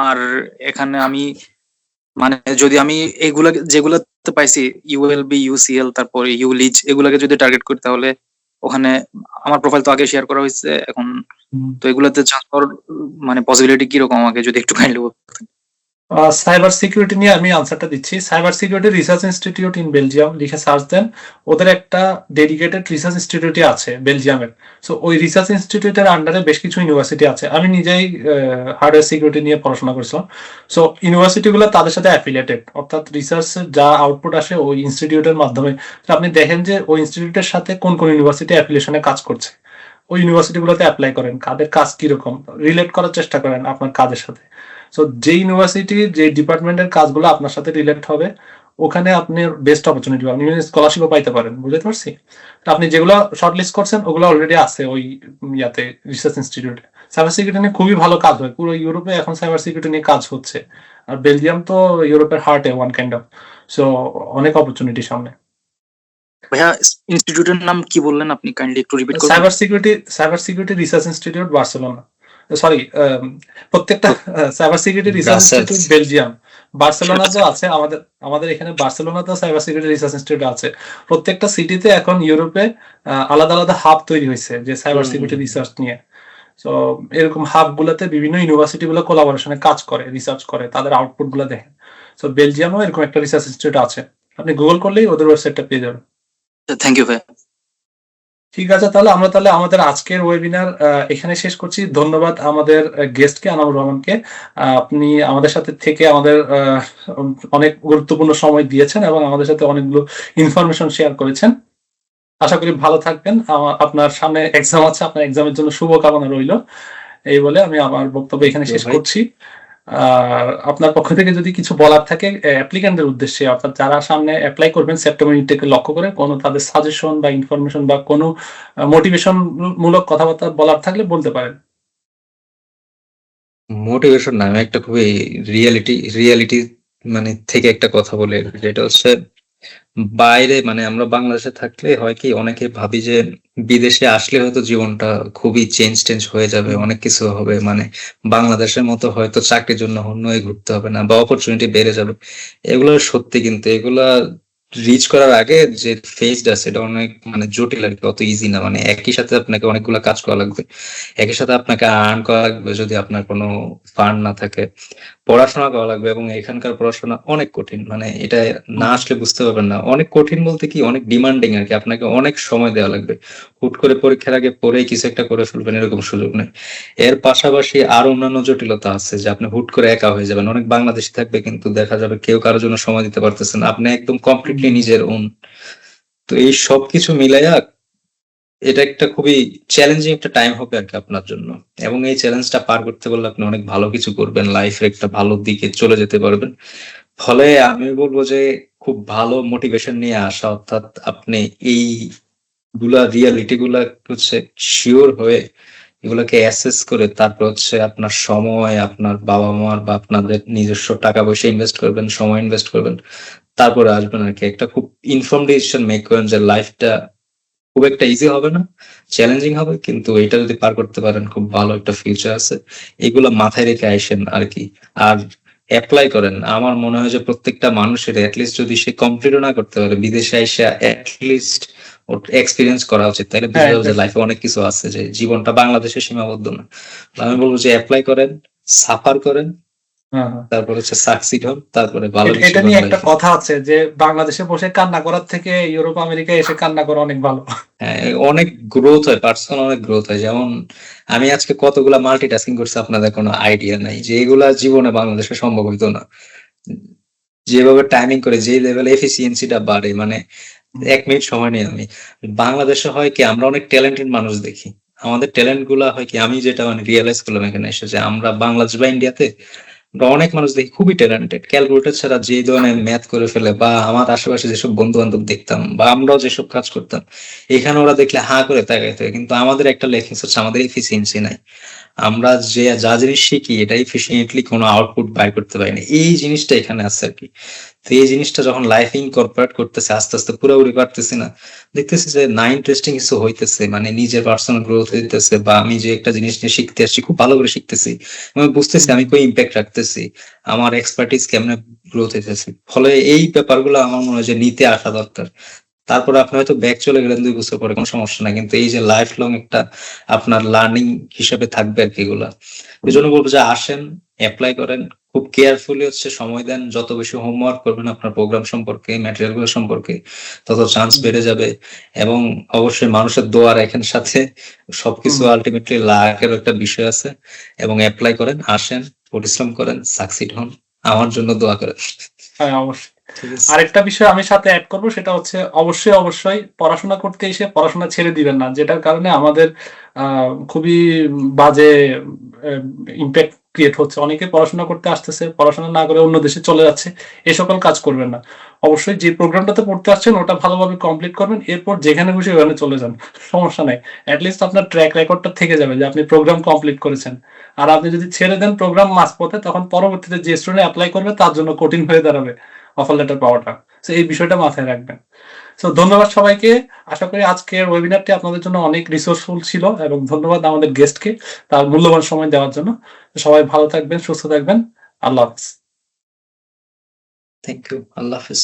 আর এখানে আমি মানে যদি আমি এগুলা যেগুলোতে পাইছি, ইউএলবি, ইউসিএল, তারপর ইউলিজ, এগুলাকে যদি টার্গেট করি তাহলে ওখানে আমার প্রোফাইল তো আগে শেয়ার করা হয়েছে। এখন তো এগুলোতে চান্স পাওয়ার মানে পসিবিলিটি কিরকম, আমাকে যদি একটু কাইন্ডলি বলতেন। সাইবার সিকিউরিটি নিয়ে আমি আনসারটা দিচ্ছি। Cyber security research institute in Belgium লিখে সার্চ দেন, ওদের একটা ডেডিকেটেড রিসার্চ ইনস্টিটিউট আছে বেলজিয়ামের। সো ওই রিসার্চ ইনস্টিটিউটের আন্ডারে বেশ কিছু ইউনিভার্সিটি আছে। আমি নিজেই হার্ডওয়্যার সিকিউরিটি নিয়ে পড়াশোনা করেছিলাম। সো ইউনিভার্সিটিগুলো তাদের সাথে অ্যাফিলিয়েটেড, অর্থাৎ রিসার্চের যা আউটপুট আসে ওই ইনস্টিটিউটের মাধ্যমে। তো আপনি দেখেন যে ওই ইনস্টিটিউটের সাথে কোন কোন ইউনিভার্সিটি অ্যাফিলিয়েশনে কাজ করছে, ওই ইউনিভার্সিটিগুলোতে অ্যাপ্লাই করেন, কাদের কাজ কিরকম রিলেট করার চেষ্টা করেন আপনার কাজের সাথে। সো যে ইউনিভার্সিটি যে ডিপার্টমেন্টের কাজগুলো আপনার সাথে রিলেট হবে, ওখানে আপনি বেস্ট অপরচুনিটি পাবেন, স্কলারশিপও পাইতে পারেন। বুঝতে পারছি? আপনি যেগুলো শর্টলিস্ট করছেন ওগুলো অলরেডি আছে ওই ইয়াতে রিসার্চ ইনস্টিটিউটে। সাইবার সিকিউরিটি নিয়ে খুবই ভালো কাজ হয়, পুরো ইউরোপে এখন সাইবার সিকিউরিটি নিয়ে কাজ হচ্ছে। আর বেলজিয়াম তো ইউরোপের হার্টে ওয়ান কাইন্ড অফ। সো অনেক অপরচুনিটি সামনে। ভাইয়া ইনস্টিটিউটের নাম কি বললেন আপনি, কাইন্ডলি একটু রিপিট করবেন? Cyber security research institute Barcelona, sorry প্রত্যেকটা cyber security research institute Belgium, বার্সেলোনাতেও আছে। আমাদের এখানে বার্সেলোনাতেও সাইবার সিকিউরিটি রিসার্চ ইনস্টিটিউট আছে। প্রত্যেকটা সিটিতে এখন ইউরোপে আলাদা আলাদা হাব তৈরি হয়েছে যে সাইবার সিকিউরিটি রিসার্চ নিয়ে। তো এরকম হাব গুলাতে বিভিন্ন ইউনিভার্সিটি গুলো কোলাবোরেশনে কাজ করে, রিসার্চ করে, তাদের আউটপুট গুলো দেখেন। তো বেলজিয়ামও এরকম একটা রিসার্চ ইনস্টিটিউট আছে, আপনি গুগল করলেই ওদের ওয়েবসাইটটা পেয়ে যাবেন। থ্যাংক ইউ ভাইয়া। ঠিক আছে, তাহলে আমরা আমাদের আজকের ওয়েবিনার এখানে শেষ করছি। ধন্যবাদ আমাদের গেস্টকে, আনামুর রহমানকে। আপনি আমাদের সাথে থেকে আমাদের অনেক গুরুত্বপূর্ণ সময় দিয়েছেন এবং আমাদের সাথে অনেকগুলো ইনফরমেশন শেয়ার করেছেন। আশা করি ভালো থাকবেন। আপনার সামনে এক্সাম আছে, আপনার এক্সামের জন্য শুভকামনা রইল। এই বলে আমি আমার বক্তব্য এখানে শেষ করছি। আর আপনার পক্ষ থেকে যদি কিছু বলার থাকে অ্যাপ্লিক্যান্টদের উদ্দেশ্যে, অর্থাৎ যারা সামনে অ্যাপ্লাই করবেন সেপ্টেম্বর ইনটেকে লক্ষ্য করে, কোনো তাদের সাজেশন বা ইনফরমেশন বা কোনো মোটিভেশন মূলক কথাবার্তা বলার থাকলে বলতে পারেন। মোটিভেশন না, আমি একটা খুবই রিয়ালিটি মানে থেকে একটা কথা বলে, যেটা হচ্ছে বাইরে মানে আমরা বাংলাদেশে থাকলে হয় কি অনেকে ভাবি যে বিদেশে আসলে হয়তো জীবনটা খুবই চেঞ্জ হয়ে যাবে, অনেক কিছু হবে, মানে বাংলাদেশের মতো হয়তো চাকরির জন্য অন্য ঘুরতে হবে না বা অপরচুনিটি বেড়ে যাবে। এগুলো সত্যি, কিন্তু এগুলা রিচ করার আগে যে ফেজটা আছে এটা অনেক মানে জটিল আর কি, অত ইজি না। মানে একই সাথে আপনাকে অনেকগুলো কাজ করা লাগবে, একই সাথে আপনাকে আর্ন করা লাগবে যদি আপনার কোনো ফান্ড না থাকে, পড়াশোনা করা লাগবে, এবং এখানকার পড়াশোনা অনেক কঠিন। মানে এটা না আসলে বুঝতে পারবেন না। অনেক কঠিন বলতে কি, অনেক ডিমান্ডিং আর কি, আপনাকে অনেক সময় দেওয়া লাগবে। হুট করে পরীক্ষার আগে পড়েই কিছু একটা করে ফেলবেন এরকম সুযোগ নেই। এর পাশাপাশি আরো অন্যান্য জটিলতা আছে যে আপনি হুট করে একা হয়ে যাবেন। অনেক বাংলাদেশি থাকবে কিন্তু দেখা যাবে কেউ কারোর জন্য সময় দিতে পারতেছেন না, আপনি একদম কমপ্লিটলি নিজের ওন। তো এই সবকিছু মিলাইয়া এটা একটা খুবই চ্যালেঞ্জিং একটা টাইম হবে আর কি আপনার জন্য, এবং এই চ্যালেঞ্জটা পার করতে পারলে আপনি অনেক ভালো কিছু করবেন, লাইফের একটা ভালো দিকে চলে যেতে পারবেন। ফলে আমি বলবো যে খুব ভালো মোটিভেশন নিয়ে আসা, অর্থাৎ আপনি এই রিয়ালিটি গুলা হচ্ছে শিওর হয়ে এগুলোকে অ্যাসেস করে তারপর হচ্ছে আপনার সময়, আপনার বাবা মার বা আপনাদের নিজস্ব টাকা পয়সা ইনভেস্ট করবেন, সময় ইনভেস্ট করবেন, তারপরে আসবেন আর কি। একটা খুব ইনফর্ম ডিসিশন মেক করেন যে লাইফটা খুব একটা ইজি হবে না, চ্যালেঞ্জিং হবে, কিন্তু এটা যদি পার করতে পারেন খুব ভালো একটা ফিউচার আছে। এগুলো মাথায় রেখে আইসেন আর কি। আর অ্যাপ্লাই করেন। আমার মনে হয় যে প্রত্যেকটা মানুষের অ্যাটলিস্ট যদি সে কমপ্লিটও না করতে পারে, বিদেশে আইসা অ্যাটলিস্ট ওর এক্সপিরিয়েন্স করা উচিত, তাইলে বুঝা হ্যাঁ, যাবে যে লাইফে অনেক কিছু আছে, যে জীবনটা বাংলাদেশে সীমাবদ্ধ না। আমি বলবো যে অ্যাপ্লাই করেন, সাফার করেন, হ্যাঁ। তারপর হচ্ছে সাকসিড হন, তারপরে ভালো কিছু এটা করেন নিয়ে একটা লাইফে। কথা আছে যে বাংলাদেশে বসে কান্না করার থেকে ইউরোপ আমেরিকায় এসে কান্না করা অনেক ভালো। হ্যাঁ, অনেক গ্রোথ হয়, পার্সোনাল অনেক গ্রোথ হয়। যেমন আমি আজকে কতগুলা মাল্টিটাস্কিং করছি আপনাদের কোনো আইডিয়া নাই, যে এগুলা জীবনে বাংলাদেশে সম্ভব হইতো না। যেভাবে টাইমিং করে যে লেভেল এফিসিয়েন্সিটা বাড়ে, মানে 1 মিনিট সময় নেই আমি। বাংলাদেশে হয় কি আমরা অনেক ট্যালেন্টেড মানুষ দেখি, আমাদের ট্যালেন্ট গুলা হয় কি, আমি যেটা মানে রিয়েলাইজ করলাম এখানে এসে, যে আমরা বাংলাদেশ বা ইন্ডিয়াতে আমরা অনেক মানুষ দেখি খুবই ট্যালেন্টেড, ক্যালকুলেটর ছাড়া যে ধরনের ম্যাথ করে ফেলে, বা আমার আশেপাশে যেসব বন্ধু বান্ধব দেখতাম বা আমরাও যেসব কাজ করতাম, এখানে ওরা দেখলে হাঁ করে তাকাইতে থাকে। কিন্তু আমাদের একটা লেখা হচ্ছে আমাদের এফিসিয়েন্সি নাই। আমরা যা জিনিস শিখি এটা এফিসিয়েন্টলি কোনো আউটপুট বাই করতে পারি না, এই জিনিসটা এখানে আছে আর কি। তো এই জিনিসটা যখন লাইফে ইনকর্পোরেট করতেছে আস্তে আস্তে, পুরোপুরি পারতেছি না, দেখতেছি যে না ইন্টারেস্টিং কিছু হইতেছে, মানে নিজের পার্সোনাল গ্রোথ হইতেছে, বা আমি যে একটা জিনিস নিয়ে শিখতে আসছি খুব ভালো করে শিখতেছি, আমি বুঝতেছি আমি কই ইম্প্যাক্ট রাখতেছি, আমার এক্সপার্টিস কেমনে গ্রোথ হইতেছে। ফলে এই ব্যাপারগুলো আমার মনে হয় যে নিতে আসা দরকার। তারপরে আপনি হয়তো ব্যাক চলে গেলেন 2 বছর পরে, কোনো সমস্যা নাই, কিন্তু এই যে লাইফ লং একটা আপনার লার্নিং হিসেবে থাকবে আর কি এগুলা। এই জন্য বলবো যে আসেন, অ্যাপ্লাই করেন, খুব কেয়ারফুলি হচ্ছে সময় দেন। যত বেশি হোমওয়ার্ক করবেন আপনার প্রোগ্রাম সম্পর্কে, ম্যাটেরিয়াল গুলো সম্পর্কে, তত চান্স বেড়ে যাবে। এবং অবশ্যই মানুষের দোয়া রাখেন সাথে, সবকিছু আলটিমেটলি লাকের একটা বিষয় আছে। এবং অ্যাপ্লাই করেন, আসেন, পরিশ্রম করেন, সাকসিড হন, আমার জন্য দোয়া করেন। হ্যাঁ, অবশ্যই। ঠিক আছে। আরেকটা বিষয় আমি সাথে অ্যাড করব, সেটা হচ্ছে অবশ্যই পড়াশোনা করতে এসে পড়াশোনা ছেড়ে দিবেন না, যেটার কারণে আমাদের খুবই বাজে ইম্প্যাক্ট ক্রিয়েট হচ্ছে। অনেকে পড়াশোনা করতে আসতেছে, পড়াশোনা না করে অন্য দেশে চলে যাচ্ছে। এই সকল কাজ করবেন না। অবশ্যই যে প্রোগ্রামটাতে পড়তে আসছেন ওটা ভালোভাবে কমপ্লিট করবেন, এরপর যেখানে খুশি ওখানে চলে যান, সমস্যা নাই। অ্যাটলিস্ট আপনার ট্র্যাক রেকর্ডটা থেকে যাবে যে আপনি প্রোগ্রাম কমপ্লিট করেছেন। আর আপনি যদি ছেড়ে দেন প্রোগ্রাম মাঝপথে, তখন পরবর্তীতে যে স্টুডেন্ট অ্যাপ্লাই করবে তার জন্য কঠিন হয়ে দাঁড়াবে অফার লেটার পাওয়াটা। তো এই বিষয়টা মাথায় রাখবেন। তো ধন্যবাদ সবাইকে। আশা করি আজকের ওয়েবিনারটি আপনাদের জন্য অনেক রিসোর্সফুল ছিল, এবং ধন্যবাদ আমাদের গেস্টকে তার মূল্যবান সময় দেওয়ার জন্য। সবাই ভালো থাকবেন, সুস্থ থাকবেন। আল্লাহ হাফেজ। Thank you. আল্লাহ হাফেজ।